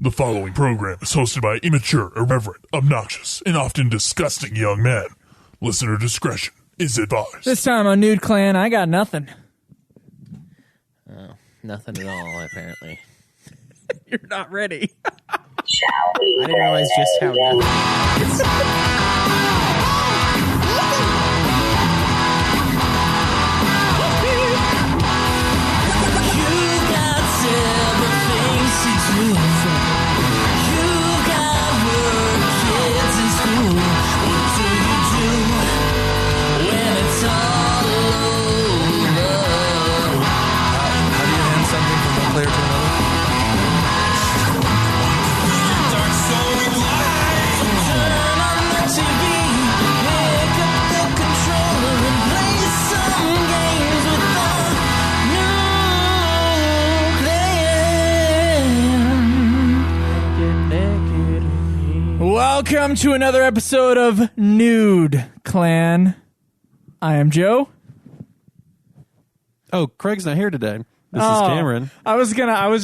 The following program is hosted by immature, irreverent, obnoxious, and often disgusting young men. Listener discretion is advised. This time on Nude Clan, I got nothing. Oh, nothing at all, apparently. You're not ready. I didn't realize just how nothing. Welcome to another episode of Nude Clan. I am Joe. Oh, Craig's not here today. This is Cameron. I was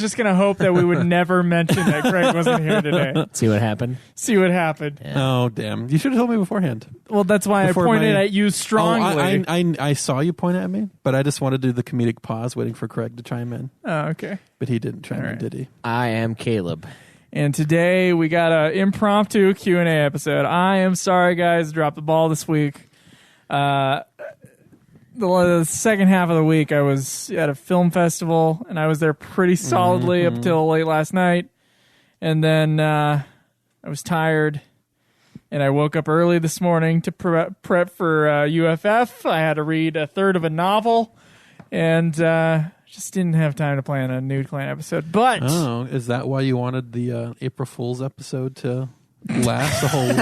just gonna hope that we would never mention that Craig wasn't here today. See what happened? Yeah. Oh, damn. You should have told me beforehand. Well, that's why I pointed at you strongly. I saw you point at me, but I just wanted to do the comedic pause waiting for Craig to chime in. Oh, okay. But he didn't chime in, did he? I am Caleb. And today we got an impromptu Q&A episode. I am sorry, guys, dropped the ball this week. The second half of the week, I was at a film festival, and I was there pretty solidly up till late last night. And then I was tired, and I woke up early this morning to prep for UFF. I had to read a third of a novel, and just didn't have time to plan a Nude Clan episode. But is that why you wanted the April Fool's episode to last the whole week?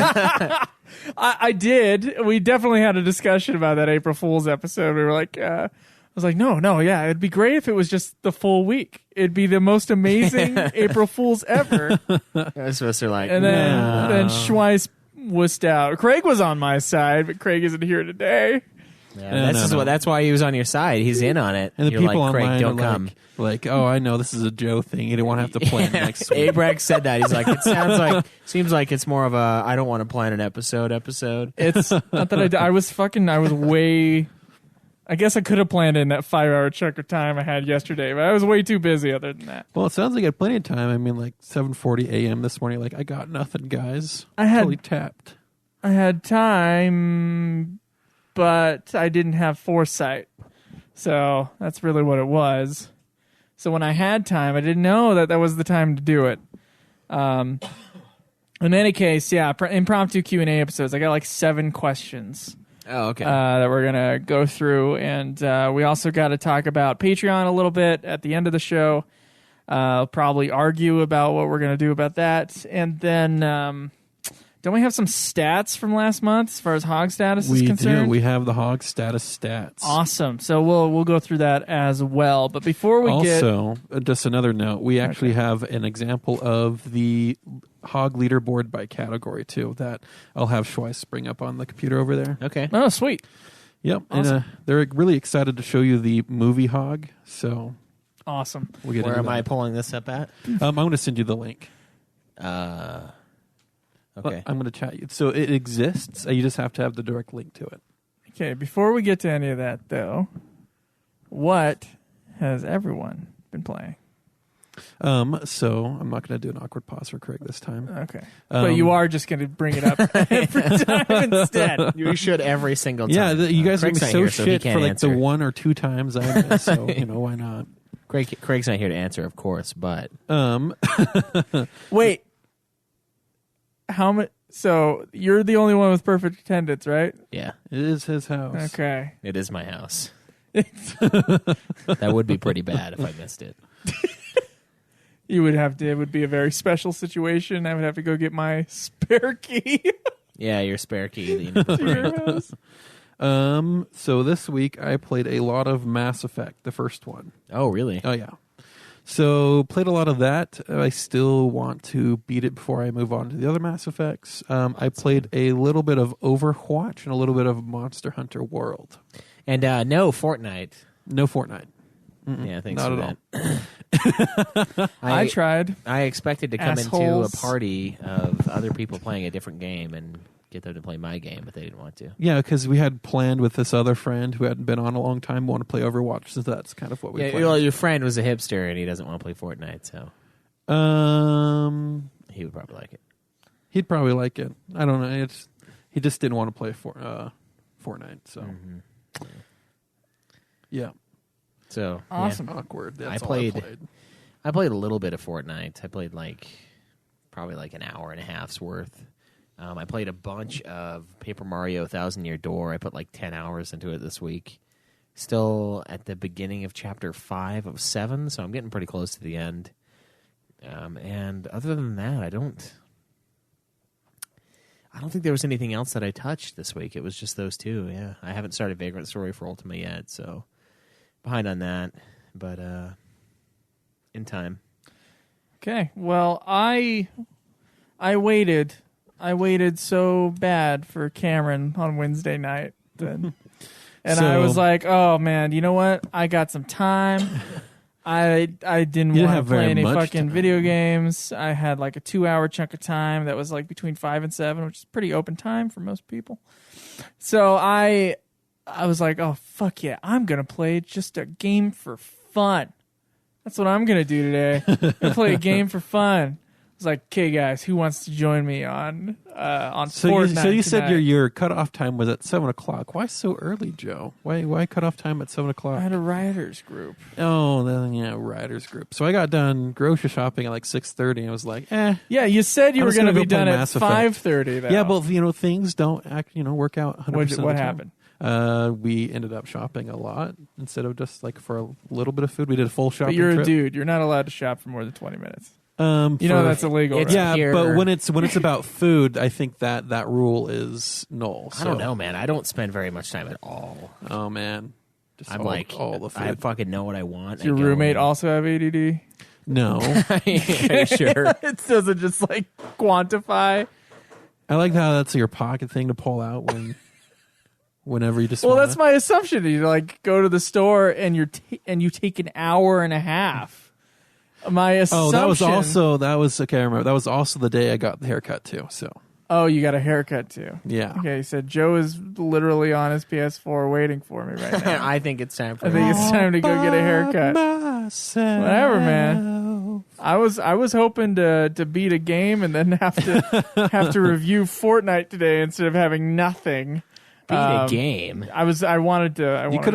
I did. We definitely had a discussion about that April Fool's episode. We were like, I was like, no, yeah, it'd be great if it was just the full week. It'd be the most amazing April Fool's ever. I was supposed to and then Schweiss wussed out. Craig was on my side, but Craig isn't here today. Yeah, that's why he was on your side. He's in on it. And the You're people like, Craig, online don't are come. like, oh, I know this is a Joe thing. You didn't want to have to plan next week. Abrax said that. He's like, seems like it's more of a I don't want to plan an episode. It's not that I was way. I guess I could have planned in that 5-hour chunk of time I had yesterday, but I was way too busy other than that. Well, it sounds like you had plenty of time. I mean, like 7:40 a.m. this morning. Like, I got nothing, guys. Totally tapped. I had time, but I didn't have foresight. So that's really what it was. So when I had time, I didn't know that was the time to do it. In any case, yeah, impromptu Q&A episodes. I got like 7 questions. Oh, okay. That we're going to go through. And we also got to talk about Patreon a little bit at the end of the show. Probably argue about what we're going to do about that. And then don't we have some stats from last month as far as hog status is concerned? We do. We have the hog status stats. Awesome. So we'll go through that as well. But before we just another note, we actually have an example of the hog leaderboard by category too that I'll have Schweiss bring up on the computer over there. Okay. Oh, sweet. Yep. Awesome. And they're really excited to show you the movie hog. So awesome. We'll get Where am that. I pulling this up at? I'm going to send you the link. Okay. I'm going to chat you. So it exists. You just have to have the direct link to it. Okay, before we get to any of that, though, what has everyone been playing? So I'm not going to do an awkward pause for Craig this time. Okay. But you are just going to bring it up every time instead. You should every single time. Yeah, you guys are Craig's going to be not so here, shit he for like answer. the 1 or 2 times I miss. So, why not? Craig's not here to answer, of course, but... Wait. How much? So you're the only one with perfect attendance, right? Yeah. It is his house. Okay. It is my house. That would be pretty bad if I missed it. You would have to. It would be a very special situation. I would have to go get my spare key. Yeah, your spare key that you never to your bring. house. So this week I played a lot of Mass Effect, the first one. Oh, really? Oh, yeah. So played a lot of that. I still want to beat it before I move on to the other Mass Effects. I played a little bit of Overwatch and a little bit of Monster Hunter World. And no Fortnite. No Fortnite. Yeah, thanks Not for at that. I tried. I expected to come into Assholes. a party of other people playing a different game and get them to play my game, but they didn't want to. Yeah, because we had planned with this other friend who hadn't been on a long time, want to play Overwatch, so that's kind of what we Yeah, planned. well, your friend was a hipster and he doesn't want to play Fortnite, so he would probably like it. He'd probably like it. I don't know. He just didn't want to play Fortnite, so. Yeah. So Awesome. Awkward. That's I all played- I played. I played a little bit of Fortnite. I played probably an hour and a half's worth. I played a bunch of Paper Mario 1,000 Year Door. I put 10 hours into it this week. Still at the beginning of Chapter 5 of 7, so I'm getting pretty close to the end. And other than that, I don't think there was anything else that I touched this week. It was just those two, yeah. I haven't started Vagrant Story for Ultima yet, so behind on that. But in time. Okay. Well, I waited. I waited so bad for Cameron on Wednesday night. And I was like, oh, man, you know what? I got some time. I didn't want to have play very any much fucking time. video games. I had a 2-hour chunk of time that was between 5 and 7, which is pretty open time for most people. So I was like, oh, fuck yeah. I'm going to play just a game for fun. That's what I'm going to do today. I'm going to play a game for fun. I was like, okay, guys, who wants to join me on Fortnite So you said tonight? your cutoff time was at 7 o'clock. Why so early, Joe? Why cutoff time at 7 I o'clock? had a rioters group. Oh, then yeah, writers group. So I got done grocery shopping at 6:30. And I was like, Yeah, you said you I'm were just going to gonna be go play done at Mass Effect. 5:30. Though. Yeah, but things don't work out 100% of the what time. happened? We ended up shopping a lot instead of just for a little bit of food. We did a full shopping But you're trip. a dude. You're not allowed to shop for more than 20 minutes. You You know that's illegal. It's- Right? yeah, Here- but when it's about food, I think that rule is null. I don't know, man. I don't spend very much time at all. Oh man, just I'm all the food. I fucking know what I want. Does your roommate also have ADD? No, Are you sure? It doesn't just quantify. I like how that's your pocket thing to pull out whenever you just. Well, wanna. that's my assumption. You go to the store and you take an hour and a half. My assumption. Oh, that was okay. I remember that was also the day I got the haircut too. So Oh, you got a haircut too. yeah, Okay, so Joe is literally on his PS4 waiting for me right now. I think it's time for I think it's time to go get a haircut. Whatever, man. I was hoping to beat a game and then have to review Fortnite today instead of having nothing. beat a game. I wanted to. you could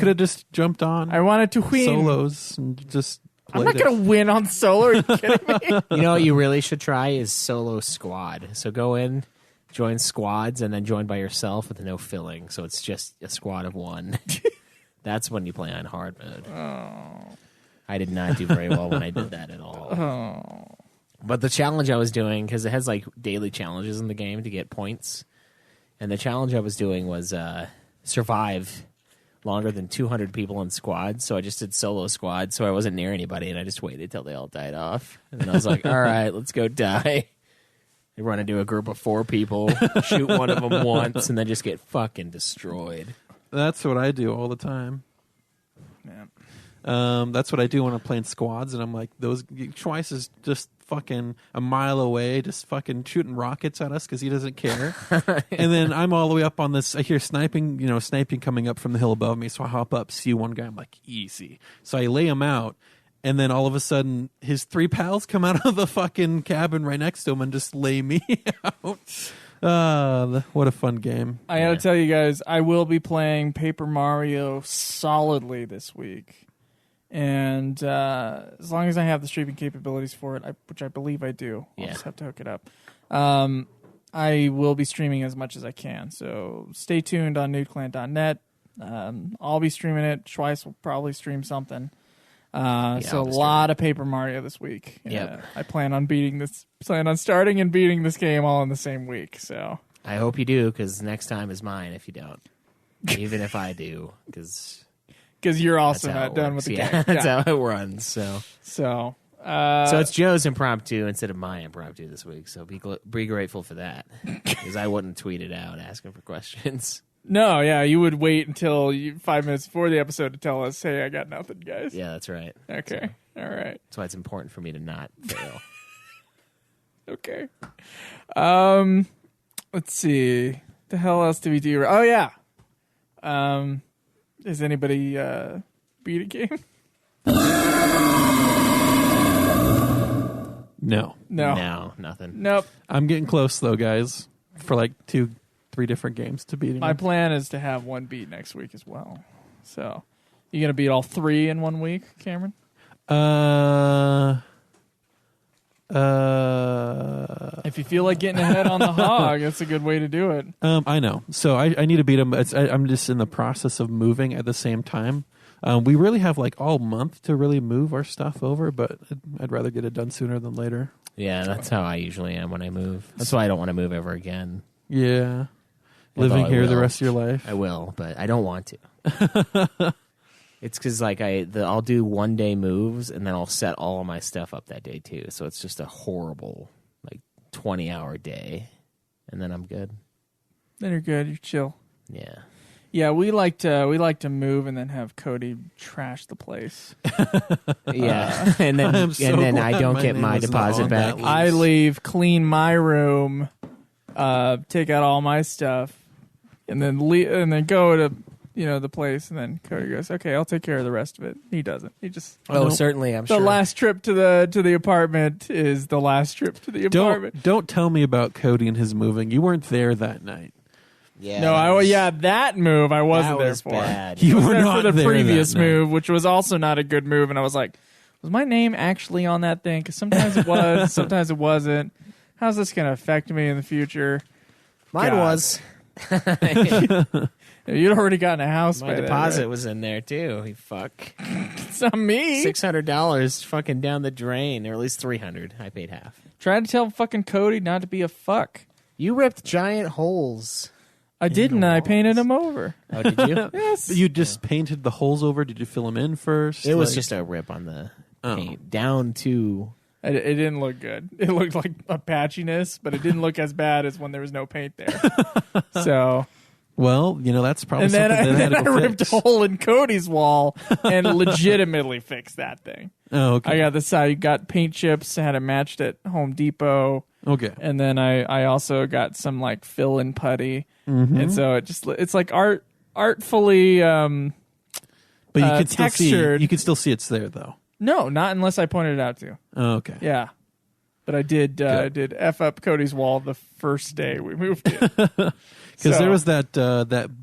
have just jumped on. I wanted to win. solos and just. I'm not going to win on solo. Are you kidding me? You know what you really should try is solo squad. So go in, join squads, and then join by yourself with no filling. So it's just a squad of one. That's when you play on hard mode. Oh. I did not do very well when I did that at all. But the challenge I was doing, because it has daily challenges in the game to get points, and the challenge I was doing was survive longer than 200 people in squads. So I just did solo squad, so I wasn't near anybody, and I just waited till they all died off. And then I was like, all right, let's go die. I run into a group of 4 people, shoot one of them once, and then just get fucking destroyed. That's what I do all the time. Man. That's what I do when I'm playing squads, and I'm like, those Schweiss is just fucking a mile away, just fucking shooting rockets at us because he doesn't care. And then I'm all the way up on this. I hear sniping coming up from the hill above me. So I hop up, see one guy. I'm like, easy. So I lay him out, and then all of a sudden, his 3 pals come out of the fucking cabin right next to him and just lay me out. What a fun game! I got to tell you guys, I will be playing Paper Mario solidly this week. And as long as I have the streaming capabilities for it, which I believe I do, I'll just have to hook it up. I will be streaming as much as I can. So stay tuned on nudeclan.net. I'll be streaming it. Schweiss will probably stream something. So a lot of Paper Mario this week. Yep. I plan on starting and beating this game all in the same week. So I hope you do, because next time is mine if you don't. Even if I do, because you're also that's how not it done works. with the Yeah, game. that's how it runs. So So it's Joe's impromptu instead of my impromptu this week. So be grateful for that, because I wouldn't tweet it out asking for questions. No, yeah, you would wait until 5 minutes before the episode to tell us, hey, I got nothing, guys. Yeah, that's right. Okay. All right. That's why it's important for me to not fail. Okay. Let's see. The hell else do we do? Oh, yeah. Does anybody beat a game? No. No, nothing. Nope. I'm getting close though, guys. For like 2-3 different games to beating. My it. plan is to have one beat next week as well. So, you gonna beat all 3 in 1 week, Cameron? If you feel like getting ahead on the hog, that's a good way to do it. I know. So I need to beat him. I'm just in the process of moving at the same time. We really have like all month to really move our stuff over, but I'd rather get it done sooner than later. Yeah, that's how I usually am when I move. That's why I don't want to move ever again. Yeah. Although Living I here the will. rest of your life. I will, but I don't want to. It's because like I'll do 1 day moves and then I'll set all of my stuff up that day too. So it's just a horrible like 20-hour day, and then I'm good. Then you're good. You're chill. Yeah. Yeah, we like to move and then have Cody trash the place. Yeah, and then I don't get my deposit back. I leave, clean my room, take out all my stuff, and then go to the place, and then Cody goes, "Okay, I'll take care of the rest of it." He doesn't. He just Certainly, I'm the sure. last trip to the apartment is the last trip to the apartment. Don't tell me about Cody and his moving. You weren't there that night. Yeah, No, that move I wasn't that there was for. bad. You I was were there not for the there previous that night. move, which was also not a good move, and I was like, was my name actually on that thing? Because sometimes it was, sometimes it wasn't. How's this going to affect me in the future? Mine God. was. You'd already gotten a house My by deposit then, was in there too. You fuck. right? It's not me. $600 fucking down the drain, or at least $300. I paid half. Trying to tell fucking Cody not to be a fuck. You ripped giant holes. I didn't. I painted him over. Oh, did you? Yes. You just painted the holes over. Did you fill them in first? It was Like- just a rip on the paint down to. It didn't look good. It looked like a patchiness, but it didn't look as bad as when there was no paint there. So, Well, that's probably and then, something that had I to go ripped fix. a hole in Cody's wall and legitimately fixed that thing. Oh, okay. I got this. I got paint chips. Had it matched at Home Depot, Okay. and then I also got some like fill-in putty, Mm-hmm. and so it's like artfully. But you can still textured. see. You can still see it's there, though. No, not unless I pointed it out to you. Oh, okay. Yeah, but I did f up Cody's wall the first day we moved in. Because there was that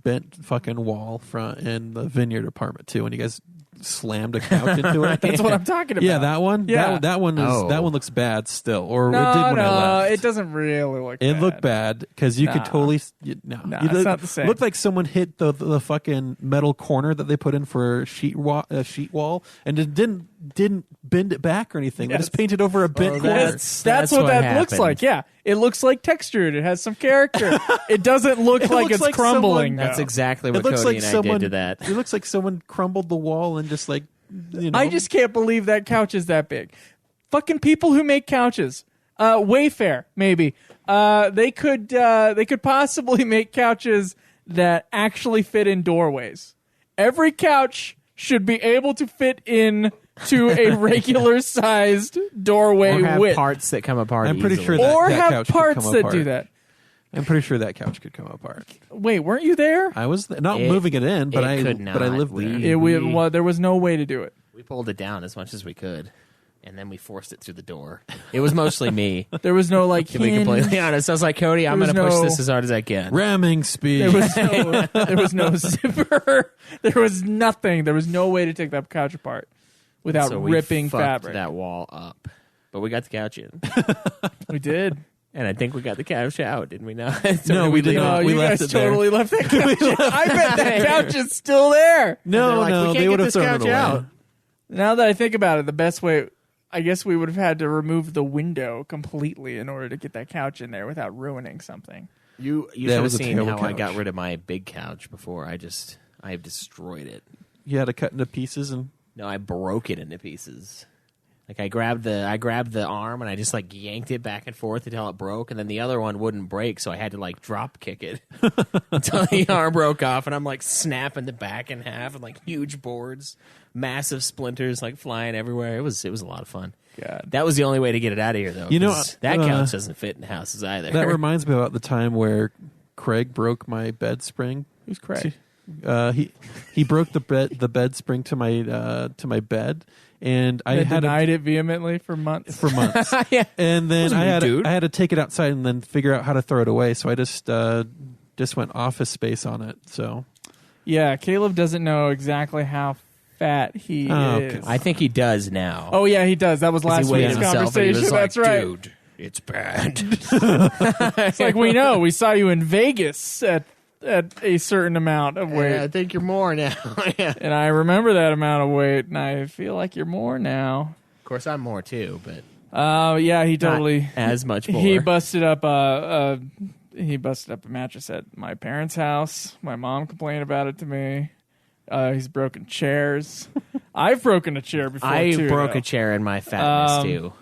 bent fucking wall front in the vineyard apartment too, and you guys slammed a couch into it. That's what I'm talking about. Yeah, that one. Yeah. that one is Oh. that one looks bad still, or No, it did when I left. it doesn't really look. It bad. looked bad because you could Nah. totally Nah, it's not the same. Looked like someone hit the fucking metal corner that they put in for sheet wall, and it didn't bend it back or anything. They Yes. just painted over a bent corner. That's That's what what that looks happened. like. Yeah, it looks like textured. It has some character. It doesn't look It like looks it's like crumbling. someone- That's though. exactly It what looks Cody like and someone I did to that. It looks like someone crumbled the wall and just like I just can't believe that couch is that big. Fucking people who make couches. Wayfair, maybe. They could possibly make couches that actually fit in doorways. Every couch should be able to fit in to a regular sized doorway Or have width. parts that come apart. I'm pretty easily. sure that- Or couch have could parts come that apart. do that. I'm pretty sure that couch could come apart. Wait, weren't you there? I was not It- moving it in, but it I could but I not. lived there. We- There was no way to do it. We pulled it down as much as we could, and then we forced it through the door. It was mostly me, There was no like to be hinge. completely honest. I was like, Cody, I'm There going was to push no- this as hard as I can. Ramming speed. There was no zipper. There was nothing. There was no way to take that couch apart without So we ripping fucked fabric. that wall up. But we got the couch in. We did. And I think we got the couch out, didn't we not? So No, we did leave it? not. No, we you left guys it there. totally left that couch. I bet that couch is still there. No, They're like, no, we can't they get would have this thrown couch it away. out. Now that I think about it, the best way, I guess we would have had to remove the window completely in order to get that couch in there without ruining something. You That should have was a seen terrible how I couch. got rid of my big couch before. I have destroyed it. You had to cut into pieces and No, I broke it into pieces. Like I grabbed the arm and I just like yanked it back and forth until it broke, and then the other one wouldn't break, so I had to like drop kick it until the arm broke off, and I'm like snapping the back in half, and like huge boards, massive splinters like flying everywhere. It was a lot of fun. God. That was the only way to get it out of here, though. You know, that couch doesn't fit in houses either. That reminds me about the time where Craig broke my bed spring. Who's Craig? He broke the bed spring to my bed, and I had denied it vehemently for months. Yeah. And then Wasn't me, dude. I had to take it outside and then figure out how to throw it away. So I just went Office Space on it. So Yeah, Caleb doesn't know exactly how fat he okay. is. I think he does now. Oh yeah, he does. That was last He weighed week's himself and he conversation. was like, That's right. Dude, it's bad. It's like we know. We saw you in Vegas at a certain amount of weight. I think you're more now. Yeah. And I remember that amount of weight, and I feel like you're more now. Of course, I'm more too, but Yeah, he not totally as much more. He busted up a mattress at my parents' house. My mom complained about it to me. He's broken chairs. I've broken a chair before. I too, broke though. a chair in my fatness too.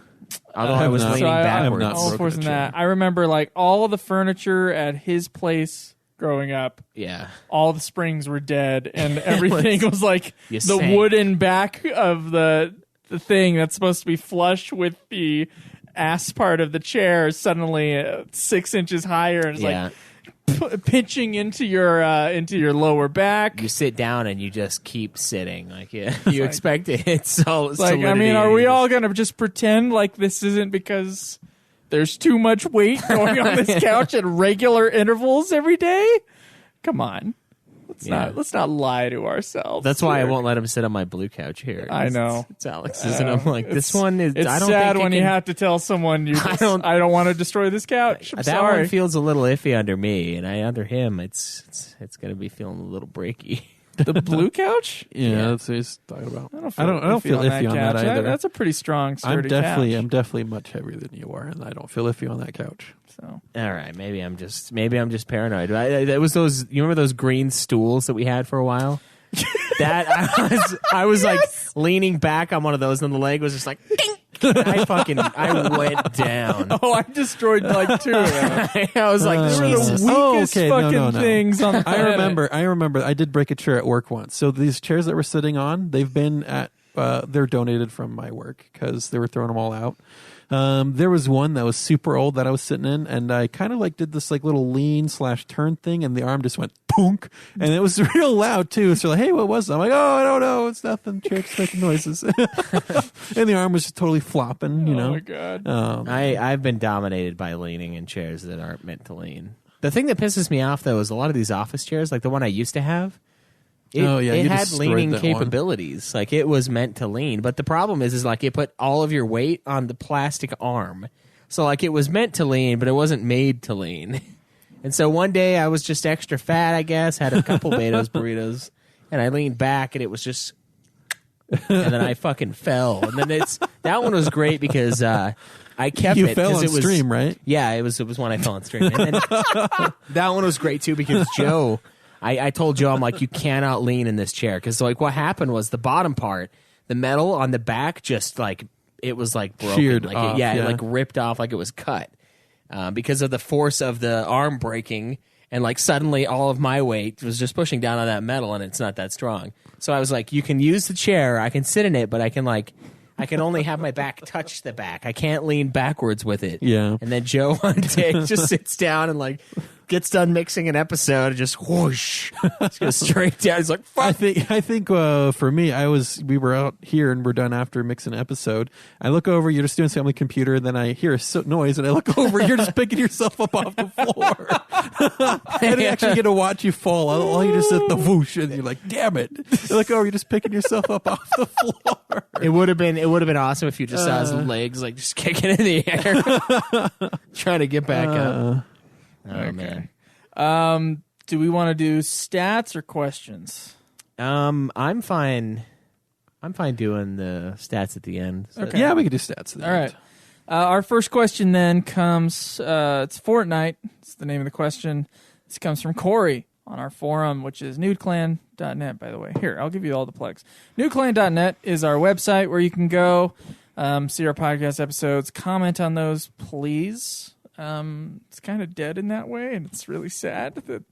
Although I was not. leaning So backwards. not All broken worse a than chair. that. I remember like all of the furniture at his place growing up. Yeah. All the springs were dead, and everything was like You the sank. wooden back of the thing that's supposed to be flush with the ass part of the chair is suddenly 6 inches higher, and it's Yeah. like pinching into your lower back. You sit down and you just keep sitting. Like you expect it. It's so It's like, I mean, are we all gonna just pretend like this isn't because there's too much weight going on this couch at regular intervals every day? Come on. Let's not lie to ourselves. That's why I here. won't let him sit on my blue couch here. I know. It's Alex's, and I'm like, this one is. It's I don't sad think when it you can- have to tell someone I don't- don't want to destroy this couch. I'm that sorry. one feels a little iffy under me, and under him, it's going to be feeling a little breaky. The blue couch? yeah, that's what he's talking about. I don't feel iffy on that couch. either. That's a pretty strong, sturdy couch. I'm definitely much heavier than you are, and I don't feel iffy on that couch. So. All right, maybe I'm just paranoid. It was those. You remember those green stools that we had for a while? That I was like leaning back on one of those, and the leg was just like. Ding! I went down. Oh, I destroyed like two of them. I was like, They were the Jesus. weakest okay. fucking No. things on the planet. I remember. I did break a chair at work once. So these chairs that we're sitting on, they've been at. They're donated from my work because they were throwing them all out. There was one that was super old that I was sitting in, and I kind of like did this like little lean/turn thing, and the arm just went punk, and it was real loud too. So like, hey, what was that? I'm like, oh, I don't know, it's nothing. Chair's making noises, and the arm was just totally flopping. You know. Oh my god. I've been dominated by leaning in chairs that aren't meant to lean. The thing that pisses me off though is a lot of these office chairs, like the one I used to have. It you had destroyed leaning that one. capabilities. Like it was meant to lean, but the problem is like it put all of your weight on the plastic arm. So like it was meant to lean, but it wasn't made to lean. And so one day I was just extra fat, I guess, had a couple Beto's burritos, and I leaned back, and it was just, and then I fucking fell. And then that one was great because I kept You it. fell 'cause on it was, stream, right? Yeah, it was when I fell on stream. And then that one was great too because Joe. I told Joe, I'm like, you cannot lean in this chair. Because, like, what happened was the bottom part, the metal on the back just, like, it was, like, broken. Sheared like, off, it yeah. like, ripped off like it was cut. Because of the force of the arm breaking. And, like, suddenly all of my weight was just pushing down on that metal, and it's not that strong. So I was like, you can use the chair. I can sit in it, but I can only have my back touch the back. I can't lean backwards with it. Yeah. And then Joe one day just sits down and, like, gets done mixing an episode and just whoosh, just goes straight down. He's like, "Fuck!" I think for me, we were out here and we're done after mixing an episode. I look over, you're just doing something on the computer, then I hear a noise, and I look over, you're just picking yourself up off the floor. I didn't actually get to watch you fall. All you just said the whoosh, and you're like, "Damn it!" You look over, you're just picking yourself up off the floor. It would have been awesome if you just saw his legs like just kicking in the air, trying to get back up. Oh man. Do we want to do stats or questions? I'm fine. I'm fine doing the stats at the end. So Okay. Yeah, we could do stats. All right. Our first question then comes, it's Fortnite. It's the name of the question. This comes from Corey on our forum, which is nudeclan.net, by the way. Here, I'll give you all the plugs. Nudeclan.net is our website where you can go See our podcast episodes. Comment on those, please. It's kind of dead in that way, and it's really sad that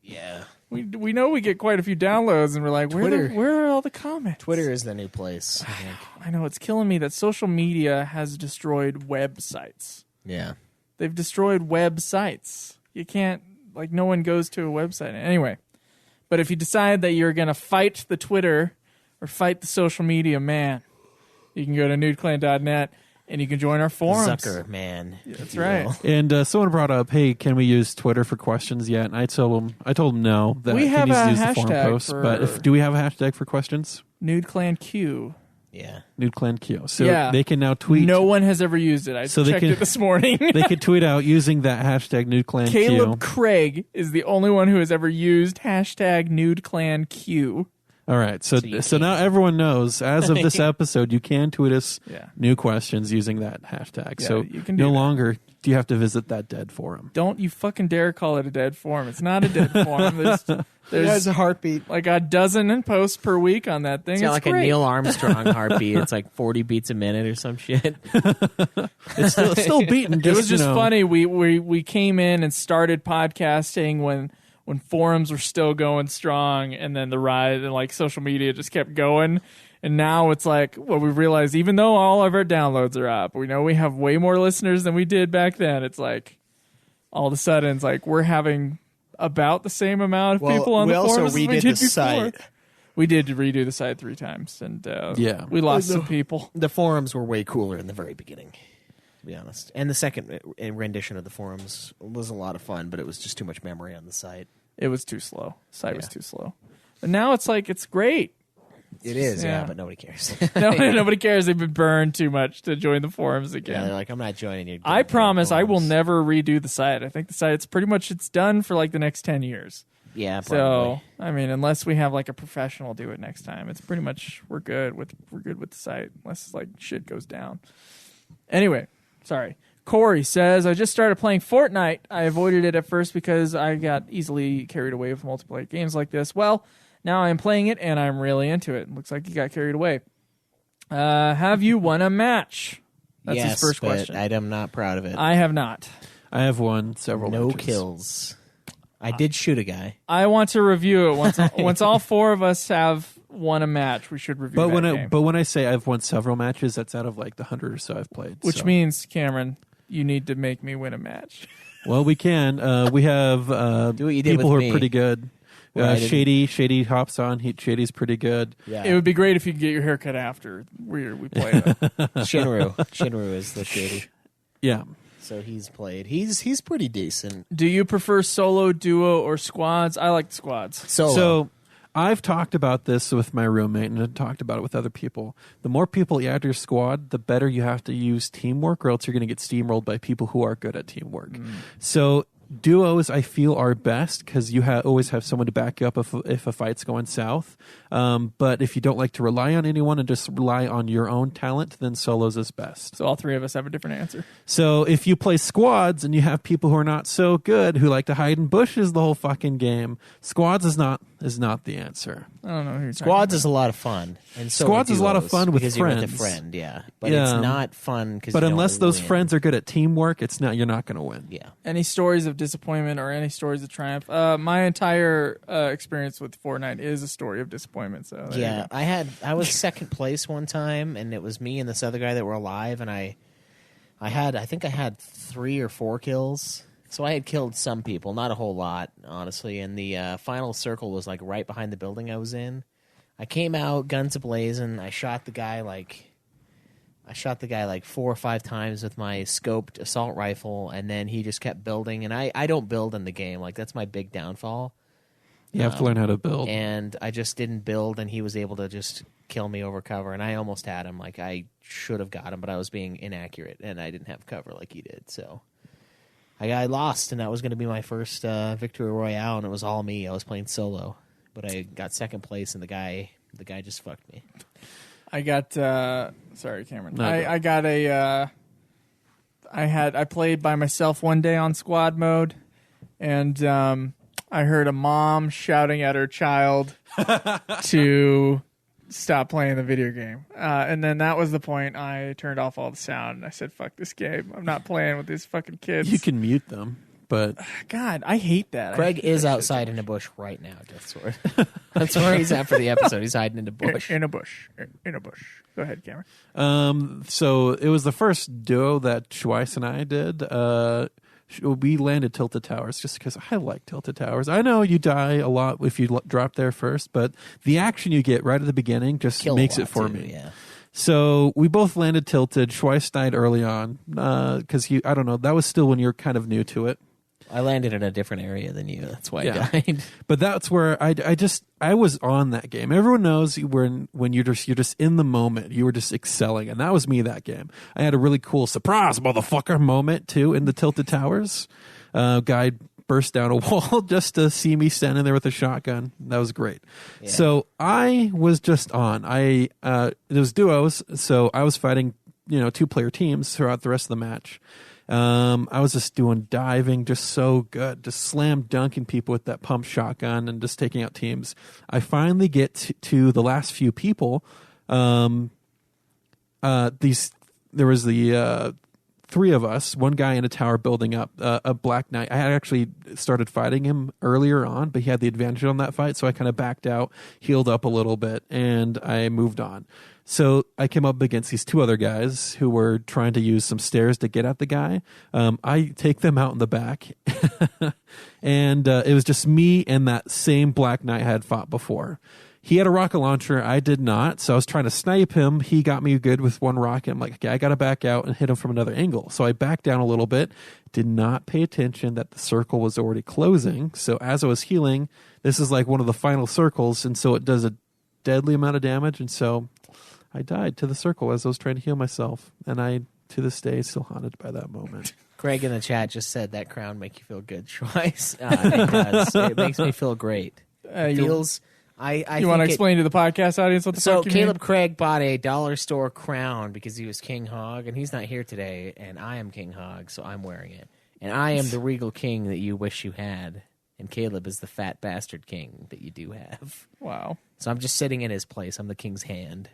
we know we get quite a few downloads, and we're like, where are all the comments? Twitter is the new place, I think. I know, it's killing me that social media has destroyed websites. Yeah. They've destroyed websites. You can't, like, no one goes to a website. Anyway, but if you decide that you're going to fight the Twitter or fight the social media man, you can go to nudeclan.net and you can join our forums. Zucker man. That's right. And someone brought up, hey, can we use Twitter for questions yet? And I told him no. That We he have needs a to use the forum hashtag posts. for- But do we have a hashtag for questions? NudeClanQ. Yeah. NudeClanQ. So they can now tweet. No one has ever used it. I checked it this morning. They could tweet out using that hashtag NudeClanQ. Caleb Craig is the only one who has ever used hashtag NudeClanQ. All right, so now everyone knows, as of this episode, you can tweet us new questions using that hashtag. Yeah, so you can do no that. longer do you have to visit that dead forum. Don't you fucking dare call it a dead forum. It's not a dead forum. There's a heartbeat. like a dozen posts per week on that thing. It's got like great. a Neil Armstrong heartbeat. It's like 40 beats a minute or some shit. It's still beating. It was just funny. We came in and started podcasting when forums were still going strong, and then the rise and like social media just kept going. And now it's like, well, we realized even though all of our downloads are up, we know we have way more listeners than we did back then. It's like all of a sudden it's like we're having about the same amount of people on the forums as we did before. Site. We did redo the site 3 times, and we lost some people. The forums were way cooler in the very beginning, to be honest. And the second rendition of the forums was a lot of fun, but it was just too much memory on the site. It was too slow. The site was too slow. But now it's like, it's great. It is, but nobody cares. Nobody cares. They've been burned too much to join the forums again. Yeah, they're like, I'm not joining you. I promise I will never redo the site. I think the site's pretty much, it's done for like the next 10 years. Yeah, probably. So, I mean, unless we have like a professional do it next time, it's pretty much, we're good with the site, unless like shit goes down. Anyway, sorry. Corey says, I just started playing Fortnite. I avoided it at first because I got easily carried away with multiplayer games like this. Well, now I'm playing it and I'm really into it. Looks like you got carried away. Have you won a match? That's his first question. I'm not proud of it. I have not. I have won several No matches. kills. I did shoot a guy. I want to review it. Once all 4 of us have won a match, we should review game. But when I say I've won several matches, that's out of like the 100 or so I've played. Which means, Cameron, you need to make me win a match. Well, we can. We have Do what you did people with who me. are pretty good. Shady hops on. Shady's pretty good. Yeah. It would be great if you could get your hair cut after we play it. Shinru is the shady. Yeah. So he's played. He's pretty decent. Do you prefer solo, duo, or squads? I like the squads. So I've talked about this with my roommate and I've talked about it with other people. The more people you add to your squad, the better you have to use teamwork, or else you're going to get steamrolled by people who are good at teamwork. So duos, I feel, are best because you always have someone to back you up if a fight's going south. But if you don't like to rely on anyone and just rely on your own talent, then solos is best. So all 3 of us have a different answer. So if you play squads and you have people who are not so good, who like to hide in bushes the whole fucking game, squads is not the answer. I don't know who you're Squads is a lot of fun. And so Squads are is a lot of duos, fun with because friends. You're with a friend, yeah. But Yeah. it's not fun because. But unless those friends are good at teamwork, you're not going to win. Yeah. Any stories of disappointment or any stories of triumph? My entire experience with Fortnite is a story of disappointment. So there you Yeah, go. I was second place one time, and it was me and this other guy that were alive, and I think I had 3 or 4 kills. So I had killed some people, not a whole lot, honestly. And the final circle was like right behind the building I was in. I came out, guns ablazing. I shot the guy like 4 or 5 times with my scoped assault rifle, and then he just kept building. And I don't build in the game, like that's my big downfall. You have to learn how to build. And I just didn't build, and he was able to just kill me over cover. And I almost had him. Like I should have got him, but I was being inaccurate, and I didn't have cover like he did. So I lost, and that was going to be my first victory royale, and it was all me. I was playing solo, but I got second place, and the guy just fucked me. I got sorry, Cameron. No, I got a I played by myself one day on squad mode, and I heard a mom shouting at her child to stop playing the video game. And then that was the point I turned off all the sound and I said, fuck this game. I'm not playing with these fucking kids. You can mute them, but God, I hate that. Craig is outside in a bush right now, Deathsword. That's where he's at for the episode. He's hiding in a bush. In a bush. In a bush. Go ahead, Cameron. So it was the first duo that Schweiss and I did. We landed Tilted Towers just because I like Tilted Towers. I know you die a lot if you drop there first, but the action you get right at the beginning just makes it for me. Yeah. So we both landed Tilted. Schweiss died early on because I don't know, that was still when you're kind of new to it. I landed in a different area than you. That's why I died. But that's where I was on that game. Everyone knows when you're just in the moment, you were just excelling, and that was me that game. I had a really cool surprise motherfucker moment too in the Tilted Towers. Guy burst down a wall just to see me standing there with a shotgun. That was great. Yeah. So I was just on. It was duos, so I was fighting 2-player teams throughout the rest of the match. I was just doing diving, just so good, just slam dunking people with that pump shotgun and just taking out teams. I finally get to the last few people. There was the 3 of us, one guy in a tower building up, a Black Knight. I had actually started fighting him earlier on, but he had the advantage on that fight, so I kind of backed out, healed up a little bit, and I moved on. So I came up against these 2 other guys who were trying to use some stairs to get at the guy. I take them out in the back, and it was just me and that same Black Knight I had fought before. He had a rocket launcher. I did not, so I was trying to snipe him. He got me good with one rocket. I'm like, okay, I got to back out and hit him from another angle. So I backed down a little bit, did not pay attention that the circle was already closing. So as I was healing, this is like one of the final circles, and so it does a deadly amount of damage, and so I died to the circle as I was trying to heal myself, and I, to this day, still haunted by that moment. Greg in the chat just said that crown make you feel good twice. It does. It makes me feel great. It feels. You want to explain to the podcast audience what the fuck you Caleb mean? Craig bought a dollar store crown because he was King Hog, and he's not here today, and I am King Hog, so I'm wearing it. And I am the regal king that you wish you had, and Caleb is the fat bastard king that you do have. Wow. So I'm just sitting in his place. I'm the king's hand.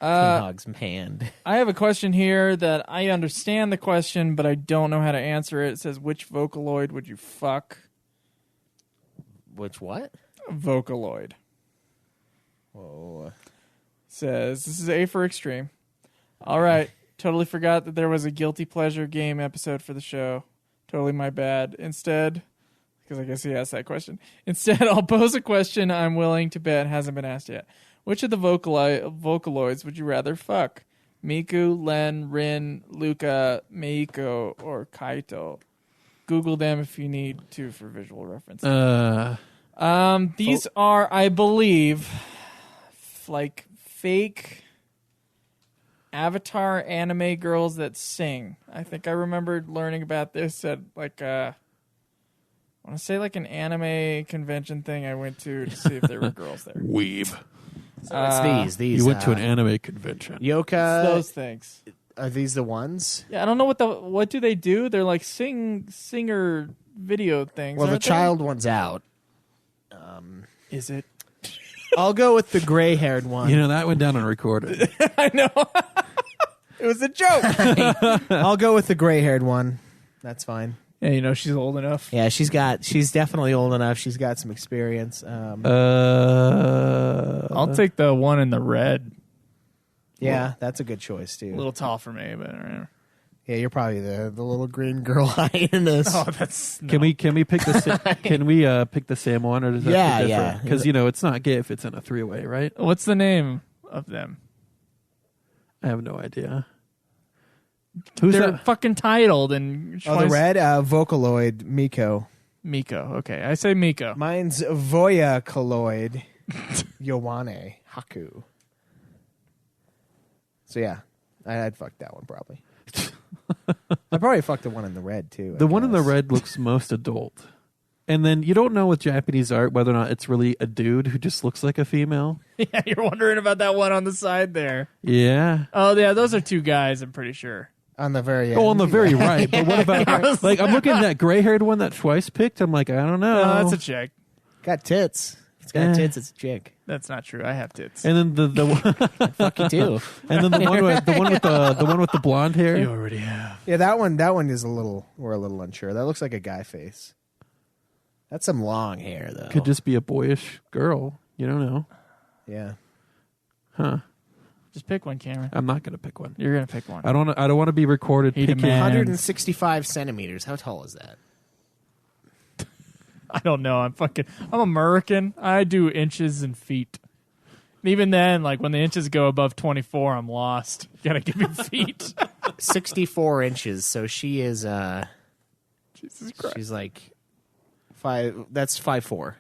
King Hog's hand. I have a question here that I understand the question, but I don't know how to answer it. It says, which Vocaloid would you fuck? Which what? Vocaloid. Whoa. Says, this is A for Extreme. All right. Totally forgot that there was a Guilty Pleasure game episode for the show. Totally my bad. Instead, because I guess he asked that question. Instead, I'll pose a question I'm willing to bet hasn't been asked yet. Which of the Vocaloids would you rather fuck? Miku, Len, Rin, Luca, Meiko, or Kaito? Google them if you need to for visual reference. These are, I believe, like fake Avatar anime girls that sing. I think I remembered learning about this at like I want to say like an anime convention thing I went to see if there were girls there. Weeb. So it's these. You went to an anime convention. Yoka. Those things. Are these the ones? Yeah, I don't know what do they do? They're like singer video things. Well, the child one's out. Is it? I'll go with the gray-haired one. You know, that went down unrecorded. I know. It was a joke. I'll go with the gray-haired one. That's fine. Yeah, she's old enough. Yeah, she's definitely old enough. She's got some experience. I'll take the one in the red. Yeah, that's a good choice too. A little tall for me, but yeah, you're probably the little green girl hiding this. Oh, that's no. Can we pick the pick the same one, or does that be different? Because it's not gay if it's in a 3-way, right? What's the name of them? I have no idea. They're fucking titled and the red Vocaloid Miko. Okay, I say Miko. Mine's Voyacaloid Yowane Haku. So yeah, I'd fuck that one probably. I'd probably fuck the one in the red too. The one in the red looks most adult. And then you don't know with Japanese art whether or not it's really a dude who just looks like a female. Yeah, you're wondering about that one on the side there. Yeah. Oh, yeah, those are 2 guys, I'm pretty sure. On the very end. Oh, on the very right. But what about, like, I'm looking at that gray-haired one that Schweiss picked. I'm like, I don't know. No, that's a chick. Got tits. It's got tits. It's a chick. That's not true. I have tits. And then the Fuck you too. and then the one with the blonde hair. You already have. Yeah, that one is we're a little unsure. That looks like a guy face. That's some long hair though. Could just be a boyish girl. You don't know. Yeah. Huh. Just pick one, Cameron. I'm not going to pick one. You're going to pick one. I don't want to be recorded He picking. demands. 165 centimeters. How tall is that? I don't know. I'm American. I do inches and feet. And even then, like when the inches go above 24, I'm lost. You gotta give me feet. 64 inches. So she is. Jesus Christ. She's like 5. That's 5'4".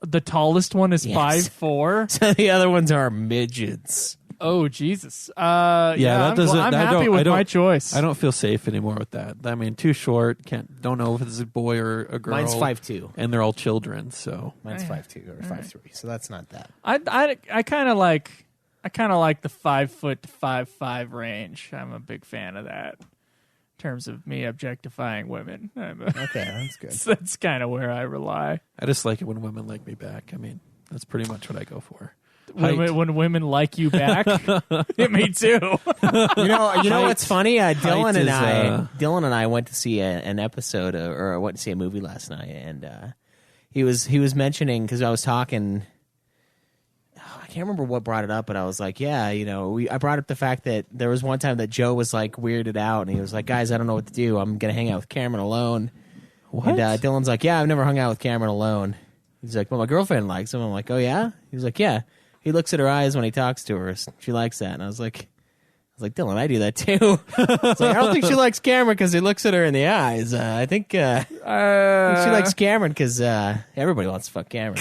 The tallest one is Yes. 5'4". So the other ones are midgets. Oh Jesus. That doesn't. I'm I happy don't, with I don't, my choice. I don't feel safe anymore with that. I mean, too short. Don't know if it's a boy or a girl. Mine's 5'2". and they're all children. So Mine's 5'2" or 5'3". So that's not that. I kind of like the 5 foot to 5'5" range. I'm a big fan of that. In terms of me objectifying women, Okay, that's good. that's kind of where I rely. I just like it when women like me back. I mean, that's pretty much what I go for. Height. When women like you back, me too. You know what's funny? Dylan is, Dylan and I went to see an episode or I went to see a movie last night, and he was mentioning because I was talking. I can't remember what brought it up, but I was like, yeah, I brought up the fact that there was one time that Joe was like weirded out, and he was like, guys, I don't know what to do. I'm gonna hang out with Cameron alone. What? And Dylan's like, yeah, I've never hung out with Cameron alone. He's like, well, my girlfriend likes him. I'm like, oh yeah. He's like, yeah. He looks at her eyes when he talks to her. She likes that. And I was like, Dylan, I do that too. It's like, I don't think she likes Cameron because he looks at her in the eyes. I think she likes Cameron because everybody wants to fuck Cameron.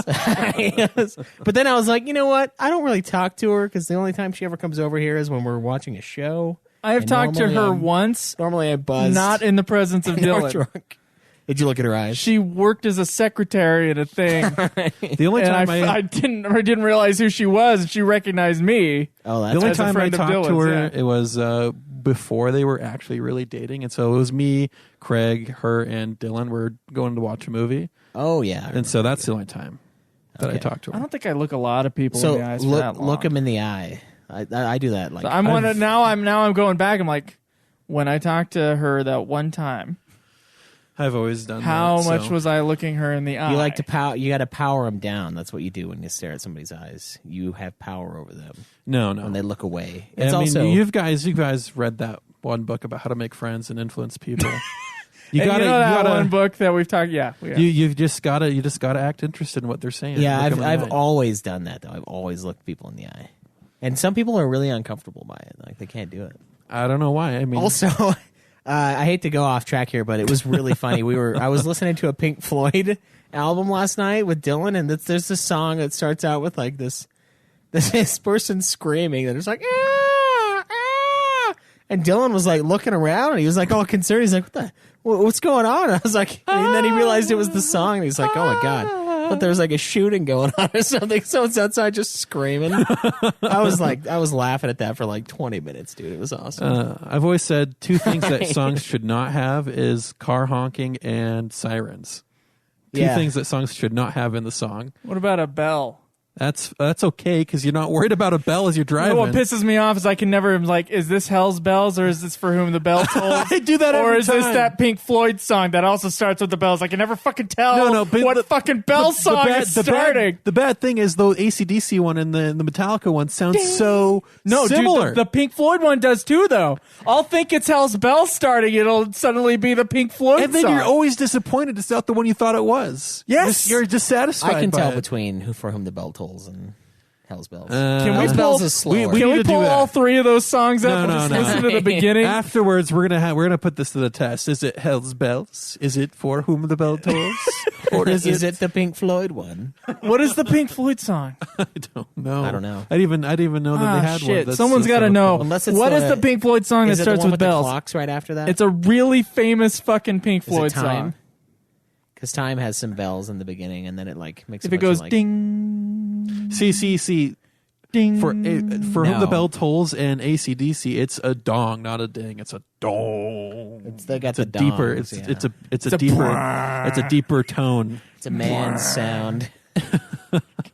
Right? But then I was like, you know what? I don't really talk to her because the only time she ever comes over here is when we're watching a show. I have And talked to her normally once, Normally I buzz. not in the presence of and we're Dylan. drunk. Did you look at her eyes? She worked as a secretary at a thing, The only and time I didn't realize who she was, and she recognized me. Oh, the that's only as a time I friend of talked to Dylan's, her, yeah. it was before they were actually really dating, and so it was me, Craig, her, and Dylan were going to watch a movie, Oh yeah. and so that's the only time that I Okay. talked to I her. don't think I look a lot of people So in the eyes for that long. look him in the eye. I do that. Like So I'm going back. I'm like, when I talked to her that one time, I've always done how that. much so. was I looking her in the eye? you like to You got to power them down. That's what you do when you stare at somebody's eyes. You have power over them No. when they look away. I It's mean, also you guys read that one book about how to make friends and influence people. You And gotta, you know that you gotta, one book that we've talked. Yeah, we have. you just gotta act interested in what they're saying. yeah. Look 'em in the I've eye. always done that though. I've always looked people in the eye, and some people are really uncomfortable by it. Like they can't do it. I don't know why. I mean, Also, I hate to go off track here, but it was really funny. I was listening to a Pink Floyd album last night with Dylan, and there's this song that starts out with like this person screaming, and it's like ah, ah. And Dylan was like looking around, and he was like all concerned. He's like, what's going on? I was like, and then he realized it was the song, and he's like, oh my god. But there was like a shooting going on or something. Someone's outside just screaming. I was laughing at that for like 20 minutes, dude. It was awesome. I've always said two things that songs should not have is car honking and sirens. Two Yeah. things that songs should not have in the song. What about a bell? That's okay because you're not worried about a bell as you're You driving. know what pisses me off is I can never like, is this Hell's Bells or is this For Whom the Bell Tolls? I do that or every is this time. that Pink Floyd song that also starts with the bells? I can never fucking tell but what the- fucking bell song is starting. The bad thing is the AC/DC one and the Metallica one sounds so similar. Dude, the Pink Floyd one does too, though. I'll think it's Hell's Bells starting. It'll suddenly be the Pink Floyd and then song. you're always disappointed it's not the one you thought it was. Yes. You're dissatisfied. I can by tell it. between For Whom the Bell Tolls and Hell's Bells. Can we Hell's pull, Bells is slower. we can need we to do pull that. all three of those songs up and just listen to the beginning? Afterwards, we're gonna put this to the test. Is it Hell's Bells? Is it For Whom the Bell Tolls? Or is it the Pink Floyd one? What is the Pink Floyd song? I don't know. I don't know. I didn't even know that they had one. Shit. That's Someone's got to know. Unless it's What is the- the Pink Floyd song that Is it the starts one with with bells? the clocks right after that? It's a really famous fucking Pink Is it Floyd Time? song. Because Time has some bells in the beginning, and then it like makes. If a it bunch goes of, like, ding. See. Ding. For whom the No. bell tolls and AC/DC, it's a dong, not a ding. It's a dong. They got It's a the deeper. dongs, yeah. It's a deeper. It's a deeper tone. It's a man's sound.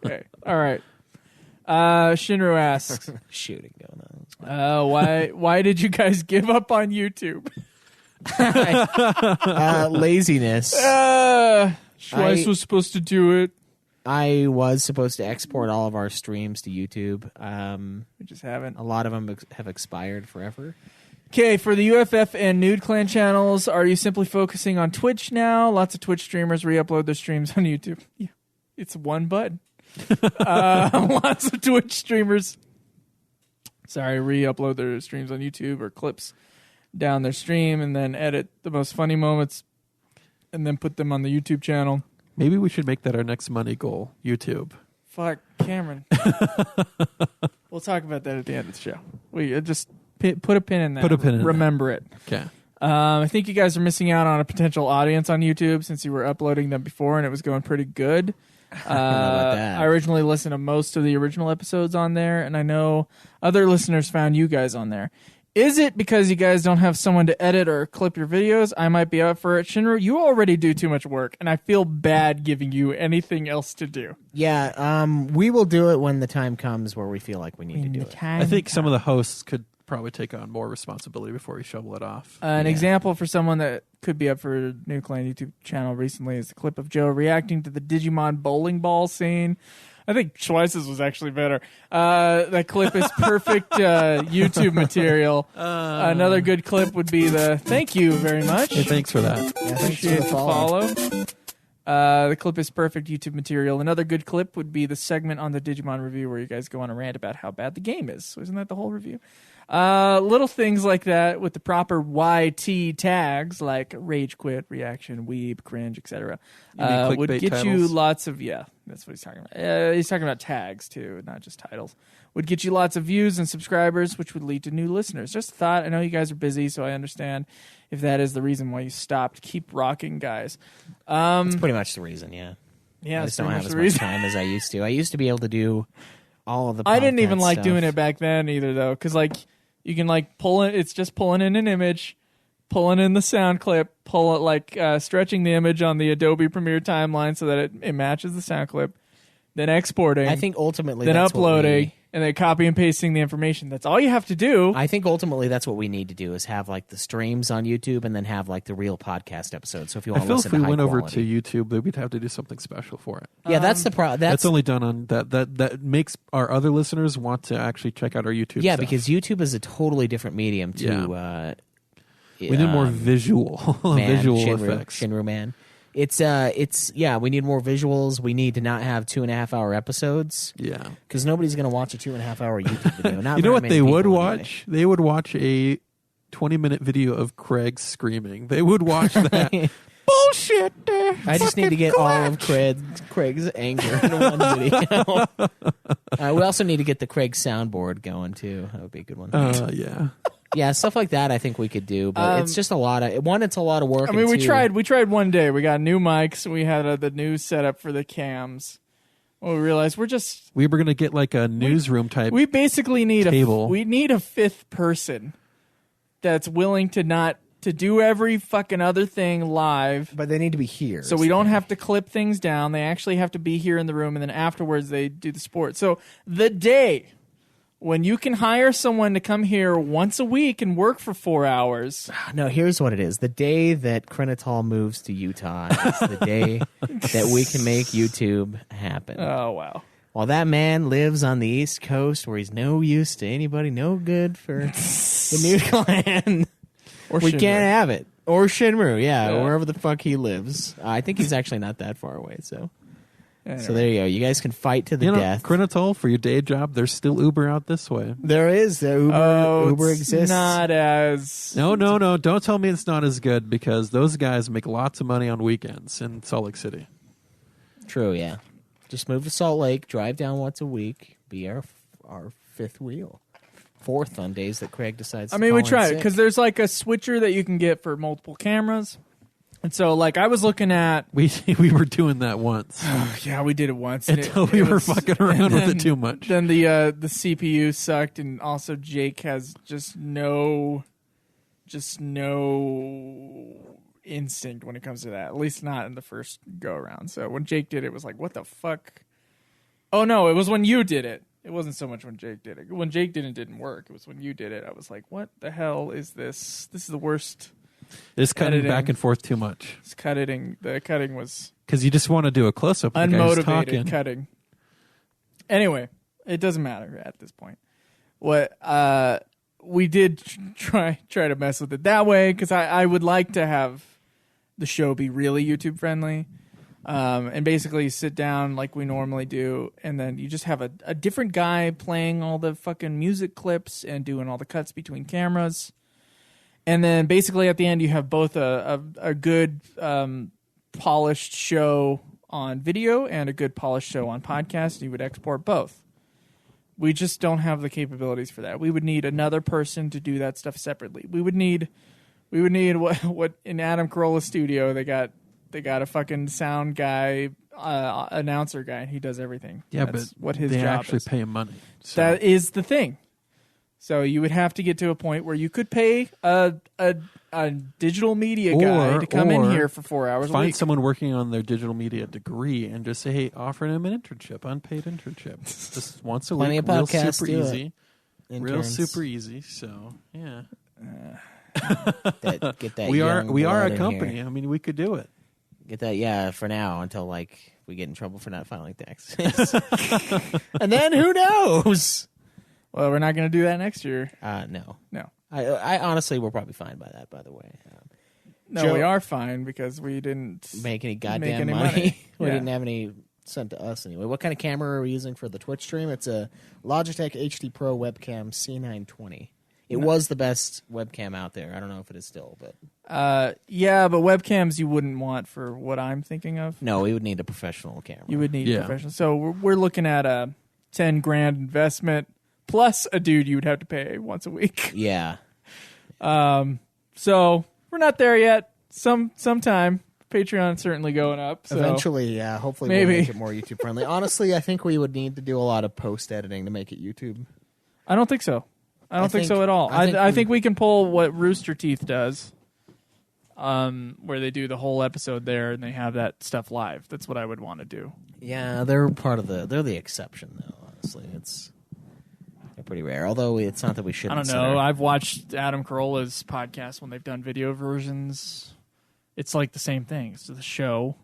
Okay. All right. Shinru asks, Shooting going on. why did you guys give up on YouTube? Laziness. Schweiss was supposed to do it. I was supposed to export all of our streams to YouTube. We just haven't. A lot of them have expired forever. Okay, for the UFF and Nude Clan channels, are you simply focusing on Twitch now? Lots of Twitch streamers re-upload their streams on YouTube. Yeah, it's one button. Lots of Twitch streamers, re-upload their streams on YouTube or clips down their stream and then edit the most funny moments and then put them on the YouTube channel. Maybe we should make that our next money goal. YouTube. Fuck, Cameron. We'll talk about that at the end of the show. We just put a pin in that. Put a pin in Remember it. Okay. I think you guys are missing out on a potential audience on YouTube since you were uploading them before and it was going pretty good. I don't know about that. I originally listened to most of the original episodes on there, and I know other listeners found you guys on there. Is it because you guys don't have someone to edit or clip your videos? I might be up for it. Shinru, you already do too much work, and I feel bad giving you anything else to do. Yeah, we will do it when the time comes where we feel like we need to do it. I think some of the hosts could probably take on more responsibility before we shovel it off. An example for someone that could be up for Nude Clan YouTube channel recently is the clip of Joe reacting to the Digimon bowling ball scene. I think Schweiss's was actually better. That clip is perfect YouTube material. Another good clip would be the thank you very much. Hey, thanks for that. Yeah, thanks Appreciate for the follow. The clip is perfect YouTube material. Another good clip would be the segment on the Digimon review where you guys go on a rant about how bad the game is. So isn't that the whole review? Little things like that with the proper YT tags like rage quit, reaction, weeb, cringe, etc. Would clickbait get you titles? lots of that's what he's talking about. He's talking about tags too, not just titles. Would get you lots of views and subscribers, which would lead to new listeners. Just a thought. I know you guys are busy, so I understand if that is the reason why you stopped. Keep rocking, guys. That's pretty much the reason, yeah. Yeah, I that's just don't pretty have much as the much reason. time as I used to. I used to be able to do all of the I didn't even podcast like stuff. doing it back then either, though, because like you can like pull it. It's just pulling in an image, pulling in the sound clip, pull it like stretching the image on the Adobe Premiere timeline so that it matches the sound clip, then exporting. I think ultimately then that's uploading and then copy and pasting the information. That's all you have to do. I think ultimately that's what we need to do is have like the streams on YouTube and then have like the real podcast episodes. So if you I want to feel listen if we to high went over quality. to YouTube, that we'd have to do something special for it. Yeah, that's the problem. That's only done on that makes our other listeners want to actually check out our YouTube. yeah, stuff. because YouTube is a totally different medium to. we need more visual Shinru, effects. Shinru man. It's we need more visuals. We need to not have 2.5 hour episodes Yeah, because nobody's going to watch a 2.5 hour YouTube video. Not you know very what many they would people watch? They would watch a 20-minute video of Craig screaming. They would watch that. Bullshit! I just need to get all of Craig's anger in one video. We also need to get the Craig soundboard going too. That would be a good one. Yeah. Yeah, stuff like that I think we could do, but it's just a lot of it's a lot of work. I mean, and we two, tried one day. We got new mics. We had the new setup for the cams. Well, we realized We were gonna get like a newsroom type. we basically need table. we need a fifth person that's willing to do every fucking other thing live. But they need to be here. So we don't have to clip things down. They actually have to be here in the room, and then afterwards they do the sport. So the day when you can hire someone to come here once a week and work for 4 hours. No, here's what it is. The day that Krenital moves to Utah is the day that we can make YouTube happen. Oh, wow. While that man lives on the East Coast where he's no use to anybody, no good for the Nude Clan, Or we Shinru. can't have it. Or Shinru, Yeah. wherever the fuck he lives. I think he's actually not that far away, so... Anyway. So there you go. You guys can fight to the death. Krenital, for your day job, there's still Uber out this way. There is. Uber it's exists. not as... No. Don't tell me it's not as good because those guys make lots of money on weekends in Salt Lake City. True, yeah. Just move to Salt Lake, drive down once a week, be our fifth wheel. Fourth on days that Craig decides I to mean, we call in tried it sick. because there's like a switcher that you can get for multiple cameras. And so, like, I was looking at... We were doing that once. Yeah, we did it once. Until we were fucking around with it too much. Then the CPU sucked, and also Jake has just no instinct when it comes to that. At least not in the first go-around. So when Jake did it, it was like, what the fuck? Oh, no, it was when you did it. It wasn't so much when Jake did it. When Jake did it, didn't work. It was when you did it. I was like, what the hell is this? This is the worst... It's cutting back and forth too much. The cutting was because you just want to do a close up. Unmotivated cutting. Anyway, it doesn't matter at this point. What we did try to mess with it that way because I would like to have the show be really YouTube friendly, and basically sit down like we normally do, and then you just have a different guy playing all the fucking music clips and doing all the cuts between cameras. And then basically at the end you have both a good polished show on video and a good polished show on podcast. You would export both. We just don't have the capabilities for that. We would need another person to do that stuff separately. We would need what in Adam Carolla's studio they got a fucking sound guy, announcer guy, and he does everything. Yeah, That's but what his they job actually is. pay him money. So. That is the thing. So you would have to get to a point where you could pay a digital media guy to come in here for 4 hours a week. Find someone working on their digital media degree and just say, hey, offer him an internship, unpaid internship. Just once a Plenty week, of real podcasts super do it. easy. Real Interns. super easy. So, yeah. Get that we are blood a in company. here. I mean, we could do it. Get that, yeah, for now until like we get in trouble for not filing taxes, and then who knows? Well, we're not going to do that next year. No. No. I honestly, we're probably fine by that. By the way, No, Joe- we are fine because we didn't make any goddamn make any money. We Yeah. didn't have any sent to us anyway. What kind of camera are we using for the Twitch stream? It's a Logitech HD Pro webcam C920. It was the best webcam out there. I don't know if it is still, but yeah, but webcams you wouldn't want for what I'm thinking of. no, we would need a professional camera. You would need Yeah. professional. So we're looking at a $10,000 investment plus a dude you would have to pay once a week. Yeah. So we're not there yet. Sometime. Patreon's certainly going up. So. Eventually, yeah. Hopefully, Maybe. we'll make it more YouTube friendly. Honestly, I think we would need to do a lot of post editing to make it YouTube. I don't think so. I don't think think- so at all. I I think think we can pull what Rooster Teeth does, where they do the whole episode there and they have that stuff live. That's what I would want to do. Yeah, they're the exception though, honestly. They're pretty rare. Although it's not that we shouldn't. I don't know. I've watched Adam Carolla's podcast when they've done video versions. It's like the same thing. It's the show,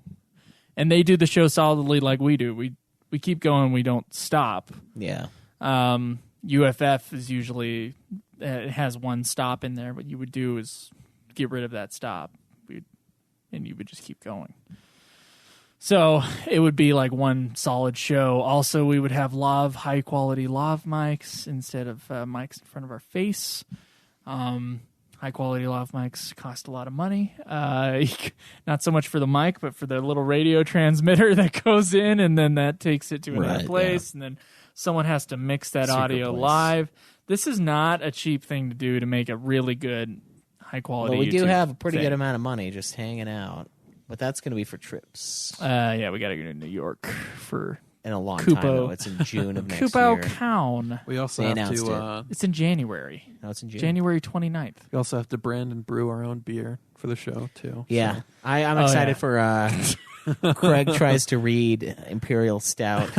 and they do the show solidly like we do. We keep going. We don't stop. Yeah. UFF is usually it has one stop in there. What you would do is get rid of that stop, and you would just keep going. So it would be like one solid show. Also, we would have high quality lav mics instead of mics in front of our face. High quality lav mics cost a lot of money. Not so much for the mic, but for the little radio transmitter that goes in, and then that takes it to another Right, place, and then someone has to mix that Secret audio place. live. This is not a cheap thing to do to make a really good, high quality. Well, we do YouTube have a pretty thing. good amount of money just hanging out, but that's going to be for trips Yeah, we got to go to New York for in a long Kupo. time. Though. It's in June of next Kupo year. Town. We also They have announced to. It's in January. No, it's in June. January 29th. We also have to brand and brew our own beer for the show too. Yeah, So, I'm Oh, excited yeah. for. Craig tries to read Imperial Stout,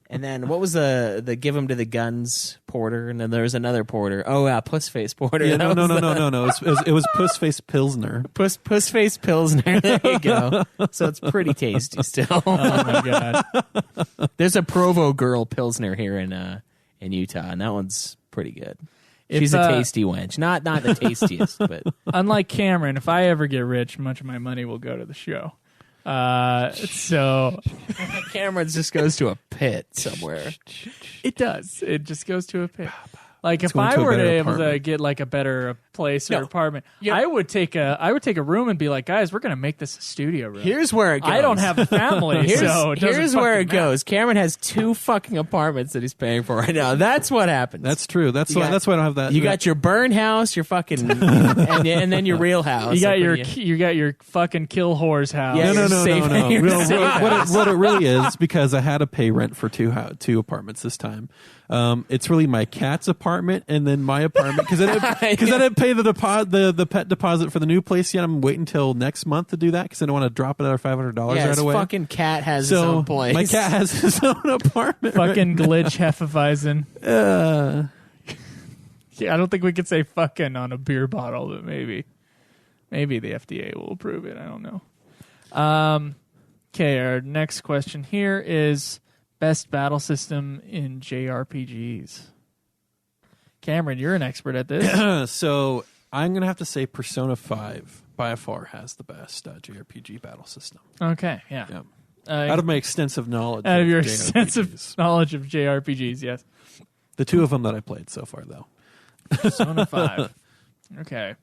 and then what was the give 'em to the guns porter, and then there was another porter. Oh yeah, Pussface porter. yeah, That no. was It was Pussface Pilsner. Pussface Pilsner. There you go. So it's pretty tasty still. Oh my god. There's a Provo Girl Pilsner here in Utah, and that one's pretty good. She's a tasty wench. Not the tastiest, but Unlike Cameron, if I ever get rich, much of my money will go to the show. So Cameron just goes to a pit somewhere. it does. It just goes to a pit. Like if go into I a were to better be able to apartment. get like a better place or No. apartment, Yeah. I would take a room and be like, guys, we're gonna make this a studio room. Here's where it goes. I don't have a family, so it doesn't here's where fucking it goes. Cameron has 2 fucking apartments that he's paying for right now. That's what happens. That's true. That's why. got- That's why I don't have that. You got your burn house, your fucking, and then your real house. You got Like, your you got your fucking kill whores house. Yeah, no. safe- you're Real- safe what it really is, because I had to pay rent for two apartments this time. It's really my cat's apartment and then my apartment because I didn't pay the pet deposit for the new place yet. I'm waiting until next month to do that because I don't want to drop another $500 yeah, right his away. fucking cat has his So own place. my cat has his own apartment. Fucking glitch Hefeweizen. Uh, Yeah, I don't think we could say fucking on a beer bottle, but maybe the FDA will approve it. I don't know. Okay, our next question here is best battle system in JRPGs. Cameron, you're an expert at this. so I'm gonna have to say Persona 5 by far has the best JRPG battle system. Okay, yeah. Yeah. Uh, Out of my extensive knowledge, out of your JRPGs. extensive knowledge of JRPGs, yes. The 2 of them that I played so far, though. Persona 5. Okay.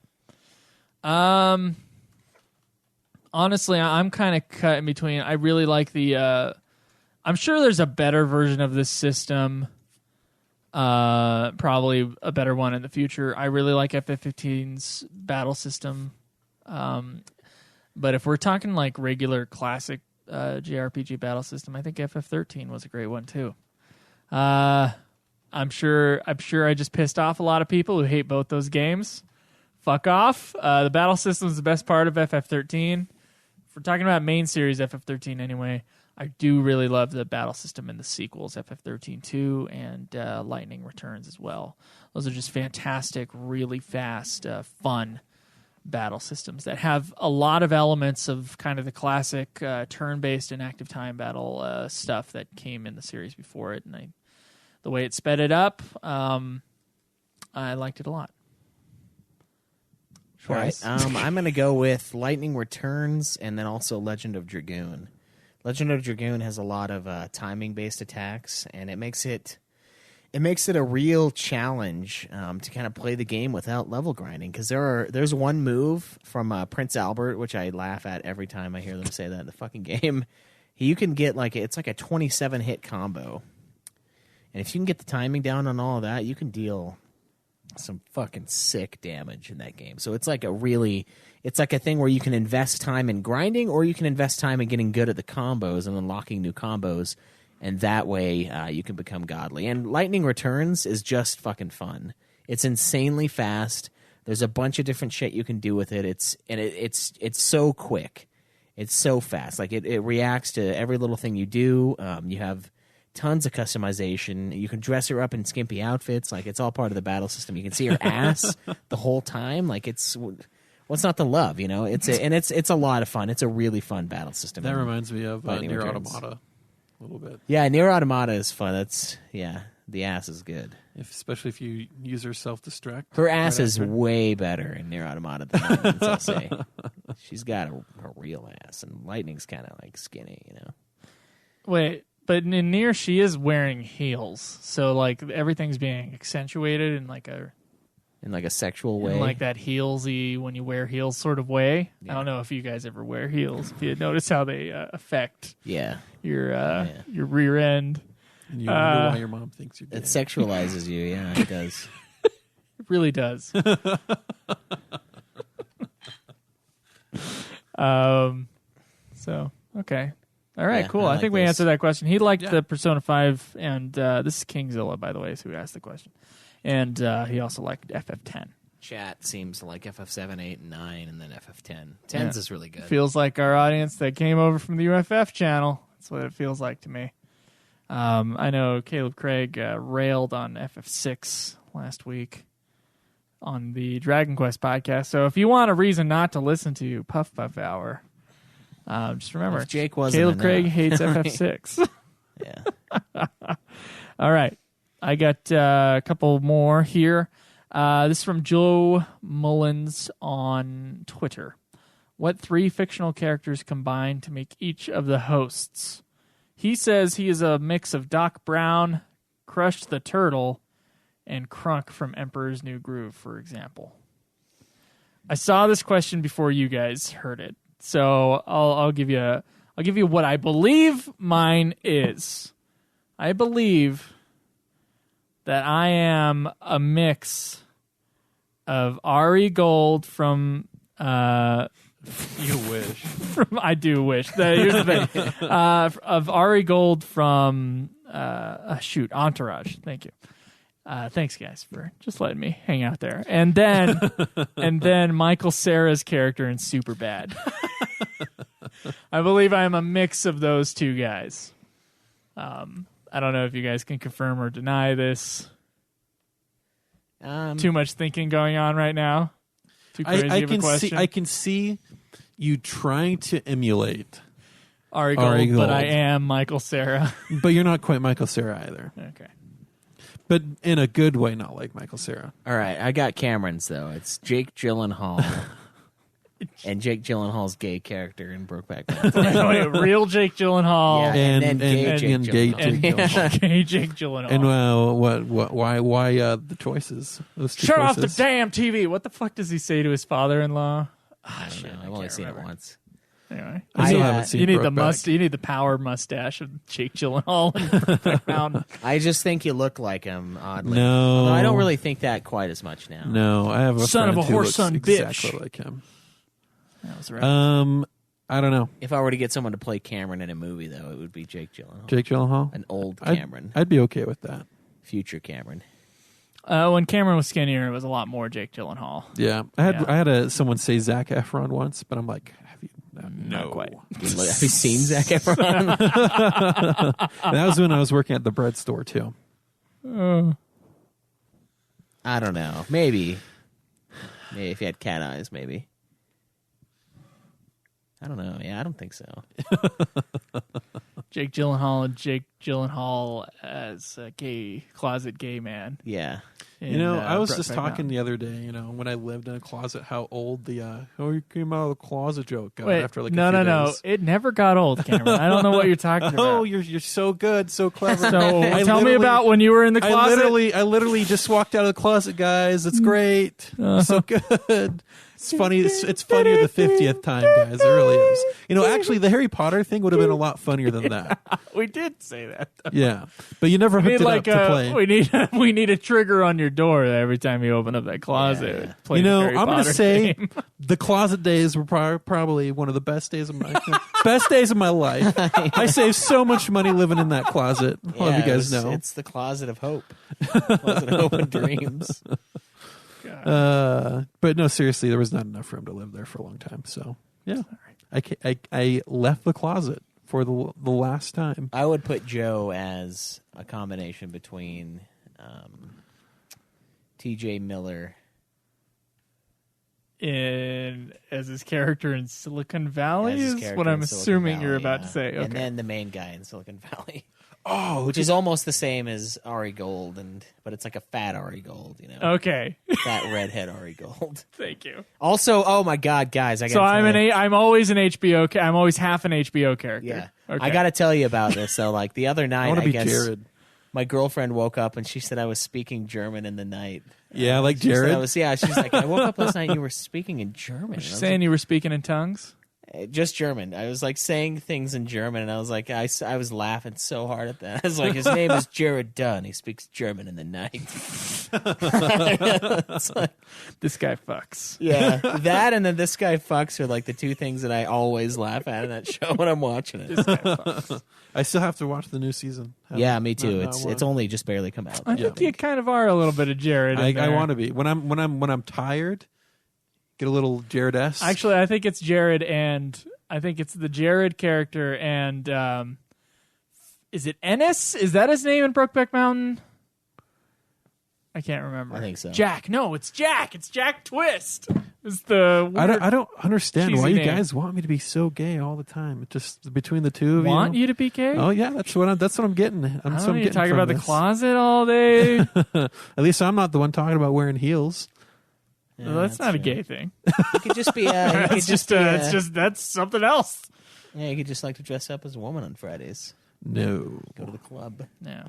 Honestly, I'm kind of cut in between. I really like the I'm sure there's a better version of this system. Probably a better one in the future. I really like FF15's battle system. But if we're talking like regular classic JRPG battle system, I think FF13 was a great one too. I'm sure I just pissed off a lot of people who hate both those games. Fuck off. The battle system is the best part of FF13. If we're talking about main series FF13 anyway, I do really love the battle system in the sequels, FF13 2 and Lightning Returns as well. Those are just fantastic, really fast, fun battle systems that have a lot of elements of kind of the classic turn-based and active time battle stuff that came in the series before it. And the way it sped it up, I liked it a lot. All right. I'm going to go with Lightning Returns and then also Legend of Dragoon. Legend of Dragoon has a lot of timing-based attacks, and it makes it a real challenge to kind of play the game without level grinding. Because there's one move from Prince Albert, which I laugh at every time I hear them say that in the fucking game. You can get it's like a 27 hit combo, and if you can get the timing down on all of that, you can deal some fucking sick damage in that game. So it's like a thing where you can invest time in grinding, or you can invest time in getting good at the combos and unlocking new combos, and that way you can become godly. And Lightning Returns is just fucking fun. It's insanely fast. There's a bunch of different shit you can do with it. It's so quick. It's so fast. Like it reacts to every little thing you do. You have tons of customization. You can dress her up in skimpy outfits. Like it's all part of the battle system. You can see her ass the whole time. Like what's not to love, you know? It's a lot of fun. It's a really fun battle system. That reminds me of Lightning Nier Returns. Automata a little bit. Yeah, Nier Automata is fun. The ass is good. Especially if you use her self-destruct. Her ass right is after. way better in Nier Automata than Lightning's, I'll say. She's got a real ass, and Lightning's kind of like skinny, you know? Wait, but in Nier, she is wearing heels, so like everything's being accentuated in like a sexual way. in like that heelsy when you wear heels sort of way. Yeah. I don't know if you guys ever wear heels. If you notice how they affect Yeah. your rear end, And you wonder why your mom thinks you're gay. It sexualizes you, yeah, it does. it really does. So okay. All right, Yeah, cool. I I like think we this. answered that question. He liked Yeah. the Persona 5, and this is Kingzilla, by the way, is who asked the question. And he also liked FF10. Chat seems to like FF7, 8, and 9, and then FF10. 10's Yeah. is really good. Feels like our audience that came over from the UFF channel. That's what it feels like to me. I know Caleb Craig railed on FF6 last week on the Dragon Quest podcast. So if you want a reason not to listen to Puff Puff Hour, just remember, If Jake wasn't Caleb Craig enough. hates FF6. Yeah. All right. I got a couple more here. This is from Joe Mullins on Twitter. What 3 fictional characters combine to make each of the hosts? He says he is a mix of Doc Brown, Crush the Turtle, and Crunk from Emperor's New Groove, for example? I saw this question before you guys heard it, so I'll give you what I believe mine is. I believe that I am a mix of Ari Gold from. You wish. I do wish. Here's the thing. Of Ari Gold from Entourage. Thank you. Thanks, guys, for just letting me hang out there. And then Michael Cera's character in Superbad. I believe I am a mix of those two guys. I don't know if you guys can confirm or deny this. Too much thinking going on right now. Too crazy of a question. I can see you trying to emulate Ari Gold, but I am Michael Cera. But you're not quite Michael Cera either. Okay. But in a good way, not like Michael Cera. All right, I got Cameron's, though. It's Jake Gyllenhaal. And Jake Gyllenhaal's gay character in Brokeback Mountain. Wait, real Jake Gyllenhaal. Yeah, and then gay Jake Gyllenhaal. Gay Jake Gyllenhaal. And why the choices? Those two Shut choices? off the damn TV. What the fuck does he say to his father-in-law? I don't know. I've only seen it once. Anyway, I still haven't seen you need Brokeback. You need the power mustache of Jake Gyllenhaal in Brokeback Mountain. I just think you look like him, oddly. No. Although I don't really think that quite as much now. No, I have a Son of friend a who horse looks son exactly bitch. like him. That was right. I don't know. If I were to get someone to play Cameron in a movie, though, it would be Jake Gyllenhaal. Jake Gyllenhaal? An old Cameron. I'd be okay with that. Future Cameron. When Cameron was skinnier, it was a lot more Jake Gyllenhaal. Yeah. I had someone say Zac Efron once, but I'm like, have you? No. Not quite. Have you seen Zac Efron? And that was when I was working at the bread store, too. I don't know. Maybe if you had cat eyes, maybe. I don't know. Yeah, I don't think so. Jake Gyllenhaal as a closet gay man. Yeah. I was just Brokeback talking Mountain. the other day, when I lived in a closet, how old the you came out of the closet joke got Wait, after like no, a few no. days. It never got old, Cameron. I don't know what you're talking about. Oh, you're so good, so clever. So I tell me literally- about when you were in the closet. I literally just walked out of the closet, guys. It's great. So good. It's funny. It's funnier the 50th time, guys. It really is. Actually, the Harry Potter thing would have been a lot funnier than that. We did say that. Yeah, but you never hooked it up to play. We need a trigger on your door every time you open up that closet. Yeah. Play the Harry I'm going to Potter say game. the closet days were probably one of the best days of my life. I saved so much money living in that closet. All of you guys know. It's the closet of hope. Closet of hope and dreams. But no, seriously, there was not enough room to live there for a long time. So yeah, I left the closet for the last time. I would put Joe as a combination between T.J. Miller. As his character in Silicon Valley as his is character what in I'm Silicon assuming Valley, you're about yeah. to say. Okay. And then the main guy in Silicon Valley. Oh, Which is almost the same as Ari Gold, but it's like a fat Ari Gold, Okay. Fat redhead Ari Gold. Thank you. Also, oh my God, guys! I So gotta I'm always an HBO. I'm always half an HBO character. yeah. Okay. I got to tell you about this. So, like the other night, I want to be guess Jared. my girlfriend woke up and she said I was speaking German in the night. Yeah, like She said Jared. she's like, I woke up last night and you were speaking in German. Was she And I was saying you were speaking in tongues? like, just German. I was like saying things in German, and I was like, I was laughing so hard at that. I was like, his name is Jared Dunn. He speaks German in the night. It's like, This guy fucks. yeah, that and then this guy fucks are like the two things that I always laugh at in that show when I'm watching it. This guy fucks. I still have to watch the new season. Yeah, me too. Not It's only just barely come out. I think you kind of are a little bit of Jared. in I there. want to be when I'm tired. Get a little Jared-esque. Actually, I think it's Jared, and I think it's the Jared character, and is it Ennis? Is that his name in Brokeback Mountain? I can't remember. I think so. Jack. No, it's Jack. It's Jack Twist. It's the weird, I don't understand cheesy why you name. guys want me to be so gay all the time. It's just between the two of you. want you to be gay. Oh yeah, that's what I'm getting. I That's don't what know, I'm you getting talking from about the this. closet all day. At least I'm not the one talking about wearing heels. Yeah, Well, that's not a true. gay thing. You could just be. You could It's just. just, it's just that's something else. Yeah, you could just like to dress up as a woman on Fridays. No. Go to the club. Yeah.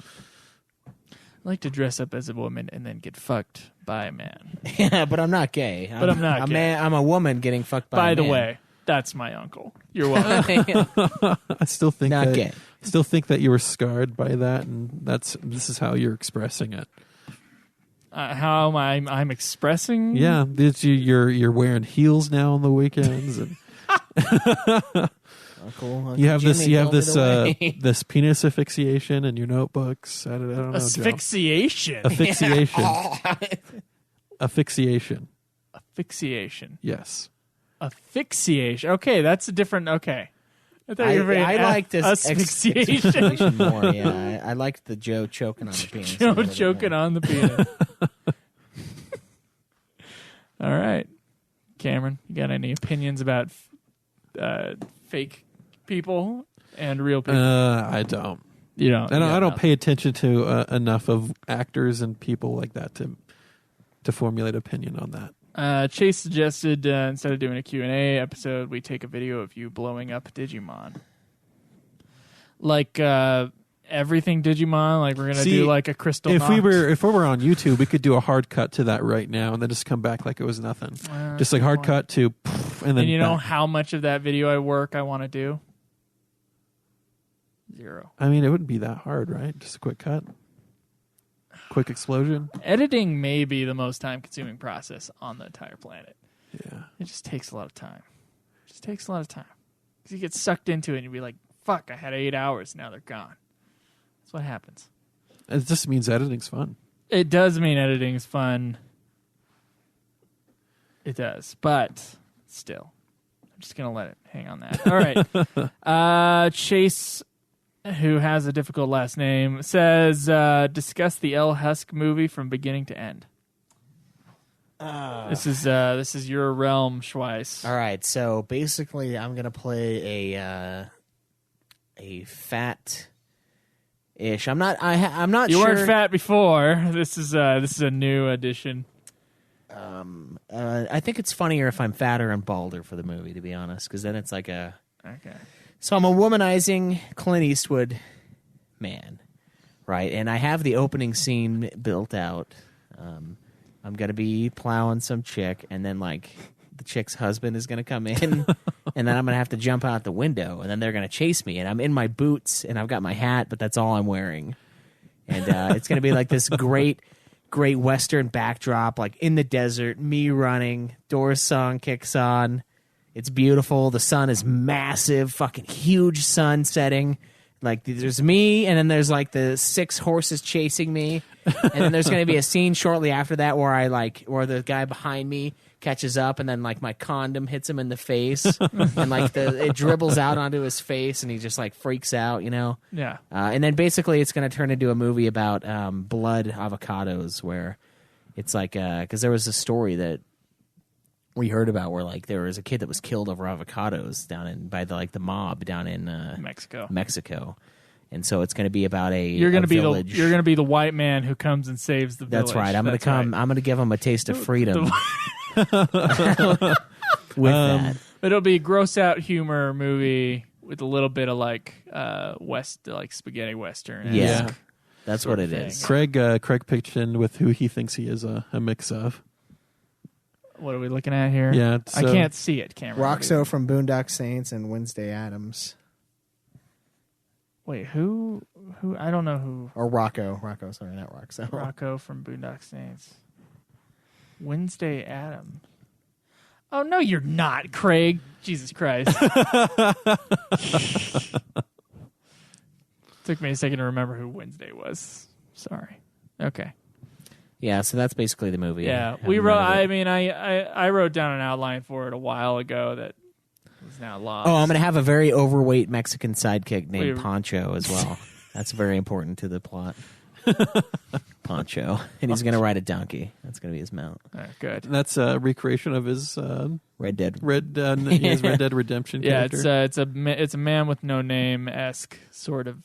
like to dress up as a woman and then get fucked by a man. Yeah, but I'm not gay. But I'm not a gay. Man, I'm a woman getting fucked by By a the man. way, that's my uncle. You're welcome. I still think Not that, gay. Still think that you were scarred by that, and this is how you're expressing it. How am I'm expressing? Yeah, you're wearing heels now on the weekends, and Uncle you have Jimmy told me the way. this penis assification in your notebooks. I don't know. Joe. Asphyxiation. Asphyxiation. Asphyxiation. Asphyxiation. Yes. Asphyxiation. Okay, that's a different. Okay. I thought you were I like this asphyxiation. asphyxiation more. Yeah, I liked the Joe choking on the penis. Joe choking on the penis. All right, Cameron, you got any opinions about fake people and real people? I don't. You don't. I don't pay attention to enough of actors and people like that to formulate opinion on that. Chase suggested instead of doing a Q&A episode, we take a video of you blowing up Digimon. Like everything Digimon, like we're gonna do like a crystal. If we Nox. were on YouTube, we could do a hard cut to that right now, and then just come back like it was nothing. Just like hard cut to, and then And you know back. how much of that video I want to do? 0. I mean, it wouldn't be that hard, right? Just a quick cut, quick explosion. Editing may be the most time-consuming process on the entire planet. Yeah. It just takes a lot of time. It just takes a lot of time. Because you get sucked into it and you be like, fuck, I had 8 hours, now they're gone. That's what happens. It just means editing's fun. It does mean editing is fun. It does. But still, I'm just going to let it hang on that. All right. Chase, who has a difficult last name, says, discuss the El Husk movie from beginning to end. This is your realm, Schweiss. All right, so basically, I'm gonna play a fat-ish. I'm not. I'm not. You sure. weren't fat before. This is a new addition. I think it's funnier if I'm fatter and balder for the movie, to be honest, because then it's like a. Okay. So I'm a womanizing Clint Eastwood man, right? And I have the opening scene built out. I'm going to be plowing some chick, and then, like, the chick's husband is going to come in, and then I'm going to have to jump out the window, and then they're going to chase me, and I'm in my boots, and I've got my hat, but that's all I'm wearing. And it's going to be, like, this great Western backdrop, like, in the desert, me running, Doors song kicks on. It's beautiful. The sun is massive, fucking huge sun setting. Like, there's me, and then there's, like, the 6 horses chasing me. And then there's going to be a scene shortly after that where the guy behind me catches up, and then, like, my condom hits him in the face. And, like, it dribbles out onto his face, and he just, like, freaks out, you know? Yeah. And then basically it's going to turn into a movie about blood avocados, where it's like, because there was a story that we heard about where, like, there was a kid that was killed over avocados by the mob down in Mexico. And so it's going to be about You're going to be village. you're going to be the white man who comes and saves the village. That's right. I'm going to come. Right. I'm going to give him a taste of freedom. With that, it'll be gross out humor movie with a little bit of like spaghetti western. Yeah, that's what it is. Craig pitched in with who he thinks he is a mix of. What are we looking at here? Yeah, I can't see it, Cameron. Roxo from Boondock Saints and Wednesday Addams. Wait, who? I don't know who. Or Rocco, sorry, not Roxo. Rocco from Boondock Saints. Wednesday Addams. Oh, no, you're not, Craig. Jesus Christ. Took me a second to remember who Wednesday was. Sorry. Okay. Yeah, so that's basically the movie. Yeah, we wrote. I wrote down an outline for it a while ago that is now lost. Oh, I'm going to have a very overweight Mexican sidekick named Pancho as well. That's very important to the plot. Pancho, and he's going to ride a donkey. That's going to be his mount. Good. That's a recreation of his Red Dead Redemption. Yeah, character. it's a man with no name-esque sort of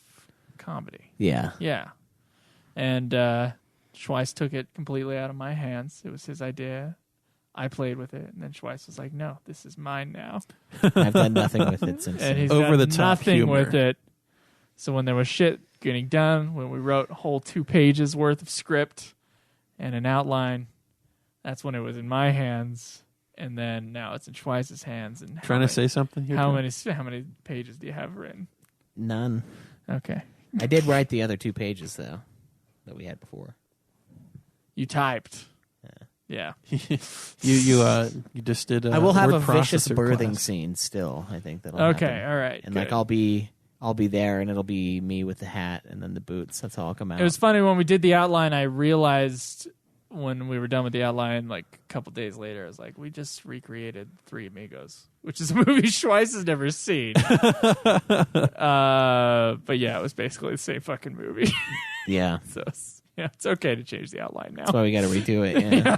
comedy. Yeah. Yeah, and Schweiss took it completely out of my hands. It was his idea. I played with it, and then Schweiss was like, "No, this is mine now." I've done nothing with it since. And he's Over done the top nothing humor. with it. So when there was shit getting done, when we wrote a whole 2 pages worth of script and an outline, that's when it was in my hands, and then now it's in Schweiss's hands. And Trying to say something here? How many pages do you have written? None. Okay. I did write the other 2 pages, though, that we had before. You typed. Yeah. You just did. I will have word a vicious processor birthing class. scene still. I think that'll Okay. happen. All right. And good. like I'll be there, and it'll be me with the hat and then the boots. That's how I'll come out. It was funny when we did the outline. I realized when we were done with the outline, like a couple days later, I was like, we just recreated Three Amigos, which is a movie Schweiss has never seen. But yeah, it was basically the same fucking movie. Yeah. So it's okay to change the outline now. That's why we got to redo it. Yeah.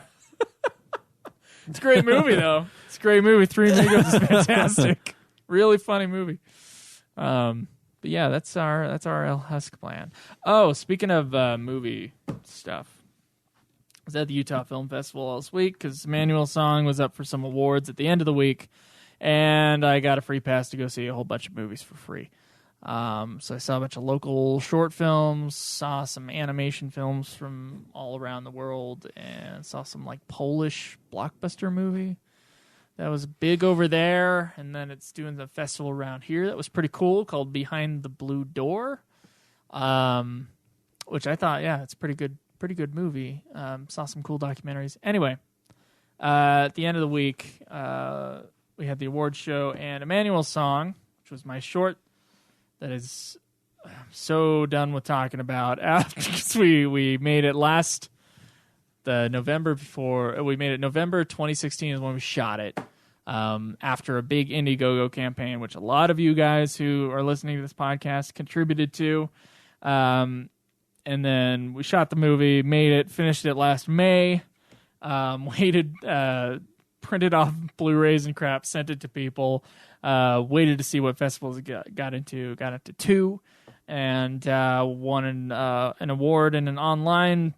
It's a great movie, though. It's a great movie. Three Amigos is fantastic. Really funny movie. But yeah, that's our El Husk plan. Oh, speaking of movie stuff, I was at the Utah Film Festival last week because Emmanuel's Song was up for some awards at the end of the week, and I got a free pass to go see a whole bunch of movies for free. So I saw a bunch of local short films, saw some animation films from all around the world, and saw some like Polish blockbuster movie that was big over there. And then it's doing the festival around here that was pretty cool called Behind the Blue Door, which I thought, yeah, it's pretty good movie. Saw some cool documentaries. Anyway, at the end of the week, we had the award show and Emmanuel's Song, which was my short that is I'm so done with talking about because we made it November 2016 is when we shot it, after a big Indiegogo campaign, which a lot of you guys who are listening to this podcast contributed to, and then we shot the movie, made it, finished it last May, waited, printed off Blu-rays and crap, sent it to people, waited to see what festivals it got into 2, and won an award in an online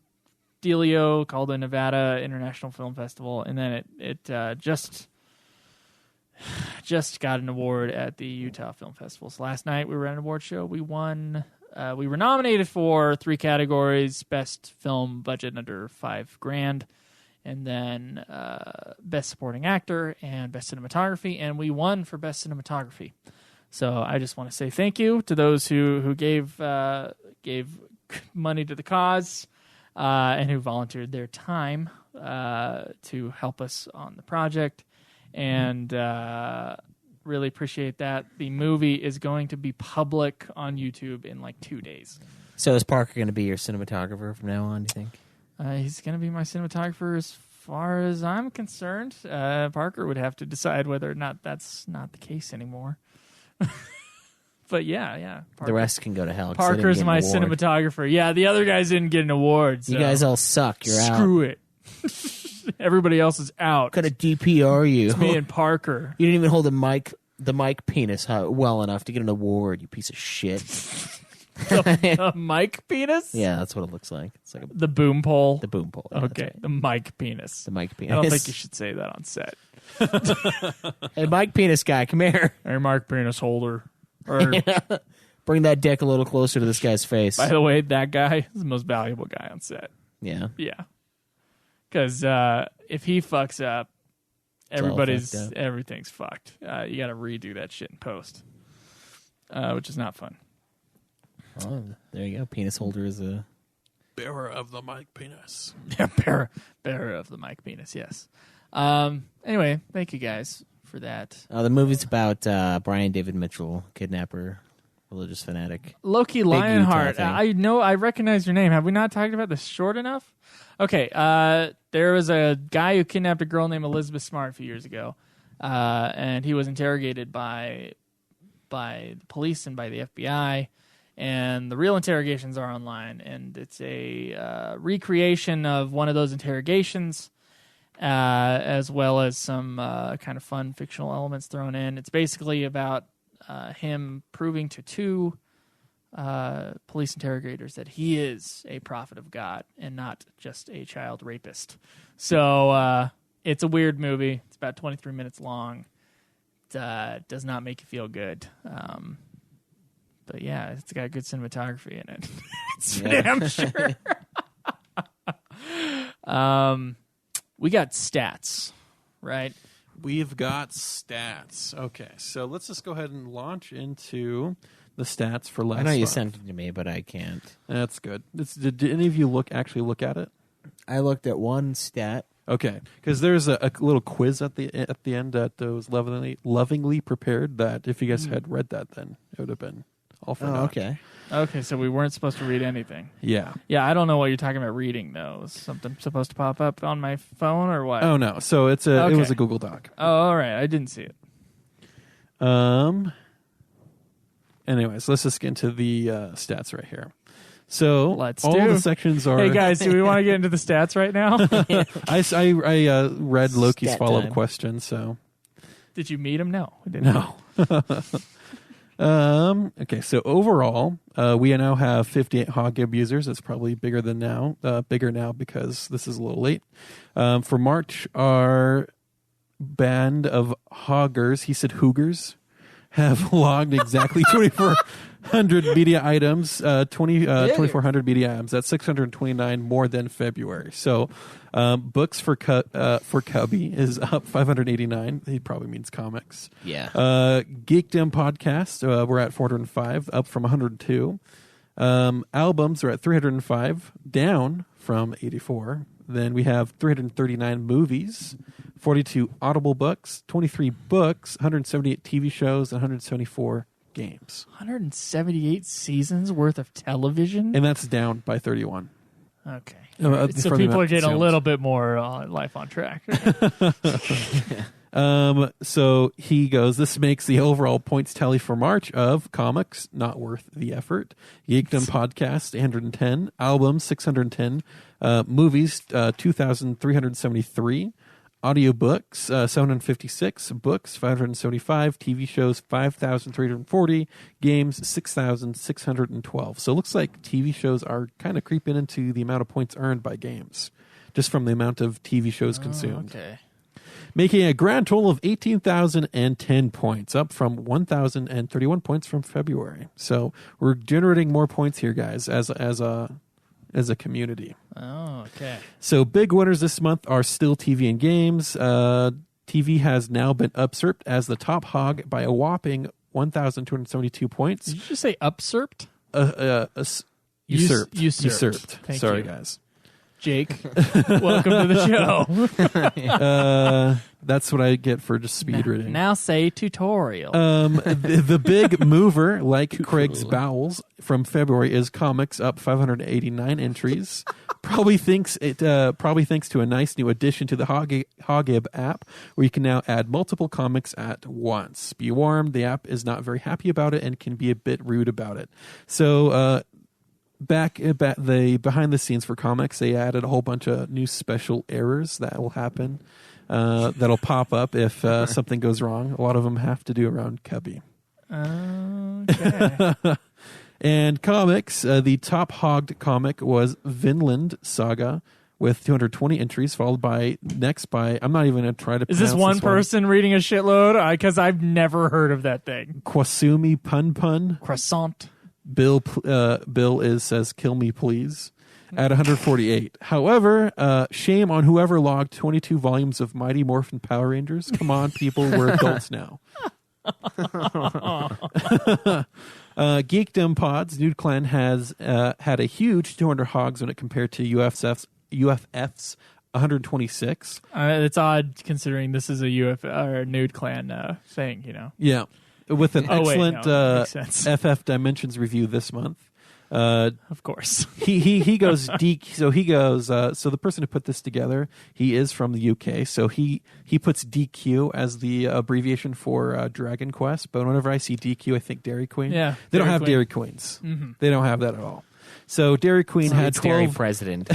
dealio called the Nevada International Film Festival, and then it just got an award at the Utah Film Festival. So last night we were at an award show. We won. We were nominated for 3 categories: Best Film Budget Under $5,000, and then Best Supporting Actor and Best Cinematography, and we won for Best Cinematography. So I just want to say thank you to those who gave money to the cause and who volunteered their time to help us on the project, and really appreciate that. The movie is going to be public on YouTube in like 2 days. So is Parker going to be your cinematographer from now on, do you think? He's going to be my cinematographer as far as I'm concerned. Parker would have to decide whether or not that's not the case anymore. But yeah. The rest can go to hell. Parker's my cinematographer. Yeah, the other guys didn't get an award. So you guys all suck. You're out. Screw it. Everybody else is out. What kind of DP are you? It's me and Parker. You didn't even hold the mic penis well enough to get an award, you piece of shit. The mic penis? Yeah, that's what it looks like. It's like the boom pole. The boom pole. Yeah, Okay, the mic penis. The mic penis. I don't think you should say that on set. Hey, mic penis guy, come here. Hey, mic penis holder. Or, bring that dick a little closer to this guy's face. By the way, that guy is the most valuable guy on set. Yeah. Yeah. Because if he fucks up, everything's fucked. You got to redo that shit in post, which is not fun. Oh, there you go. Penis holder is a Bearer of the mic penis. Yeah, bearer of the mic penis. Yes. Anyway, thank you guys for that. the movie's about Brian David Mitchell, kidnapper, religious fanatic. Loki Utah Lionheart. thing. I know. I recognize your name. Have we not talked about this short enough? Okay. There was a guy who kidnapped a girl named Elizabeth Smart a few years ago, and he was interrogated by the police and by the FBI. And the real interrogations are online, and it's a recreation of one of those interrogations, as well as some kind of fun fictional elements thrown in. It's basically about him proving to 2 police interrogators that he is a prophet of God and not just a child rapist. So it's a weird movie. It's about 23 minutes long. It does not make you feel good. But yeah, it's got good cinematography in it. It's for damn sure. We got stats, right? We've got stats. Okay, so let's just go ahead and launch into the stats for last I know you month. sent it to me, but I can't. That's good. Did any of you actually look at it? I looked at one stat. Okay, because there's a little quiz at the end that was lovingly prepared. That if you guys had read that, then it would have been all for naught. Okay. Okay, so we weren't supposed to read anything. Yeah. Yeah, I don't know what you're talking about reading, though. Was something supposed to pop up on my phone or what? Oh no. So it was a Google Doc. Oh, all right. I didn't see it. Anyways, let's just get into the stats right here. So Let's all do. the sections are. Hey, guys, do we want to get into the stats right now? I read Loki's Stat follow-up time. question. So Did you meet him? No. We didn't. no. Okay, so overall, we now have 58 Hog users. It's probably bigger now because this is a little late. For March, our band of hoggers, he said hoogers, have logged exactly 2,400 media items, 2,400 media items. That's 629 more than February. So books for Cubby is up 589. He probably means comics. Yeah. Geekdom podcast, we're at 405, up from 102. Albums are at 305, down from 84. Then we have 339 movies, 42 audible books, 23 books, 178 TV shows, and 174 games. 178 seasons worth of television? And that's down by 31. Okay. So So people are getting a little bit more life on track. So he goes, this makes the overall points tally for March of comics not worth the effort. Geekdom podcast 810, albums 610, movies 2,373, audiobooks 756, books 575, TV shows 5,340, games 6,612. So it looks like TV shows are kind of creeping into the amount of points earned by games, just from the amount of TV shows consumed. Okay. Making a grand total of 18,010 points, up from 1,031 points from February. So we're generating more points here, guys, as a community. Oh, okay. So big winners this month are still TV and games. TV has now been usurped as the top hog by a whopping 1,272 points. Did you just say upsurped? Usurped. Usurped. Thank Sorry, you. guys. Jake, welcome to the show. That's what I get for just speed reading. Now say tutorial. The big mover, like Craig's bowels from February, is comics up 589 entries. Probably thanks to a nice new addition to the Hogib app, where you can now add multiple comics at once. Be warned, the app is not very happy about it and can be a bit rude about it. So, back the behind the scenes for comics, they added a whole bunch of new special errors that will happen. That'll pop up if something goes wrong. A lot of them have to do around Cubby. Okay. And comics, the top hogged comic was Vinland Saga with 220 entries, followed by I'm not even going to try to Is this one person reading a shitload? Because I've never heard of that thing. Kwasumi Pun Pun. Croissant. Bill says, kill me please, at 148. However, shame on whoever logged 22 volumes of Mighty Morphin Power Rangers. Come on, people, we're adults now. Geekdom Pods, Nude Clan has had a huge 200 hogs when it compared to UFF's 126. It's odd considering this is a Nude Clan thing, you know. Yeah, with an excellent makes sense. FF Dimensions review this month. Of course. he goes so the person who put this together, he is from the UK, so he puts DQ as the abbreviation for Dragon Quest, but whenever I see DQ I think Dairy Queen. Yeah, they don't Dairy have Queen. Dairy Queens. Mm-hmm. They don't have that at all. So Dairy Queen had It's Dairy 12 President.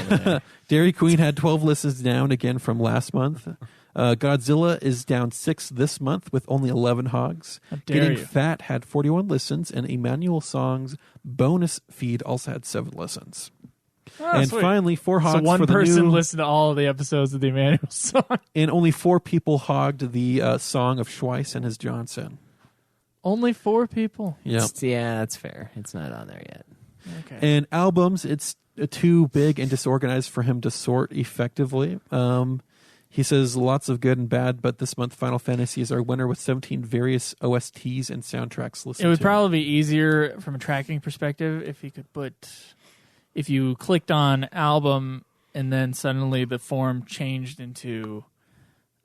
Dairy Queen had 12 listens down again from last month. Godzilla is down 6 this month with only 11 hogs. How dare Getting you. Fat had 41 listens, and Emmanuel Song's bonus feed also had 7 listens. Oh, and sweet. finally, 4 hogs So one for the person new, listened to all of the episodes of the Emmanuel song. and only 4 people hogged the song of Schweiss and his Johnson. Only 4 people. Yeah. Yeah, that's fair. It's not on there yet. Okay. And albums, it's too big and disorganized for him to sort effectively. He says lots of good and bad, but this month Final Fantasy is our winner with 17 various OSTs and soundtracks listened to. It would probably be easier from a tracking perspective if you clicked on album and then suddenly the form changed into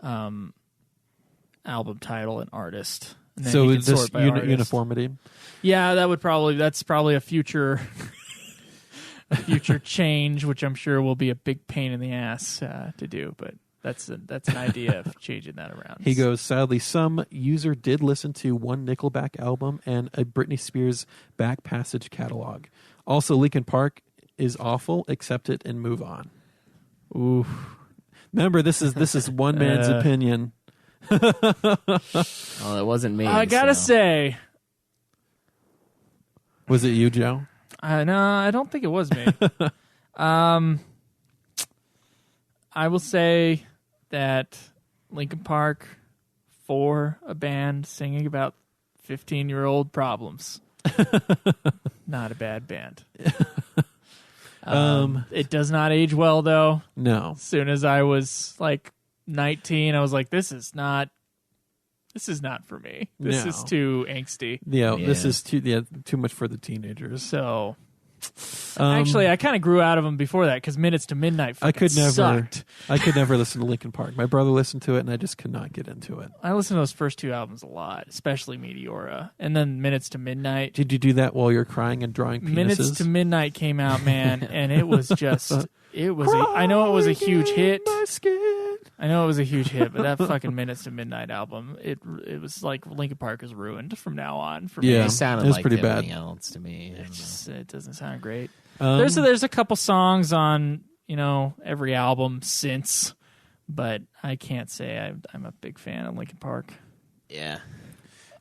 album title and artist. And then So you could this sort by artist. uniformity. Yeah, that's probably a future change, which I'm sure will be a big pain in the ass to do, but that's an idea of changing that around. He goes, sadly, some user did listen to one Nickelback album and a Britney Spears back passage catalog. Also, Linkin Park is awful. Accept it and move on. Ooh. Remember, this is one man's opinion. Well, it wasn't me. I gotta say, Was it you, Joe? no, I don't think it was me. I will say that Linkin Park, for a band singing about 15-year-old problems, not a bad band. It does not age well, though. No. As soon as I was like 19, I was like, this is not for me. This is too angsty. Yeah, this is too much for the teenagers. So, actually, I kind of grew out of them before that because Minutes to Midnight sucked. I could never listen to Linkin Park. My brother listened to it, and I just could not get into it. I listened to those first 2 albums a lot, especially Meteora, and then Minutes to Midnight. Did you do that while you're crying and drawing penises? Minutes to Midnight came out, man, and it was just I know it was a huge hit. I know it was a huge hit, but that fucking Minutes to Midnight album, it was like Linkin Park is ruined from now on for me. It sounded it was like pretty everything bad. else to me. It doesn't sound great. There's a couple songs on every album since, but I can't say I'm a big fan of Linkin Park. Yeah.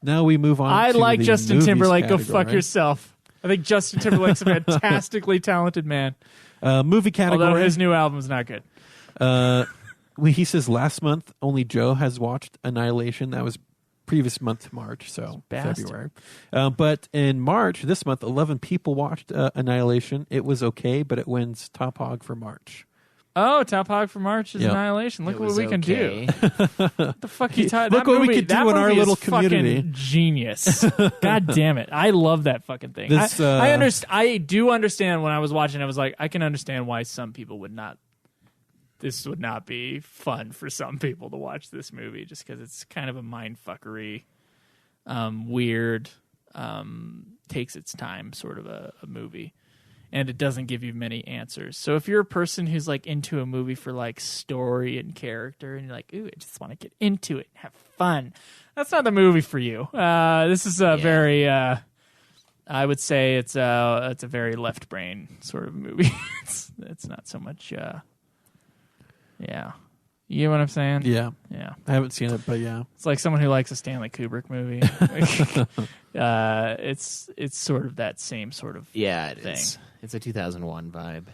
Now we move on. I to like the Justin movies Timberlake. category. Go fuck yourself. I think Justin Timberlake's a fantastically talented man. Movie category. Although his new album's not good. He says last month only Joe has watched Annihilation. That was previous month, March, so Bastard. February. But in March, this month, 11 people watched Annihilation. It was okay, but it wins Top Hog for March. Oh, Top Hog for March is Yep. Annihilation. Look It what was we can okay. do. What the fuck you talking? Look what we can do in our little community. Fucking genius. God damn it! I love that fucking thing. This, I do understand. When I was watching, I was like, I can understand why some people would not. This would not be fun for some people to watch this movie, just because it's kind of a mindfuckery, weird, takes its time sort of a movie. And it doesn't give you many answers. So if you're a person who's like into a movie for like story and character, and you're like, ooh, I just want to get into it and have fun, that's not the movie for you. This is a very, I would say it's a very left brain sort of movie. it's not so much, yeah. You know what I'm saying? Yeah. Yeah. I haven't seen it, but yeah. It's like someone who likes a Stanley Kubrick movie. It's sort of that same sort of Yeah, it thing. is. It's a 2001 vibe.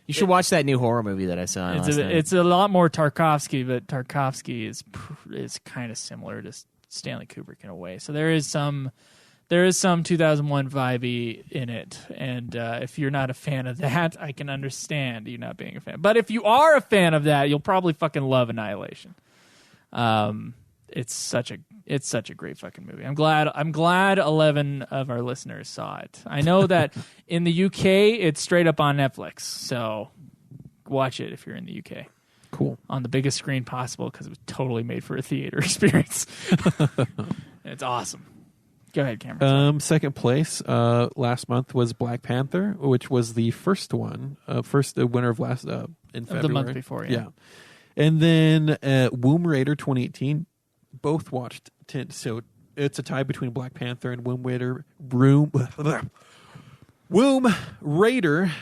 You should watch that new horror movie that I saw last night. It's a lot more Tarkovsky, but Tarkovsky is kind of similar to Stanley Kubrick in a way. So there is some 2001 vibe in it, and if you're not a fan of that, I can understand you not being a fan. But if you are a fan of that, you'll probably fucking love Annihilation. It's such a great fucking movie. I'm glad 11 of our listeners saw it. I know that in the UK it's straight up on Netflix, so watch it if you're in the UK. Cool. On the biggest screen possible because it was totally made for a theater experience. It's awesome. Go ahead, Cameron. Second place last month was Black Panther, which was the first one, the winner of last in February. Of the month before, yeah. And then Womb Raider 2018, both watched 10. So it's a tie between Black Panther and Womb Raider,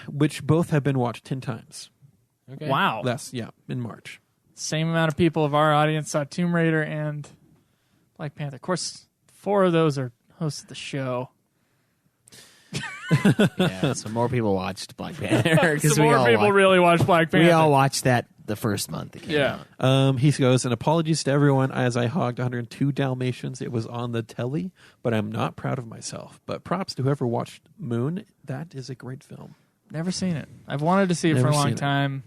which both have been watched 10 times. Okay. Wow. In March. Same amount of people of our audience saw Tomb Raider and Black Panther. Of course, 4 of those are hosts of the show. Yeah, so more people watched Black Panther because So more people really watch Black Panther. we all watched that the first month it came out. He goes, and apologies to everyone as I hogged 102 Dalmatians. It was on the telly, but I'm not proud of myself. But props to whoever watched Moon. That is a great film. Never seen it. I've wanted to see it for Never a long seen it. time.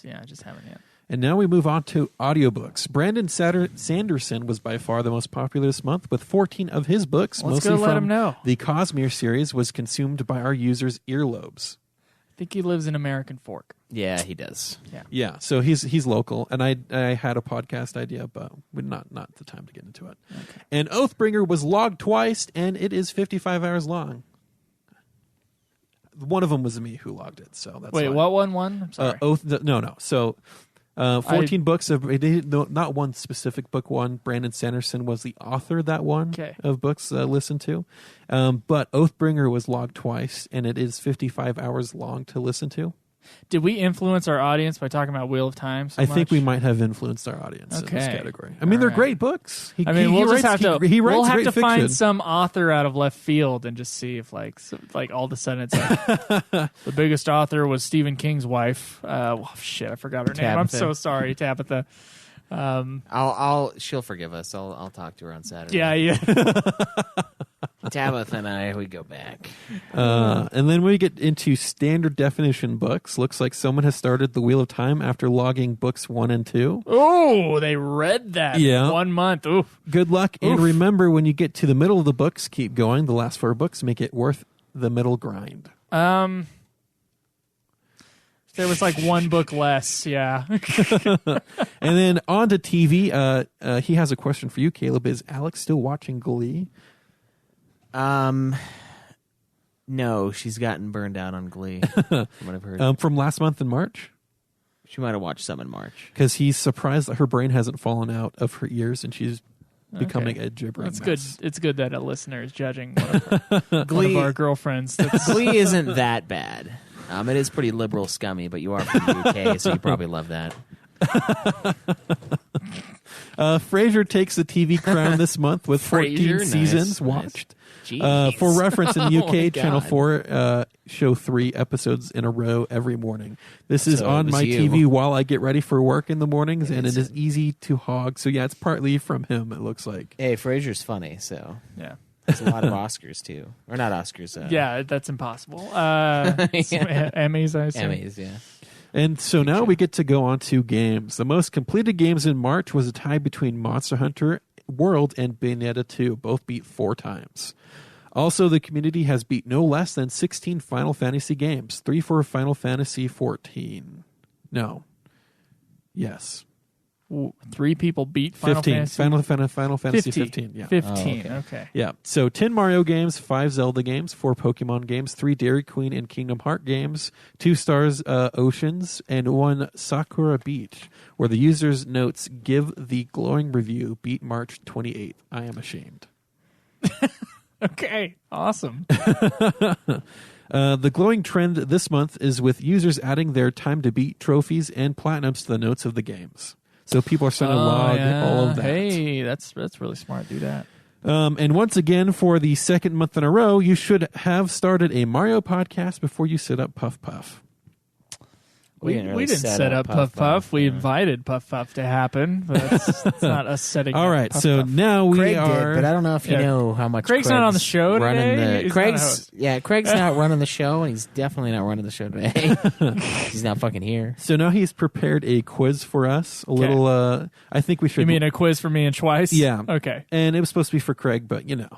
Yeah, I just haven't yet. And now we move on to audiobooks. Brandon Sanderson was by far the most popular this month with 14 of his books, Let's mostly go let from him know. the Cosmere series, was consumed by our users' earlobes. I think he lives in American Fork. Yeah, he does. Yeah, so he's local, and I had a podcast idea, but not the time to get into it. Okay. And Oathbringer was logged twice, and it is 55 hours long. One of them was me who logged it, so that's Wait, fine. what one? I'm sorry. No. So 14 books of not one specific book one. Brandon Sanderson was the author that one Okay. of books listened to. But Oathbringer was logged twice, and it is 55 hours long to listen to. Did we influence our audience by talking about Wheel of Time so I think much? we might have influenced our audience in this Okay. category. I mean, they're All right. great books. We'll just have to. We'll have to find some author out of left field and just see if, like, all of a sudden it's like the biggest author was Stephen King's wife. Shit, I forgot her name. I'm Tabitha. so sorry, Tabitha. She'll forgive us. I'll talk to her on Saturday. Yeah. Tabitha and I, we go back. And then we get into standard definition books. Looks like someone has started the Wheel of Time after logging books 1 and 2. Oh, they read that. Yeah. 1 month. Oof. Good luck, and Oof. remember, when you get to the middle of the books, keep going. The last 4 books make it worth the middle grind. There was like 1 book less. Yeah. And then on to TV. He has a question for you, Caleb. Is Alex still watching Glee? No, she's gotten burned out on Glee. From what I've heard. From last month in March? She might have watched some in March. Because he's surprised that her brain hasn't fallen out of her ears and she's becoming a gibbering That's mess. good. It's good that a listener is judging one of our girlfriends. Glee isn't that bad. It is pretty liberal scummy, but you are from the UK, so you probably love that. Frasier takes the TV crown this month with 14 Frasier? seasons Nice, watched. Jeez. For reference, in the Oh my UK, Channel God. 4 show 3 episodes in a row every morning. This is So on it was my you. TV while I get ready for work in the mornings, and it is easy to hog. So yeah, it's partly from him, it looks like. Hey, Frasier's funny, so Yeah. there's a lot of Oscars too, or not Oscars. Yeah, that's impossible. Emmys, I assume. Emmys. Yeah. And so now we get to go on to games. The most completed games in March was a tie between Monster Hunter World and Bayonetta 2. Both beat 4 times. Also, the community has beat no less than 16 Final Fantasy games. 3 for Final Fantasy 14. No. Yes. 3 people beat Final 15. Fantasy. Final Fantasy 15. Yeah. 15. Oh, Okay. Yeah. So 10 Mario games, 5 Zelda games, 4 Pokemon games, 3 Dairy Queen and Kingdom Heart games, 2 Stars Oceans, and 1 Sakura Beach, where the user's notes give the glowing review beat March 28th. I am ashamed. Okay. Awesome. The glowing trend this month is with users adding their time to beat trophies and platinums to the notes of the games. So people are starting to log all of that. Hey, that's really smart. Do that. And once again, for the second month in a row, you should have started a Mario podcast before you set up Puff Puff. We didn't set up Puff Puff. We invited Puff Puff to happen, but it's not us setting All up right, Puff so Puff. now we Craig are. did, but I don't know if you Yeah. know how much Craig's not on the show running today. He's not a host. Craig's not running the show, and he's definitely not running the show today. He's not fucking here. So now he's prepared a quiz for us. A little. I think we should. You mean a quiz for me and Twice? Yeah. Okay. And it was supposed to be for Craig, but you know.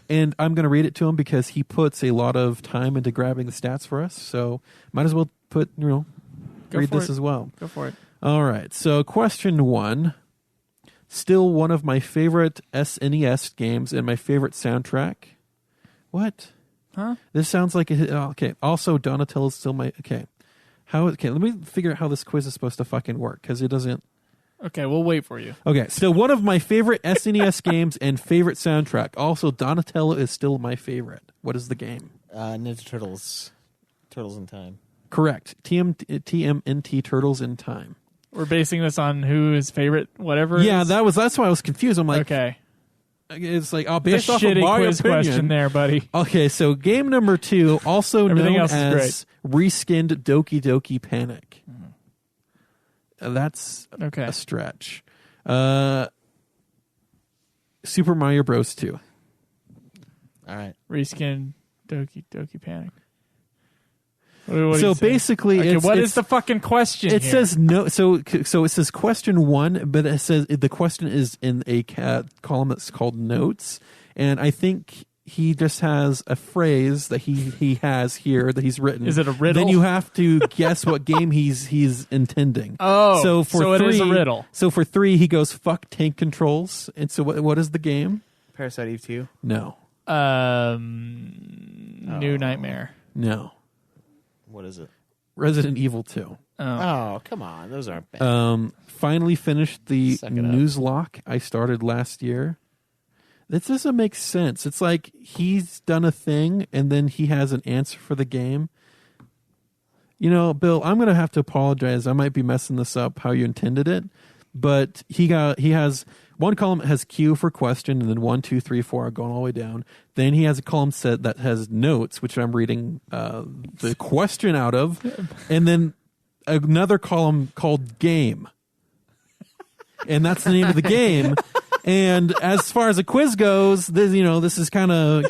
And I'm going to read it to him because he puts a lot of time into grabbing the stats for us. So might as well read for this it. as well. Go for it. All right. So question 1. Still one of my favorite SNES games and my favorite soundtrack. What? Huh? This sounds like okay. Also, Donatello's still my okay. Okay, let me figure out how this quiz is supposed to fucking work because it doesn't. Okay, we'll wait for you. Okay, still one of my favorite SNES games and favorite soundtrack. Also, Donatello is still my favorite. What is the game? Ninja Turtles. Turtles in Time. Correct. TMNT Turtles in Time. We're basing this on who is favorite, whatever. Yeah, that's why I was confused. I'm like, Okay. It's like, It's based a off of shitty my quiz opinion. question there, buddy. Okay, so game number 2, also Everything known else is as reskinned Doki Doki Panic. That's Okay. a stretch. Super Mario Bros. 2. All right. Reskin Doki Panic. What So is it? basically, Okay, what is the fucking question? It here? says no. So it says question 1, but it says the question is in a column that's called notes, and I think he just has a phrase that he has here that he's written. Is it a riddle? Then you have to guess what game he's intending. Oh, so for it 3, is a riddle. So for 3, he goes fuck tank controls. And so what is the game? Parasite Eve 2. No, New Nightmare. no. What is it? Resident Evil 2. Oh, come on. Those aren't bad. Finally finished the Suck it up. Newslock I started last year. This doesn't make sense. It's like he's done a thing and then he has an answer for the game. You know, Bill, I'm going to have to apologize. I might be messing this up how you intended it, but he has one column has Q for question, and then 1, 2, 3, 4 going all the way down. Then he has a column set that has notes, which I'm reading the question out of, and then another column called game, and that's the name of the game. And as far as a quiz goes, this is kind of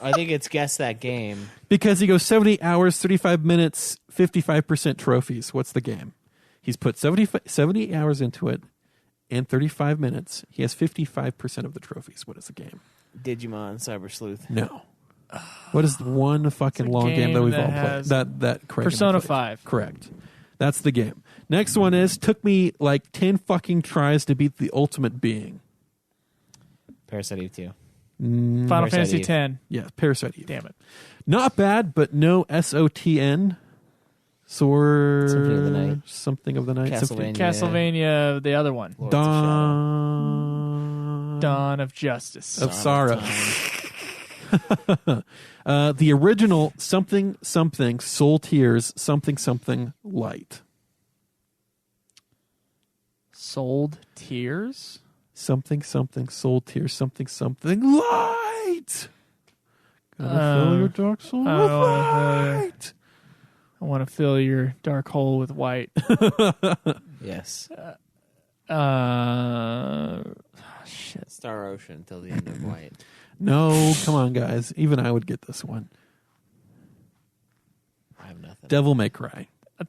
I think it's Guess That Game. because he goes 70 hours, 35 minutes, 55% trophies. What's the game? He's put 70 hours into it. And 35 minutes, he has 55% of the trophies. What is the game? Digimon Cyber Sleuth. No. What is the one fucking It's a long game that we've game all that played? has That Craig and I Persona played. 5. Correct. That's the game. Next one is took me like 10 fucking tries to beat the ultimate being. Parasite Eve 2. Final Parasite Fantasy Eve. X. Yeah, Parasite Eve. Damn it. Not bad, but no SOTN. Sword Symphony of the Night. Something of the Night. Castlevania. Castlevania, the other one. Lords of Shadow. Dawn of Justice. Of Sorrow. The original something Soul Tears something light. Sold Tears? Something Soul Tears something light. Gotta fill your dark soul with light. I want to fill your dark hole with white. Yes. Shit. Star Ocean till the end of White. No, come on, guys. Even I would get this one. I have nothing. Devil May Cry.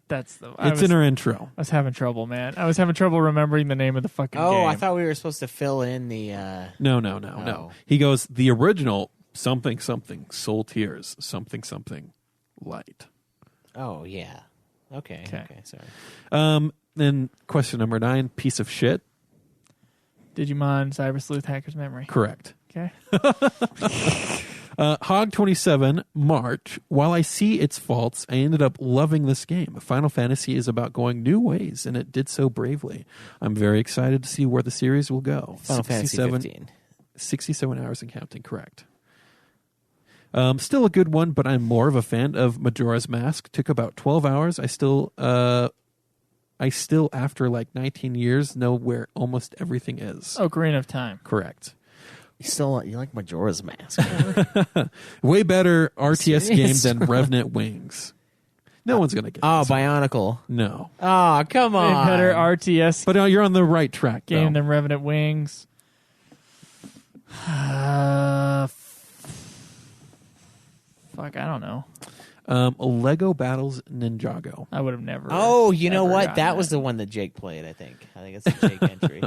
That's the. It's in our intro. I was having trouble, man. I was having trouble remembering the name of the fucking game. Oh, I thought we were supposed to fill in the... No. Oh. He goes, the original something Soul Tears something light. Oh, yeah. Okay, sorry. Then question number 9, piece of shit. Digimon Cyber Sleuth Hacker's Memory. Correct. Okay. Hog 27, March. While I see its faults, I ended up loving this game. Final Fantasy is about going new ways, and it did so bravely. I'm very excited to see where the series will go. Final Fantasy 15. 67 hours and counting, correct. Still a good one, but I'm more of a fan of Majora's Mask. Took about 12 hours. I still, after like 19 years, know where almost everything is. Ocarina of Time. Correct. You like Majora's Mask? Way better RTS game Serious? than Revenant Wings. No one's going to get Oh, this. Bionicle. No. Oh, come A on. better RTS But you're on the right track, game though. than Revenant Wings. Fuck, I don't know. Lego Battles Ninjago. I would have never. Oh, you know ever what? gotten That was the one that Jake played, I think. I think it's a Jake entry.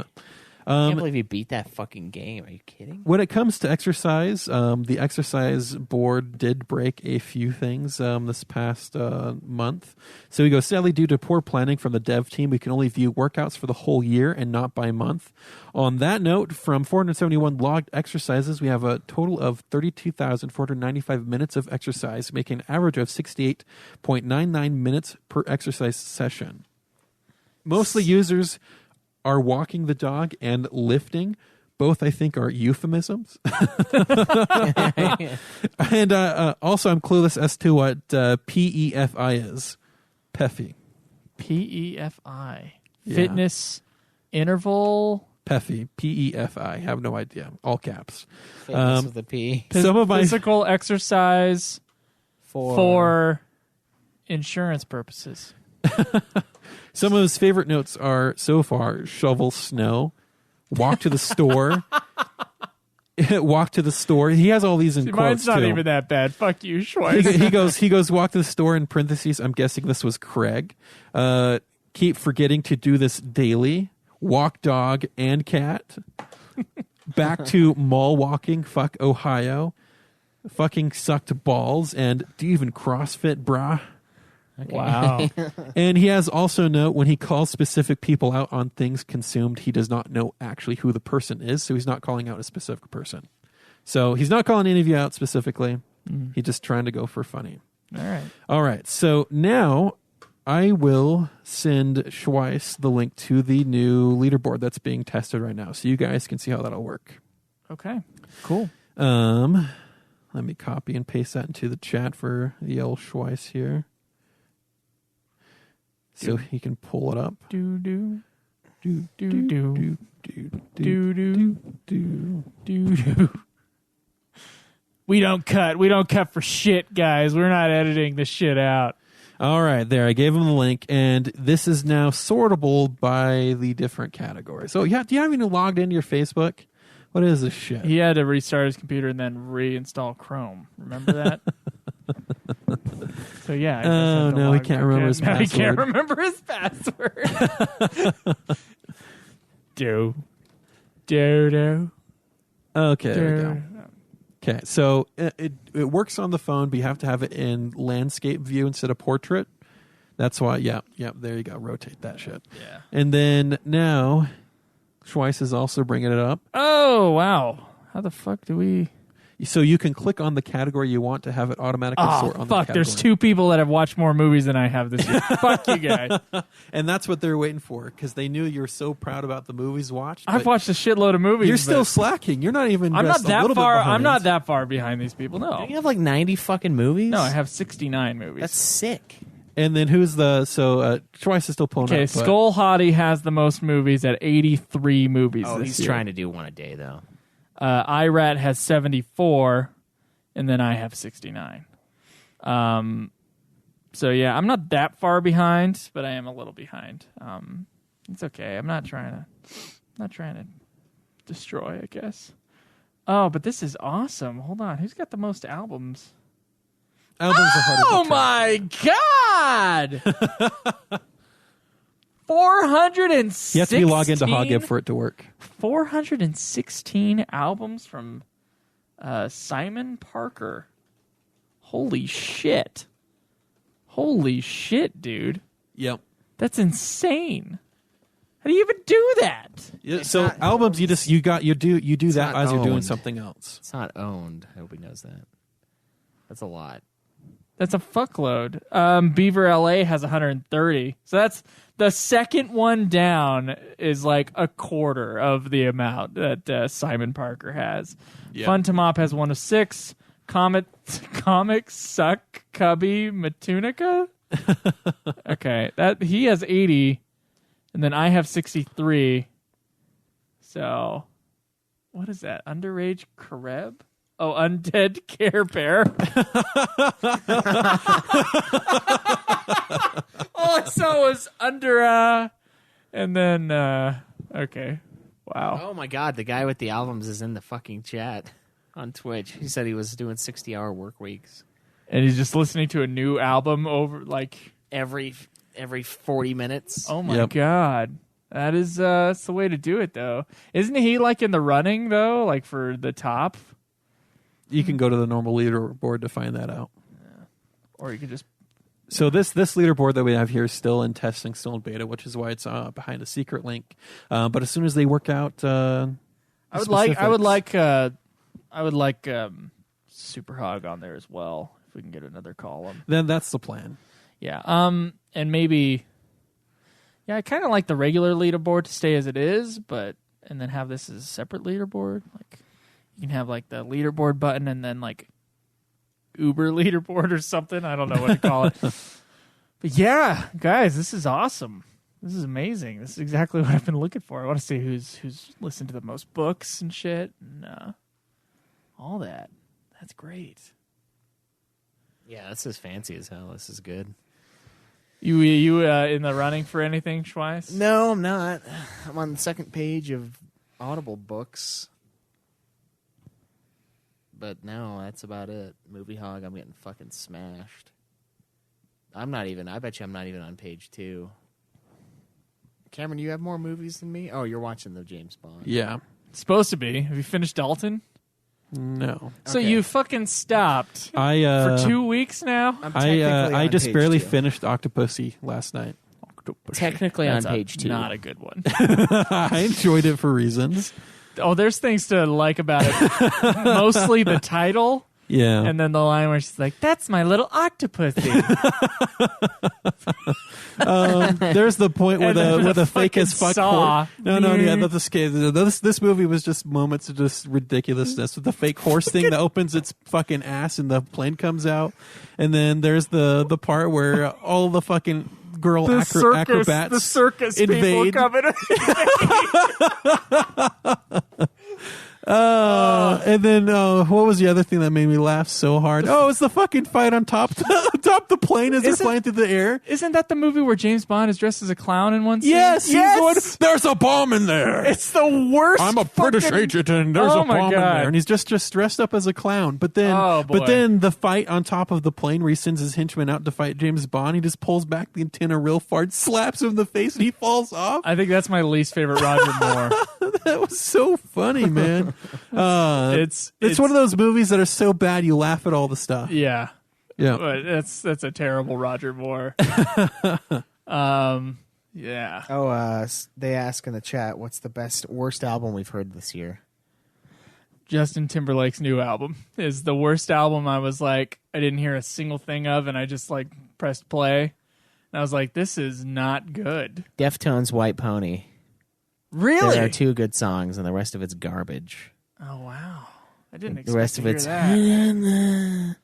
I can't believe he beat that fucking game. Are you kidding? When it comes to exercise, the exercise board did break a few things this past month. So we go, sadly, due to poor planning from the dev team, we can only view workouts for the whole year and not by month. On that note, from 471 logged exercises, we have a total of 32,495 minutes of exercise, making an average of 68.99 minutes per exercise session. Mostly users are walking the dog and lifting. Both, I think, are euphemisms. And also, I'm clueless as to what PEFI is. PEFI. PEFI. Yeah. Fitness Interval Peffy, P-E-F-I. Have no idea. All caps. Fitness with a P. Some of my Physical exercise for insurance purposes. Some of his favorite notes are so far: shovel snow, walk to the store, walk to the store. He has all these in quotes Mine's not too. even that bad. Fuck you, Schweiss. He goes walk to the store in parentheses. I'm guessing this was Craig. Keep forgetting to do this daily. Walk dog and cat. Back to mall walking. Fuck Ohio. Fucking sucked balls. And do you even CrossFit, brah? Okay. Wow. And he has also note when he calls specific people out on things consumed, he does not know actually who the person is, so he's not calling out a specific person. So he's not calling any of you out specifically. He's just trying to go for funny. All right. So now I will send Schweiss the link to the new leaderboard that's being tested right now, so you guys can see how that'll work. Okay. Cool. Let me copy and paste that into the chat for the old Schweiss here. So he can pull it up. Do do Do do do do do do do. do. We don't cut for shit, guys. We're not editing this shit out. All right, there. I gave him the link, and this is now sortable by the different categories. So, yeah, do you have any logged into your Facebook? What is this shit? He had to restart his computer and then reinstall Chrome. Remember that? So yeah. I just Oh, had to no, he log can't back remember in. his Now he can't password. remember his password. do. Okay, there we go. Okay, so it works on the phone, but you have to have it in landscape view instead of portrait. That's why, yeah, there you go. Rotate that shit. Yeah. And then now, Schweiss is also bringing it up. Oh, wow. How the fuck do we... So you can click on the category you want to have it automatically sort on the fuck. category. There's two people that have watched more movies than I have this year. Fuck you guys. And that's what they're waiting for, because they knew you were so proud about the movies watched. I've but watched a shitload of movies. You're still but slacking. You're not even I'm not just a that little bit far. behind. I'm not that far behind these people. No. Don't you have like 90 fucking movies? No, I have 69 movies. That's sick. And then who's the... So Schweiss is still pulling Okay, up. but- Skull Hottie has the most movies at 83 movies Oh, this he's year. trying to do one a day, though. IRAT has 74, and then I have 69. So yeah, I'm not that far behind, but I am a little behind. It's okay. I'm not trying to destroy, I guess. Oh, but this is awesome. Hold on. Who's got the most albums? Albums are harder Oh to track. my god! 416. You have to be logged into Hogib for it to work. 416 albums from Simon Parker. Holy shit. Holy shit, dude. Yep. That's insane. How do you even do that? Yeah, so not- albums, you do that not as you're doing owned. something else. It's not owned. I hope he knows that. That's a lot. That's a fuckload. Beaver LA has 130. So that's the second one down is like a quarter of the amount that Simon Parker has. Yeah. Fun to Mop has 1 of 6. Comics Suck Cubby Matunica. Okay, that he has 80, and then I have 63. So, what is that? Underage Kareb? Oh, Undead Care Bear. All I saw was under, and then, okay. Wow. Oh my god, the guy with the albums is in the fucking chat on Twitch. He said he was doing 60-hour work weeks. And he's just listening to a new album over, like... Every 40 minutes. Oh my Yep. god. That is, that's the way to do it, though. Isn't he, like, in the running, though? Like, for the top? You can go to the normal leaderboard to find that out. Or you could just... So this leaderboard that we have here is still in testing, still in beta, which is why it's behind a secret link. But as soon as they work out, I would like Super Hog on there as well, if we can get another column. then that's the plan. Yeah. And maybe... Yeah, I kind of like the regular leaderboard to stay as it is, and then have this as a separate leaderboard. Like, you can have, like, the leaderboard button and then, like, Uber leaderboard or something. I don't know what to call it. But yeah, guys, this is awesome. This is amazing. This is exactly what I've been looking for. I want to see who's listened to the most books and shit and all that. That's great. Yeah, this is fancy as hell. This is good. You in the running for anything, Schweiss? No, I'm not. I'm on the second page of Audible books. But no, that's about it. Movie Hog, I'm getting fucking smashed. I bet you I'm not even on page 2. Cameron, you have more movies than me? Oh, you're watching the James Bond. Yeah. It's supposed to be. Have you finished Dalton? No. So Okay. you fucking stopped I for 2 weeks now? I'm technically I on just page barely 2. finished Octopussy last night. Technically That's on page 2. Not a good one. I enjoyed it for reasons. Oh, there's things to like about it. Mostly the title. Yeah. And then the line where she's like, "That's my little octopusy." There's the point where And then the the fake as fucking fuck. saw. This movie was just moments of just ridiculousness with the fake horse thing that opens its fucking ass and the plane comes out, and then there's the part where all the fucking girl acrobats the circus invade. people coming. And then what was the other thing that made me laugh so hard? Oh, it's the fucking fight on top the plane as they're flying through the air. Isn't that the movie where James Bond is dressed as a clown in one scene? Yes, yes. he's going, there's a bomb in there. It's the worst. I'm a British fucking- agent, and there's Oh a my bomb in God. there, and he's just dressed up as a clown. But then, Oh, boy. the fight on top of the plane, where he sends his henchmen out to fight James Bond, he just pulls back the antenna real far, slaps him in the face, and he falls off. I think that's my least favorite Roger Moore. That was so funny, man. It's It's one of those movies that are so bad you laugh at all the stuff. Yeah. Yeah. But that's a terrible Roger Moore. Yeah. Oh, they ask in the chat, what's the worst album we've heard this year? Justin Timberlake's new album is the worst album. I was like, I didn't hear a single thing of, and I just like pressed play. And I was like, this is not good. Deftones' White Pony. Really? There are 2 good songs, and the rest of it's garbage. Oh, wow. I didn't expect The rest to of hear it's that.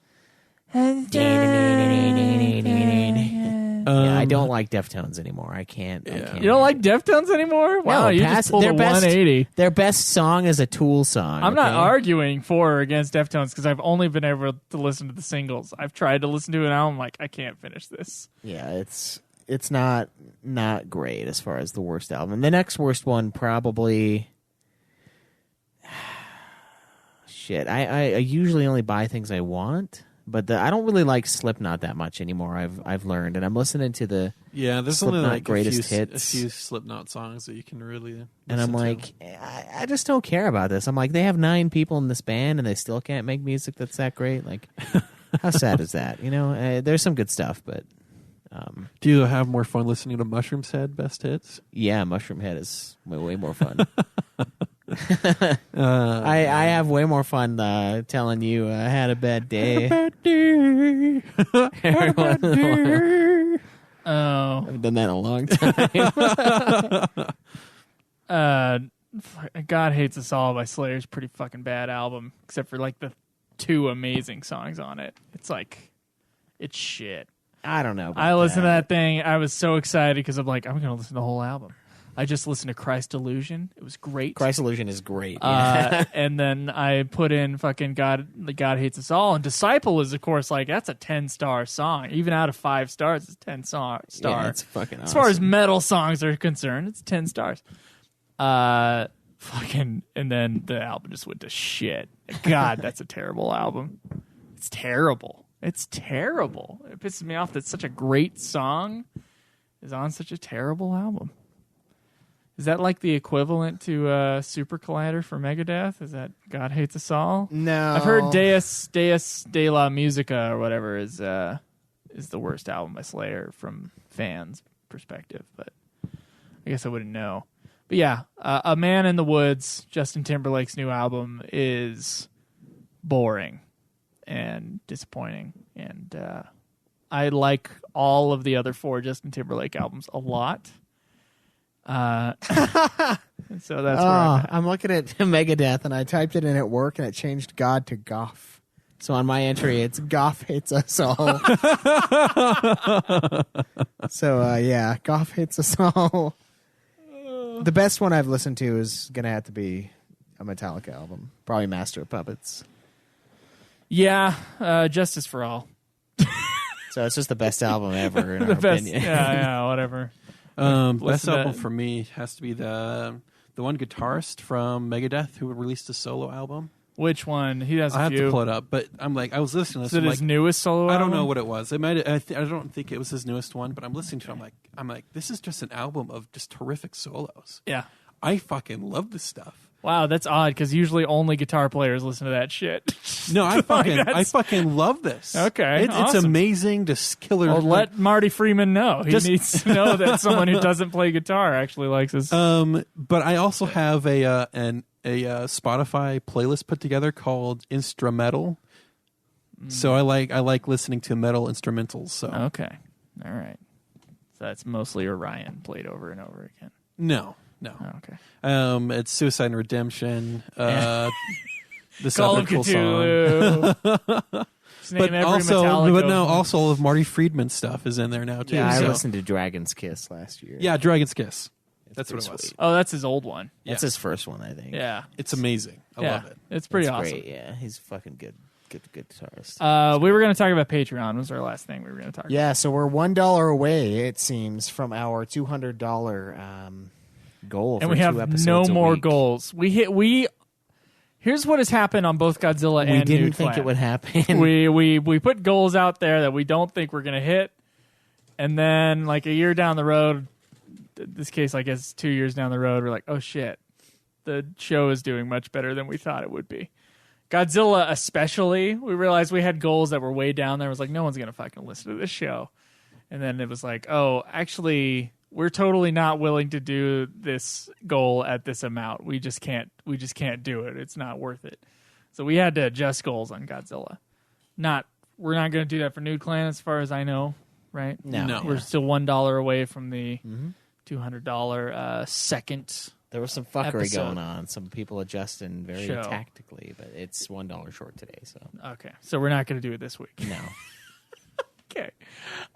Yeah, I don't like Deftones anymore. I can't. You don't like Deftones anymore? Wow, No, you just pulled a best, 180. Their best song is a Tool song. I'm not okay? arguing for or against Deftones because I've only been able to listen to the singles. I've tried to listen to it now. I'm like, I can't finish this. Yeah, it's not great as far as the worst album. The next worst one probably. Shit, I usually only buy things I want, but I don't really like Slipknot that much anymore. I've learned, and I'm listening to the There's Slipknot only like greatest a hits. few Slipknot songs that you can really. And I'm listen like, I just don't care about this. I'm like, they have 9 people in this band, and they still can't make music that's that great. Like, how sad is that? You know, there's some good stuff, but do you have more fun listening to Mushroom's Head best hits? yeah, Mushroom Head is way more fun. I have way more fun telling you I had a bad day. Oh. I've done that in a long time. God Hates Us All by Slayer is a pretty fucking bad album, except for like the 2 amazing songs on it. It's like, it's shit. I don't know. I listened to that thing. I was so excited because I'm like, I'm going to listen to the whole album. I just listened to Christ Illusion. It was great. Christ Illusion is great. Yeah. And then I put in fucking God Hates Us All. And Disciple is, of course, like, that's a 10-star song. Even out of 5 stars, it's a 10-star. Yeah, it's fucking awesome. As far as metal songs are concerned, it's 10 stars. Fucking, and then the album just went to shit. God, that's a terrible album. It's terrible. It's terrible. It pisses me off that such a great song is on such a terrible album. Is that like the equivalent to Super Collider for Megadeth? Is that God Hates Us All? No. I've heard Deus de la Musica or whatever is the worst album by Slayer from fans' perspective, but I guess I wouldn't know. But yeah, A Man in the Woods, Justin Timberlake's new album, is boring and disappointing, and I like all of the other 4 Justin Timberlake albums a lot. So that's where I'm at. I'm looking at Megadeth, and I typed it in at work, and it changed God to Goff. So on my entry, it's Goff hates us all. So yeah, Goff hates us all. The best one I've listened to is gonna have to be a Metallica album, probably Master of Puppets. Yeah, Justice for All. So it's just the best album ever in The our best, opinion. yeah, whatever. Best Listen to- album for me has to be the one guitarist from Megadeth who released a solo album. Which one? He has a I have few. to pull it up, but I'm like, I was listening to Is this. it I'm his like, newest solo I album? don't know what it was. It might. I don't think it was his newest one, but I'm listening to it. I'm like, this is just an album of just terrific solos. Yeah. I fucking love this stuff. Wow, that's odd because usually only guitar players listen to that shit. No, I that's- fucking love this. Okay, it's awesome. amazing, just killer. Well, let Marty Freeman know. He Just- needs to know that someone who doesn't play guitar actually likes his. But I also have a Spotify playlist put together called Instrumental. So I like listening to metal instrumentals. So Okay, all right. So that's mostly Orion played over and over again. no. Oh, okay. It's Suicide and Redemption. The Call of Sepulchre song. Cthulhu. Just name But every also, Metallica. also all of Marty Friedman stuff is in there now too. Yeah, I so. listened to Dragon's Kiss last year. Yeah, Dragon's Kiss. That's what pretty it was. sweet. Oh, that's his old one. That's Yeah. his first one, I think. Yeah, It's amazing. I yeah. love it. It's pretty It's awesome. great. Yeah, he's fucking good guitarist. We were going to talk about Patreon. Was our last thing we were going to talk about. Yeah, so we're $1 away, it seems, from our $200 goal. And for we 2 have episodes no a more week. goals. Here's what has happened on both Godzilla We and didn't Nude think Clan. it would happen. We put goals out there that we don't think we're going to hit, and then like a year down the road, this case I guess 2 years down the road, we're like, oh shit, the show is doing much better than we thought it would be. Godzilla especially, we realized we had goals that were way down there. It was like, no one's going to fucking listen to this show. And then it was like, oh, actually, we're totally not willing to do this goal at this amount. We just can't do it. It's not worth it. So we had to adjust goals on Godzilla. We're not going to do that for Nude Clan as far as I know, right? No. We're still $1 away from the $200 second. There was some fuckery episode. going on. Some people adjusting very Show. tactically, but it's $1 short today. So Okay. So we're not going to do it this week. no. Okay.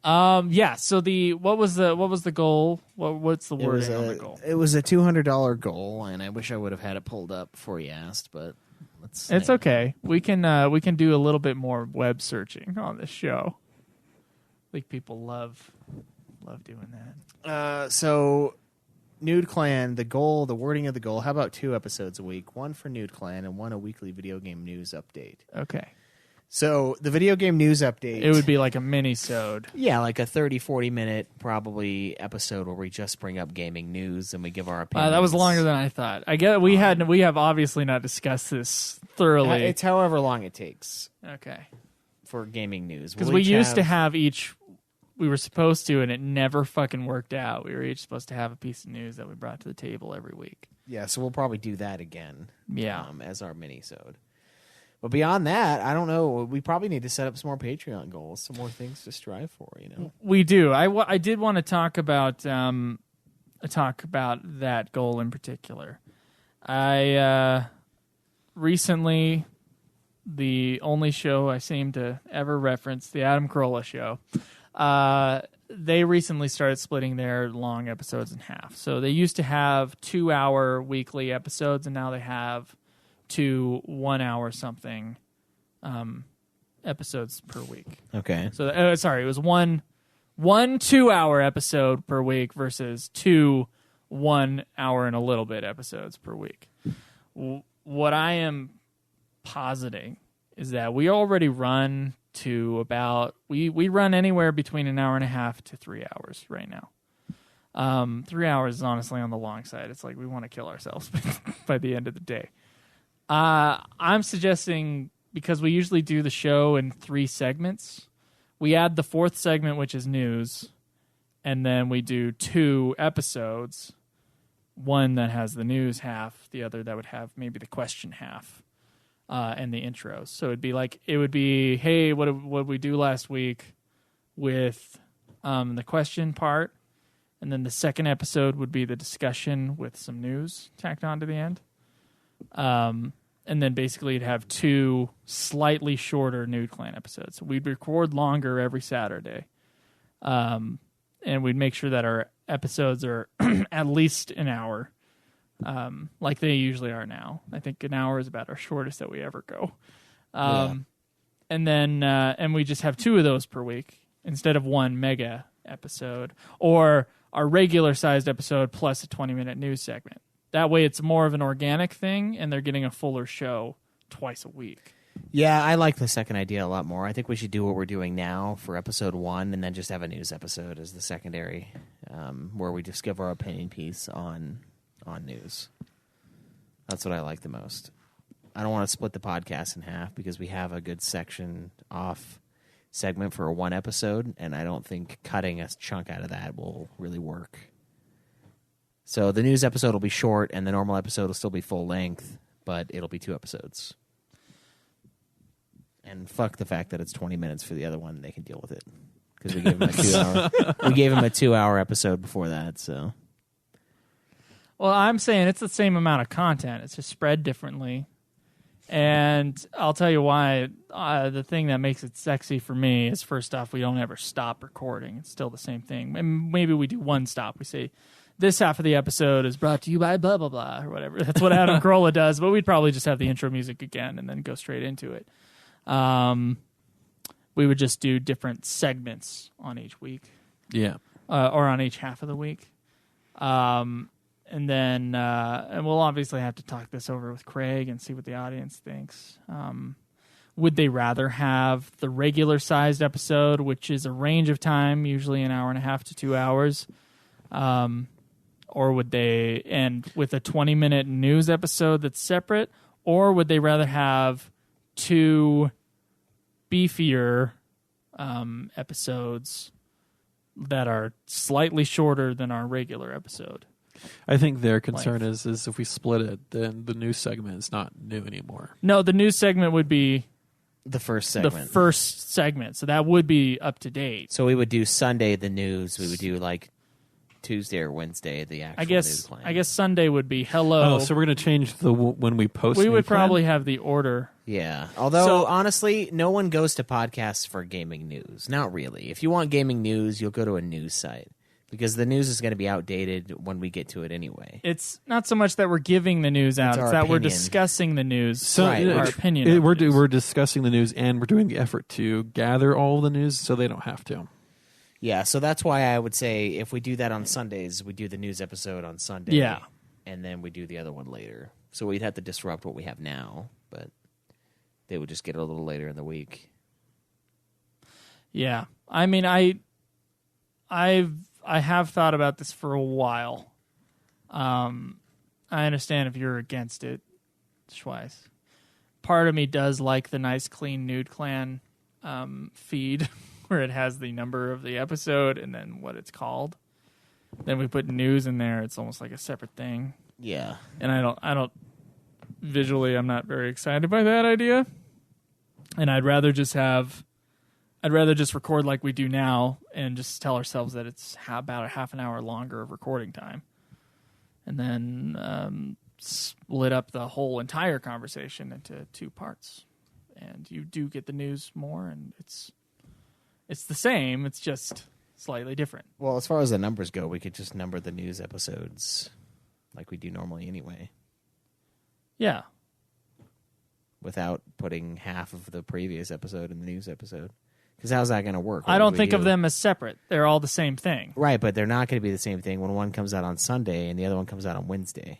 Yeah, so what was the goal? What's the wording on the goal? It was a $200 goal, and I wish I would have had it pulled up before you asked, but It's okay. We can do a little bit more web searching on this show. I think people love doing that. So Nude Clan, the wording of the goal, how about 2 episodes a week? One for Nude Clan and one a weekly video game news update. Okay. So the video game news update. It would be like a mini-sode. Yeah, like a 30, 40-minute probably episode where we just bring up gaming news and we give our opinions. That was longer than I thought. I get we have obviously not discussed this thoroughly. It's however long it takes Okay. for gaming news. Because We'll we each used to have each. We were supposed to, and it never fucking worked out. We were each supposed to have a piece of news that we brought to the table every week. Yeah, so we'll probably do that again. Yeah. As our mini-sode. But beyond that, I don't know. We probably need to set up some more Patreon goals, some more things to strive for. You know, We do. I did want to talk about that goal in particular. I recently, the only show I seem to ever reference, the Adam Carolla show. They recently started splitting their long episodes in half. So they used to have 2-hour weekly episodes, and now they have 2 1-hour something episodes per week. okay. So it was one 2-hour episode per week versus 2 1 hour and a little bit episodes per week. What I am positing is that we already run to about we run anywhere between an hour and a half to 3 hours right now. 3 hours is honestly on the long side. It's like we want to kill ourselves by the end of the day. I'm suggesting, because we usually do the show in 3 segments, we add the 4th segment, which is news, and then we do 2 episodes, one that has the news half, the other that would have maybe the question half, and the intros. So it would be, hey, what did we do last week with the question part, and then the second episode would be the discussion with some news tacked on to the end. And then basically you'd have 2 slightly shorter Nude Clan episodes. So we'd record longer every Saturday. And we'd make sure that our episodes are at least an hour, like they usually are now. I think an hour is about our shortest that we ever go. And then and we just have 2 of those per week instead of 1 mega episode, or our regular sized episode plus a 20-minute news segment. That way it's more of an organic thing, and they're getting a fuller show twice a week. Yeah, I like the second idea a lot more. I think we should do what we're doing now for episode 1, and then just have a news episode as the secondary, where we just give our opinion piece on news. That's what I like the most. I don't want to split the podcast in half because we have a good section off segment for 1 episode, and I don't think cutting a chunk out of that will really work. So the news episode will be short, and the normal episode will still be full length, but it'll be 2 episodes. And fuck the fact that it's 20 minutes for the other one; they can deal with it because we gave them a 2-hour. We gave them a 2-hour episode before that. So, well, I'm saying it's the same amount of content; it's just spread differently. And I'll tell you why. The thing that makes it sexy for me is, first off, we don't ever stop recording. It's still the same thing. And maybe we do one stop. We say, this half of the episode is brought to you by blah, blah, blah, or whatever. That's what Adam Carolla does. But we'd probably just have the intro music again and then go straight into it. We would just do different segments on each week. Yeah. Or on each half of the week. And then and we'll obviously have to talk this over with Craig and see what the audience thinks. Would they rather have the regular sized episode, which is a range of time, usually an hour and a half to 2 hours, or would they end with a 20-minute news episode that's separate, or would they rather have 2 beefier episodes that are slightly shorter than our regular episode? I think their concern is if we split it, then the news segment is not new anymore. No, the news segment would be the first segment. The first segment. So that would be up to date. So we would do Sunday the news. We would do like Tuesday or Wednesday the actual news plan. I guess Sunday would be hello. Oh, so we're going to change the when we post. We would probably have the order. Yeah. Although, honestly, no one goes to podcasts for gaming news. Not really. If you want gaming news, you'll go to a news site. Because the news is going to be outdated when we get to it anyway. It's not so much that we're giving the news out; it's that we're discussing the news. So our opinion. We're discussing the news, and we're doing the effort to gather all the news, so they don't have to. Yeah, so that's why I would say if we do that on Sundays, we do the news episode on Sunday. Yeah, and then we do the other one later. So we'd have to disrupt what we have now, but they would just get it a little later in the week. Yeah, I mean, I have thought about this for a while. I understand if you're against it, Schweiss. Part of me does like the nice, clean Nude Clan feed where it has the number of the episode and then what it's called. Then we put news in there. It's almost like a separate thing. Yeah. And I don't visually, I'm not very excited by that idea. And I'd rather just record like we do now and just tell ourselves that it's about a half an hour longer of recording time. And then split up the whole entire conversation into 2 parts. And you do get the news more, and it's the same, it's just slightly different. Well, as far as the numbers go, we could just number the news episodes like we do normally anyway. Yeah. Without putting half of the previous episode in the news episode. Because how's that going to work? I don't think of them as separate. They're all the same thing. Right, but they're not going to be the same thing when one comes out on Sunday and the other one comes out on Wednesday.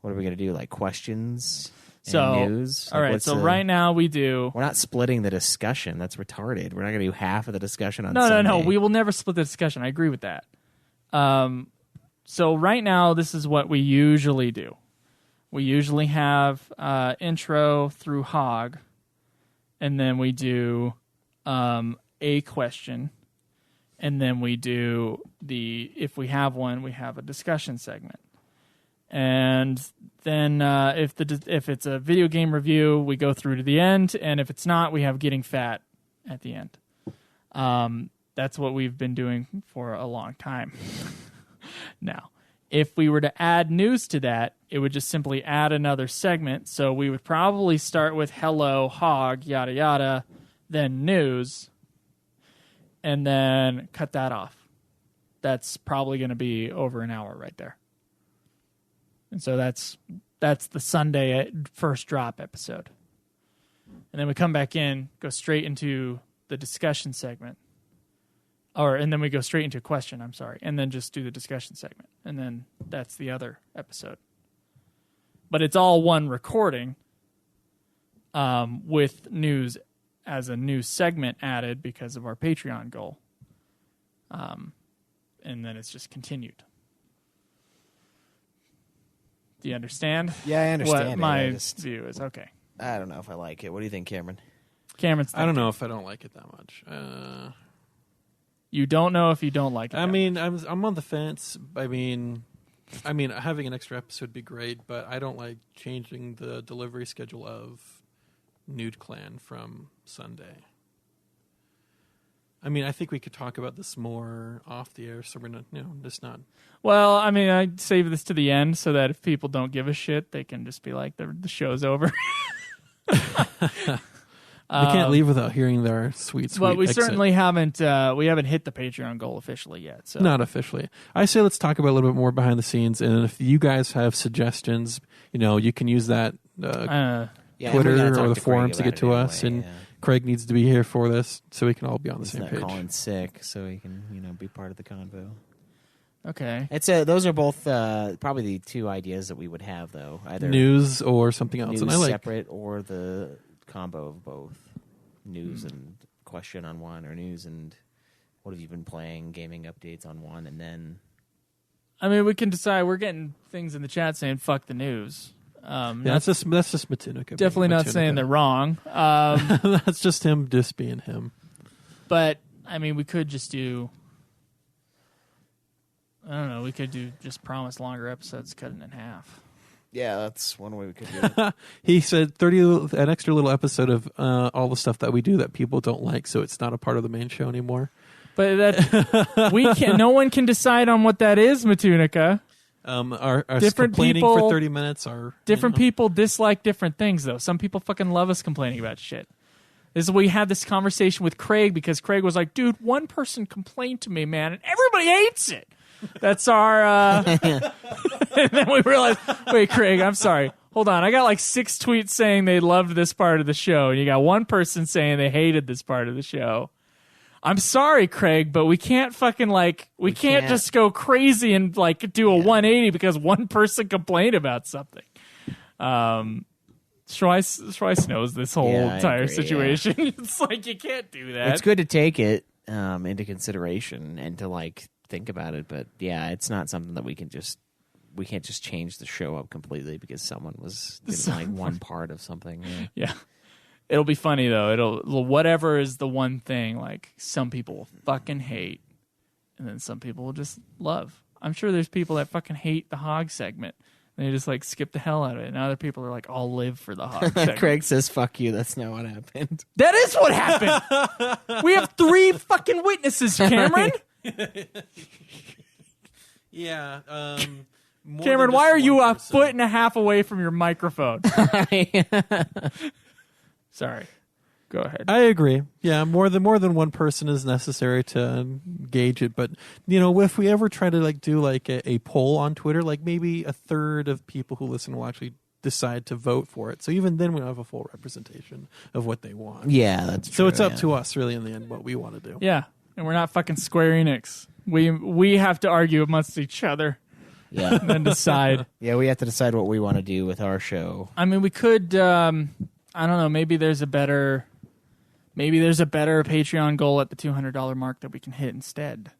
What are we going to do? Like questions and news? All right, so right now we do... We're not splitting the discussion. That's retarded. We're not going to do half of the discussion on Sunday. No. We will never split the discussion. I agree with that. So right now, this is what we usually do. We usually have intro through Hog, and then we do a question, and then we do if we have one, we have a discussion segment. And then if it's a video game review, we go through to the end, and if it's not, we have Getting Fat at the end. That's what we've been doing for a long time. Now, if we were to add news to that, it would just simply add another segment. So we would probably start with hello, hog, yada, yada, then news, and then cut that off. That's probably going to be over an hour right there. And so that's the Sunday first drop episode. And then we come back in, go straight into the discussion segment. And then we go straight into a question, and then just do the discussion segment. And then that's the other episode. But it's all one recording with news as a new segment added because of our Patreon goal. And then it's just continued. Do you understand? Yeah, I understand. What my view is. Okay. I don't know if I like it. What do you think, Cameron? Cameron's I don't know if I don't like it that much. You don't know if you don't like it. I mean, I'm on the fence. I mean, having an extra episode would be great, but I don't like changing the delivery schedule of Nude Clan from Sunday. I mean, I think we could talk about this more off the air, so we're not, just not. Well, I mean, I'd save this to the end so that if people don't give a shit, they can just be like, the show's over. They can't leave without hearing their sweet But we exit. certainly haven't hit the Patreon goal officially yet. So. Not officially. I say let's talk about a little bit more behind the scenes, and if you guys have suggestions, you can use that Twitter or the forums to get to us, and Craig needs to be here for this so we can all be on the same page. He's not calling sick, so he can be part of the convo. Okay. Those are both probably the two ideas that we would have, though. Either news or something else, news and I like separate or the combo of both. News and question on one, or news and what have you been playing, gaming updates on one, and then... I mean, we can decide. We're getting things in the chat saying "fuck the news." That's just Matunica. Definitely not saying they're wrong. That's just him just being him. But I mean, we could just do. I don't know. We could do just promise longer episodes, cut it in half. Yeah, that's one way we could do it. He said an extra little episode of all the stuff that we do that people don't like, so it's not a part of the main show anymore. But that we can. No one can decide on what that is, Matunica. Our different complaining people for 30 minutes are different people dislike different things, though. Some people fucking love us complaining about shit. This is we had this conversation with Craig because Craig was like, "Dude, one person complained to me, man, and everybody hates it." That's our. And then we realized, wait, Craig, I'm sorry. Hold on, I got like 6 tweets saying they loved this part of the show, and you got one person saying they hated this part of the show. I'm sorry, Craig, but we can't fucking we can't just go crazy and do a 180 because one person complained about something. Schweiss knows this whole entire situation. Yeah. It's like you can't do that. It's good to take it into consideration and to think about it, but yeah, it's not something that we can't just change the show up completely because someone didn't like one part of something. Yeah. It'll be funny though. Whatever is the one thing some people will fucking hate, and then some people will just love. I'm sure there's people that fucking hate the hog segment. And they just skip the hell out of it. And other people are I'll live for the hog segment. Craig says, "Fuck you." That's not what happened. That is what happened. We have 3 fucking witnesses, Cameron. Yeah. Cameron, why are you a foot and a half away from your microphone? Sorry. Go ahead. I agree. Yeah, more than one person is necessary to gauge it. But if we ever try to do a poll on Twitter, maybe a third of people who listen will actually decide to vote for it. So even then, we don't have a full representation of what they want. Yeah, that's true. So it's up to us, really, in the end, what we want to do. Yeah, and we're not fucking Square Enix. We have to argue amongst each other. Yeah, and then decide. Yeah, we have to decide what we want to do with our show. I mean, we could. I don't know. Maybe there's a better Patreon goal at the $200 mark that we can hit instead.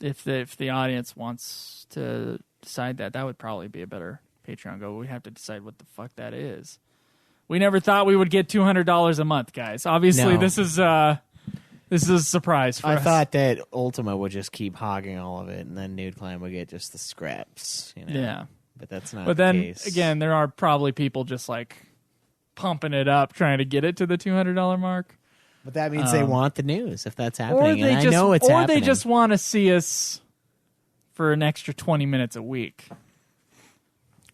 If the audience wants to decide that would probably be a better Patreon goal. We have to decide what the fuck that is. We never thought we would get $200 a month, guys. Obviously, No. This is a surprise for us. I thought that Ultima would just keep hogging all of it, and then Nude Clan would get just the scraps. Yeah. But that's not But the then, case. again, there are probably people just pumping it up, trying to get it to the $200 mark. But that means they want the news if that's happening. Or I know it's happening. Or they just want to see us for an extra 20 minutes a week.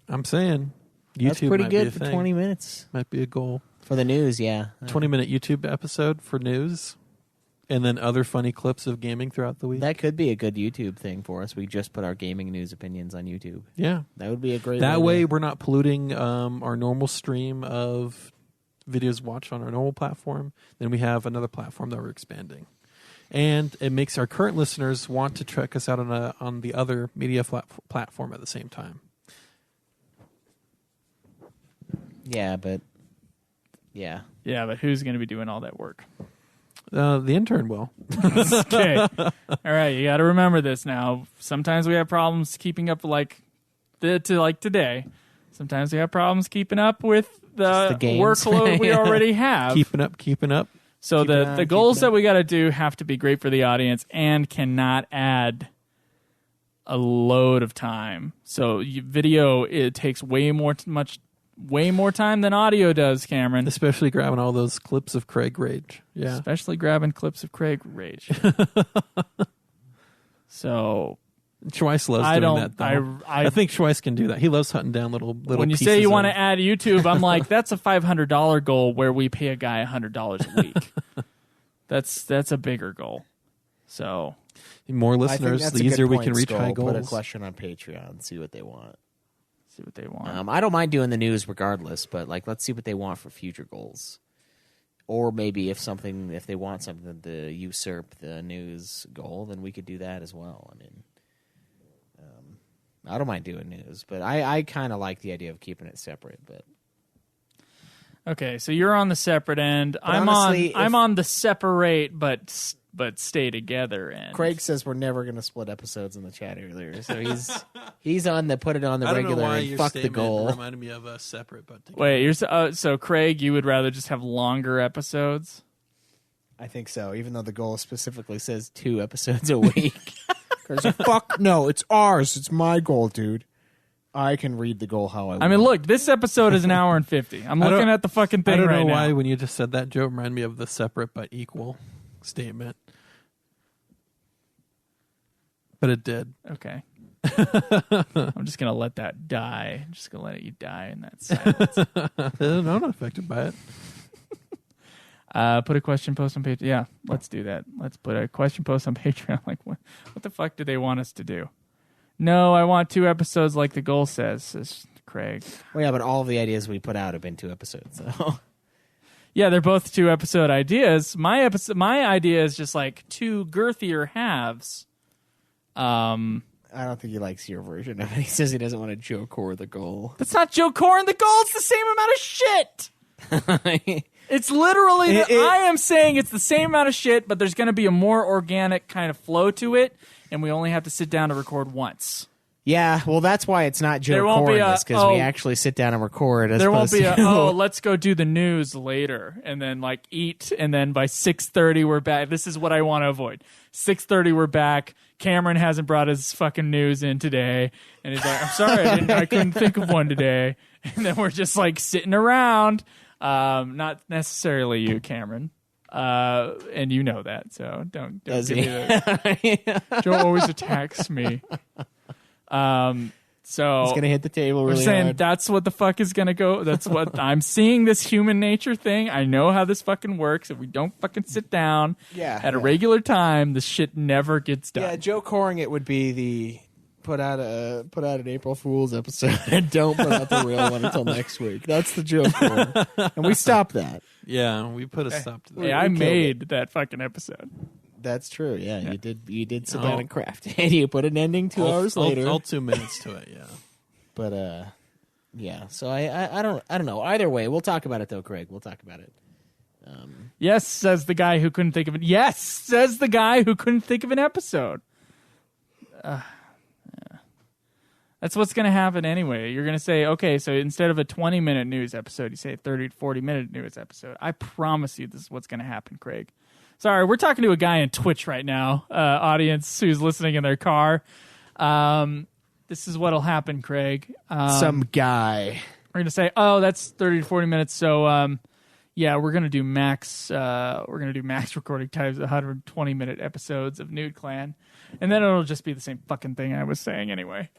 I'm saying YouTube That's pretty might be a good for thing. 20 minutes. Might be a goal. For the news, yeah. 20-minute YouTube episode for news, and then other funny clips of gaming throughout the week. That could be a good YouTube thing for us. We just put our gaming news opinions on YouTube. Yeah. That would be a great That way way we're not polluting our normal stream of videos watched on our normal platform. Then we have another platform that we're expanding. And it makes our current listeners want to check us out on the other media platform at the same time. Yeah, but Yeah, but who's going to be doing all that work? The intern will. Okay. All right, you got to remember this now. Sometimes we have problems keeping up to today. Sometimes we have problems keeping up with the games. workload we already have. Keeping up. So the goals that we got to do have to be great for the audience and cannot add a load of time. So video, it takes way more time than audio does, Cameron. Especially grabbing all those clips of Craig Rage. Yeah. Especially grabbing clips of Craig Rage. So Schweiss loves doing that, though. I think Schweiss can do that. He loves hunting down little when you say you want to add YouTube, I'm like, that's a $500 goal where we pay a guy $100 a week. That's a bigger goal. So more listeners, the easier we can reach high goals. Put a question on Patreon, see what they want. I don't mind doing the news regardless, but let's see what they want for future goals. Or maybe if they want something to usurp the news goal, then we could do that as well. I mean, I don't mind doing news, but I kind of like the idea of keeping it separate. But okay, so you're on the separate end. But honestly, I'm on the separate but stay together end. Craig says we're never going to split episodes in the chat earlier, so he's on the put it on the regular and fuck the goal. Reminded me of a separate but together. Wait, so Craig, you would rather just have longer episodes? I think so, even though the goal specifically says 2 episodes a week. Fuck no, it's ours. It's my goal, dude. I can read the goal how I want. I mean, look, this episode is an hour and 50. I'm looking at the fucking thing right now. I don't know why when you just said that, Joe, it reminded me of the separate but equal statement. But it did. Okay. I'm just going to let that die. I'm just going to let you die in that silence. I'm not affected by it. Put a question post on Patreon. Yeah, let's do that. Let's put a question post on Patreon. Like, what the fuck do they want us to do? No, I want 2 episodes like the goal says Craig. Well, yeah, but all of the ideas we put out have been 2 episodes, so... Yeah, they're both 2-episode ideas. My idea is just like 2 girthier halves. I don't think he likes your version of it. He says he doesn't want to Joe Core the goal. That's not Joe Core the goal. It's the same amount of shit. It's literally, I am saying it's the same amount of shit, but there's going to be a more organic kind of flow to it, and we only have to sit down to record once. Yeah, well, that's why it's not Joe Core this, because we actually sit down and record. There won't be let's go do the news later, and then eat, and then by 6:30 we're back. This is what I want to avoid. 6:30 we're back. Cameron hasn't brought his fucking news in today, and he's like, "I'm sorry, I couldn't think of one today." And then we're just sitting around. Not necessarily you, Cameron, and you know that, so don't Does give he? me that. Joe always attacks me. So he's gonna hit the table really we're saying hard. That's what the fuck is gonna go. That's what I'm seeing, this human nature thing. I know how this fucking works. If we don't fucking sit down at a regular time, this shit never gets done. Yeah, Joe Coring it would be the put out an April Fool's episode and don't put out the real one until next week. That's the Joe Coring. And we stopped that. Yeah, we put a stop to that. Hey, I made that fucking episode. That's true. Yeah, you did sit down and craft it. You put an ending 2 hours later. All 2 minutes to it. Yeah. But yeah. So I don't know. Either way, we'll talk about it though, Craig. We'll talk about it. Yes, says the guy who couldn't think of it. Yes, says the guy who couldn't think of an episode. That's what's going to happen anyway. You're going to say, okay, so instead of a 20-minute news episode, you say a 30 to 40-minute news episode. I promise you this is what's going to happen, Craig. Sorry, we're talking to a guy in Twitch right now, audience who's listening in their car. This is what'll happen, Craig. Some guy. We're going to say, oh, that's 30 to 40 minutes, so yeah, we're going to do max recording times, 120-minute episodes of Nude Clan, and then it'll just be the same fucking thing I was saying anyway.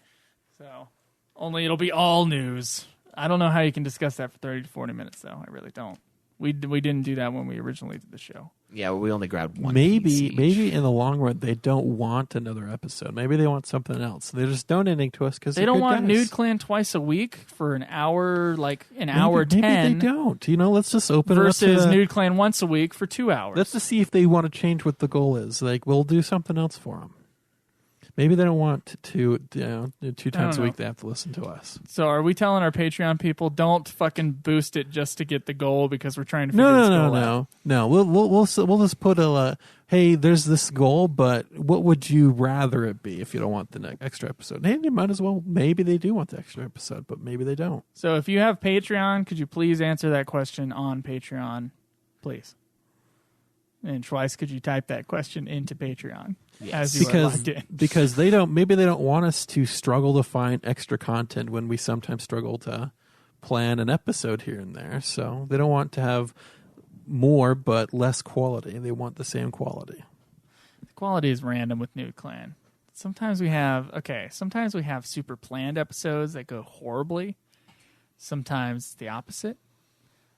So Only it'll be all news. I don't know how you can discuss that for 30 to 40 minutes, though. I really don't. We didn't do that when we originally did the show. Yeah, we only grabbed one. Maybe in the long run they don't want another episode. Maybe they want something else. They're just donating to us because they don't want guys. Nude Clan twice a week for an hour, like hour 10. Maybe they don't. Let's just open versus it up to Nude Clan once a week for 2 hours. Let's just see if they want to change what the goal is. Like, we'll do something else for them. Maybe they don't want to 2 times a week they have to listen to us. So are we telling our Patreon people don't fucking boost it just to get the goal because we're trying to figure this goal out? No. We'll just put hey, there's this goal, but what would you rather it be if you don't want the extra episode? Hey, they might as well. Maybe they do want the extra episode, but maybe they don't. So if you have Patreon, could you please answer that question on Patreon, please? And twice, could you type that question into Patreon? Yes. As you are logged in? Because maybe they don't want us to struggle to find extra content when we sometimes struggle to plan an episode here and there. So they don't want to have more but less quality. They want the same quality. The quality is random with Nude Clan. Sometimes we have super planned episodes that go horribly. Sometimes the opposite.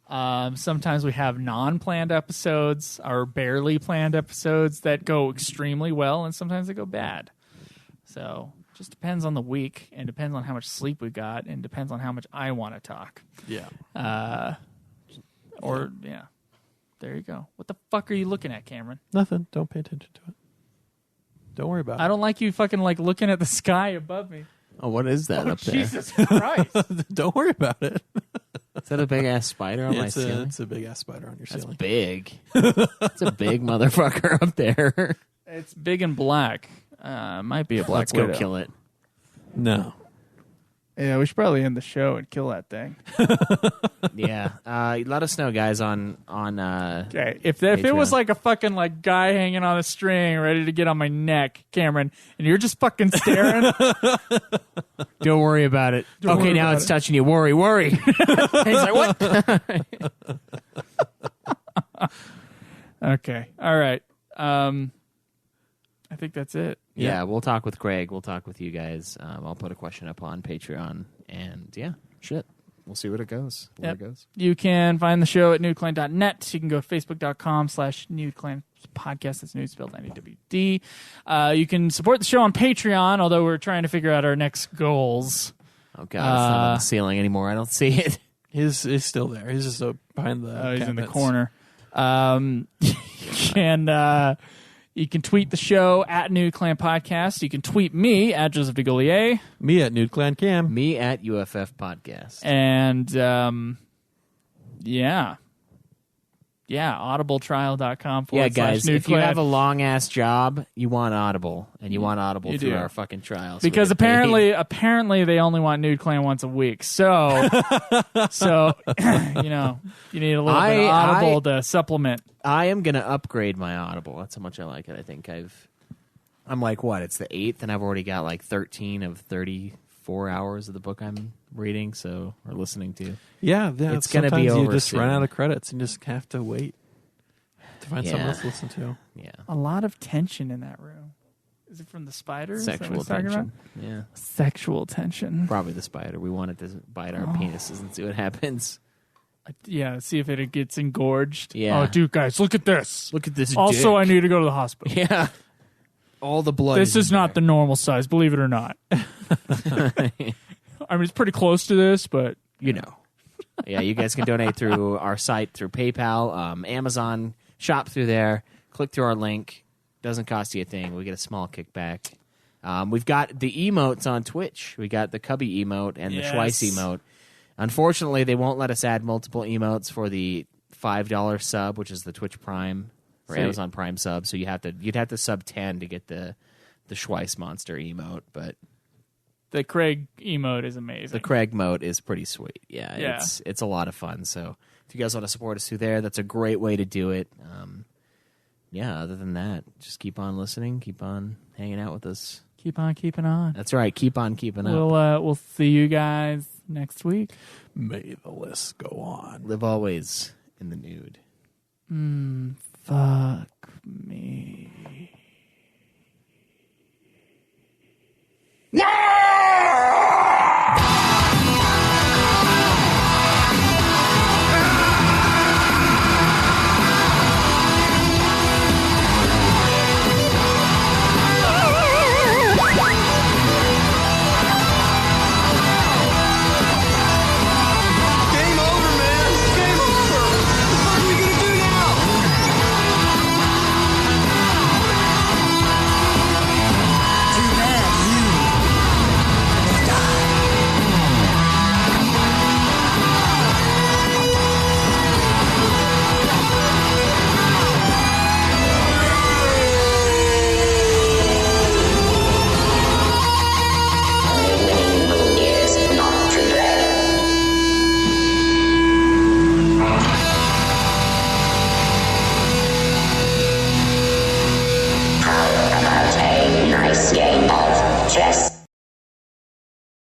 Sometimes we have non-planned episodes or barely planned episodes that go extremely well, and sometimes they go bad. So it just depends on the week, and depends on how much sleep we got, and depends on how much I want to talk. Yeah. There you go. What the fuck are you looking at, Cameron? Nothing. Don't pay attention to it. Don't worry about it. I don't like you fucking looking at the sky above me. Oh, what is that up there? Jesus Christ. Don't worry about it. Is that a big ass spider on my ceiling? It's a big ass spider on your ceiling. That's big. It's a big motherfucker up there. It's big and black. Might be a black Let's widow. go kill it. No. Yeah, we should probably end the show and kill that thing. Yeah. Let us know, guys, on Okay, if it was like a fucking guy hanging on a string ready to get on my neck, Cameron, and you're just fucking staring. Don't worry about it. Don't worry now about it's it. touching you. Worry. He's like, what? Okay, all right. I think that's it. Yeah, we'll talk with Craig. We'll talk with you guys. I'll put a question up on Patreon. And yeah, shit. We'll see where it goes. You can find the show at nudeclan.net. You can go to facebook.com/nudeclan podcast. That's nude spelled NEWD. You can support the show on Patreon, although we're trying to figure out our next goals. Oh, God. It's not on the ceiling anymore. I don't see it. He's still there. He's just behind the he's in the cabinets. corner. You can tweet the show at Nude Clan Podcast. You can tweet me at Joseph DeGollier. Me at Nude Clan Cam. Me at UFF Podcast. And, audibletrial.com Yeah, guys, if you /NudeClan. have a long-ass job, you want Audible. And you want Audible You through do. our fucking trials. Because apparently they only want Nude Clan once a week. So, you need a little bit of Audible to supplement. I am going to upgrade my Audible. That's how much I like it. I think I'm like, what? It's the 8th, and I've already got 13 of 34 hours of the book I'm reading, or listening to. Yeah, it's going to be sometimes over you just soon. run out of credits and just have to wait to find something Yeah. else to listen to. Yeah. A lot of tension in that room. Is it from the spider? Is that what Sexual he's talking tension. about? Yeah. Sexual tension. Probably the spider. We want it to bite our penises and see what happens. Yeah, see if it gets engorged. Yeah. Oh, dude, guys, look at this. Look at this Also, I dick. need to go to the hospital. Yeah. All the blood. This is not the normal size, believe it or not. I mean, it's pretty close to this, but you know. Yeah, you guys can donate through our site, through PayPal, Amazon, shop through there. Click through our link. Doesn't cost you a thing. We get a small kickback. We've got the emotes on Twitch. We got the Cubby emote and the Schweiss emote. Unfortunately, they won't let us add multiple emotes for the $5 sub, which is the Twitch Prime or Amazon Prime sub. So you'd have to sub 10 to get the Schweiss monster emote. But the Craig emote is amazing. the Craig mode is pretty sweet. Yeah. It's a lot of fun. So if you guys want to support us through there, that's a great way to do it. Other than that, just keep on listening, keep on hanging out with us. Keep on keeping on. That's right. Keep on keeping up. We'll see you guys next week. May the list go on. Live always in the nude. Fuck me.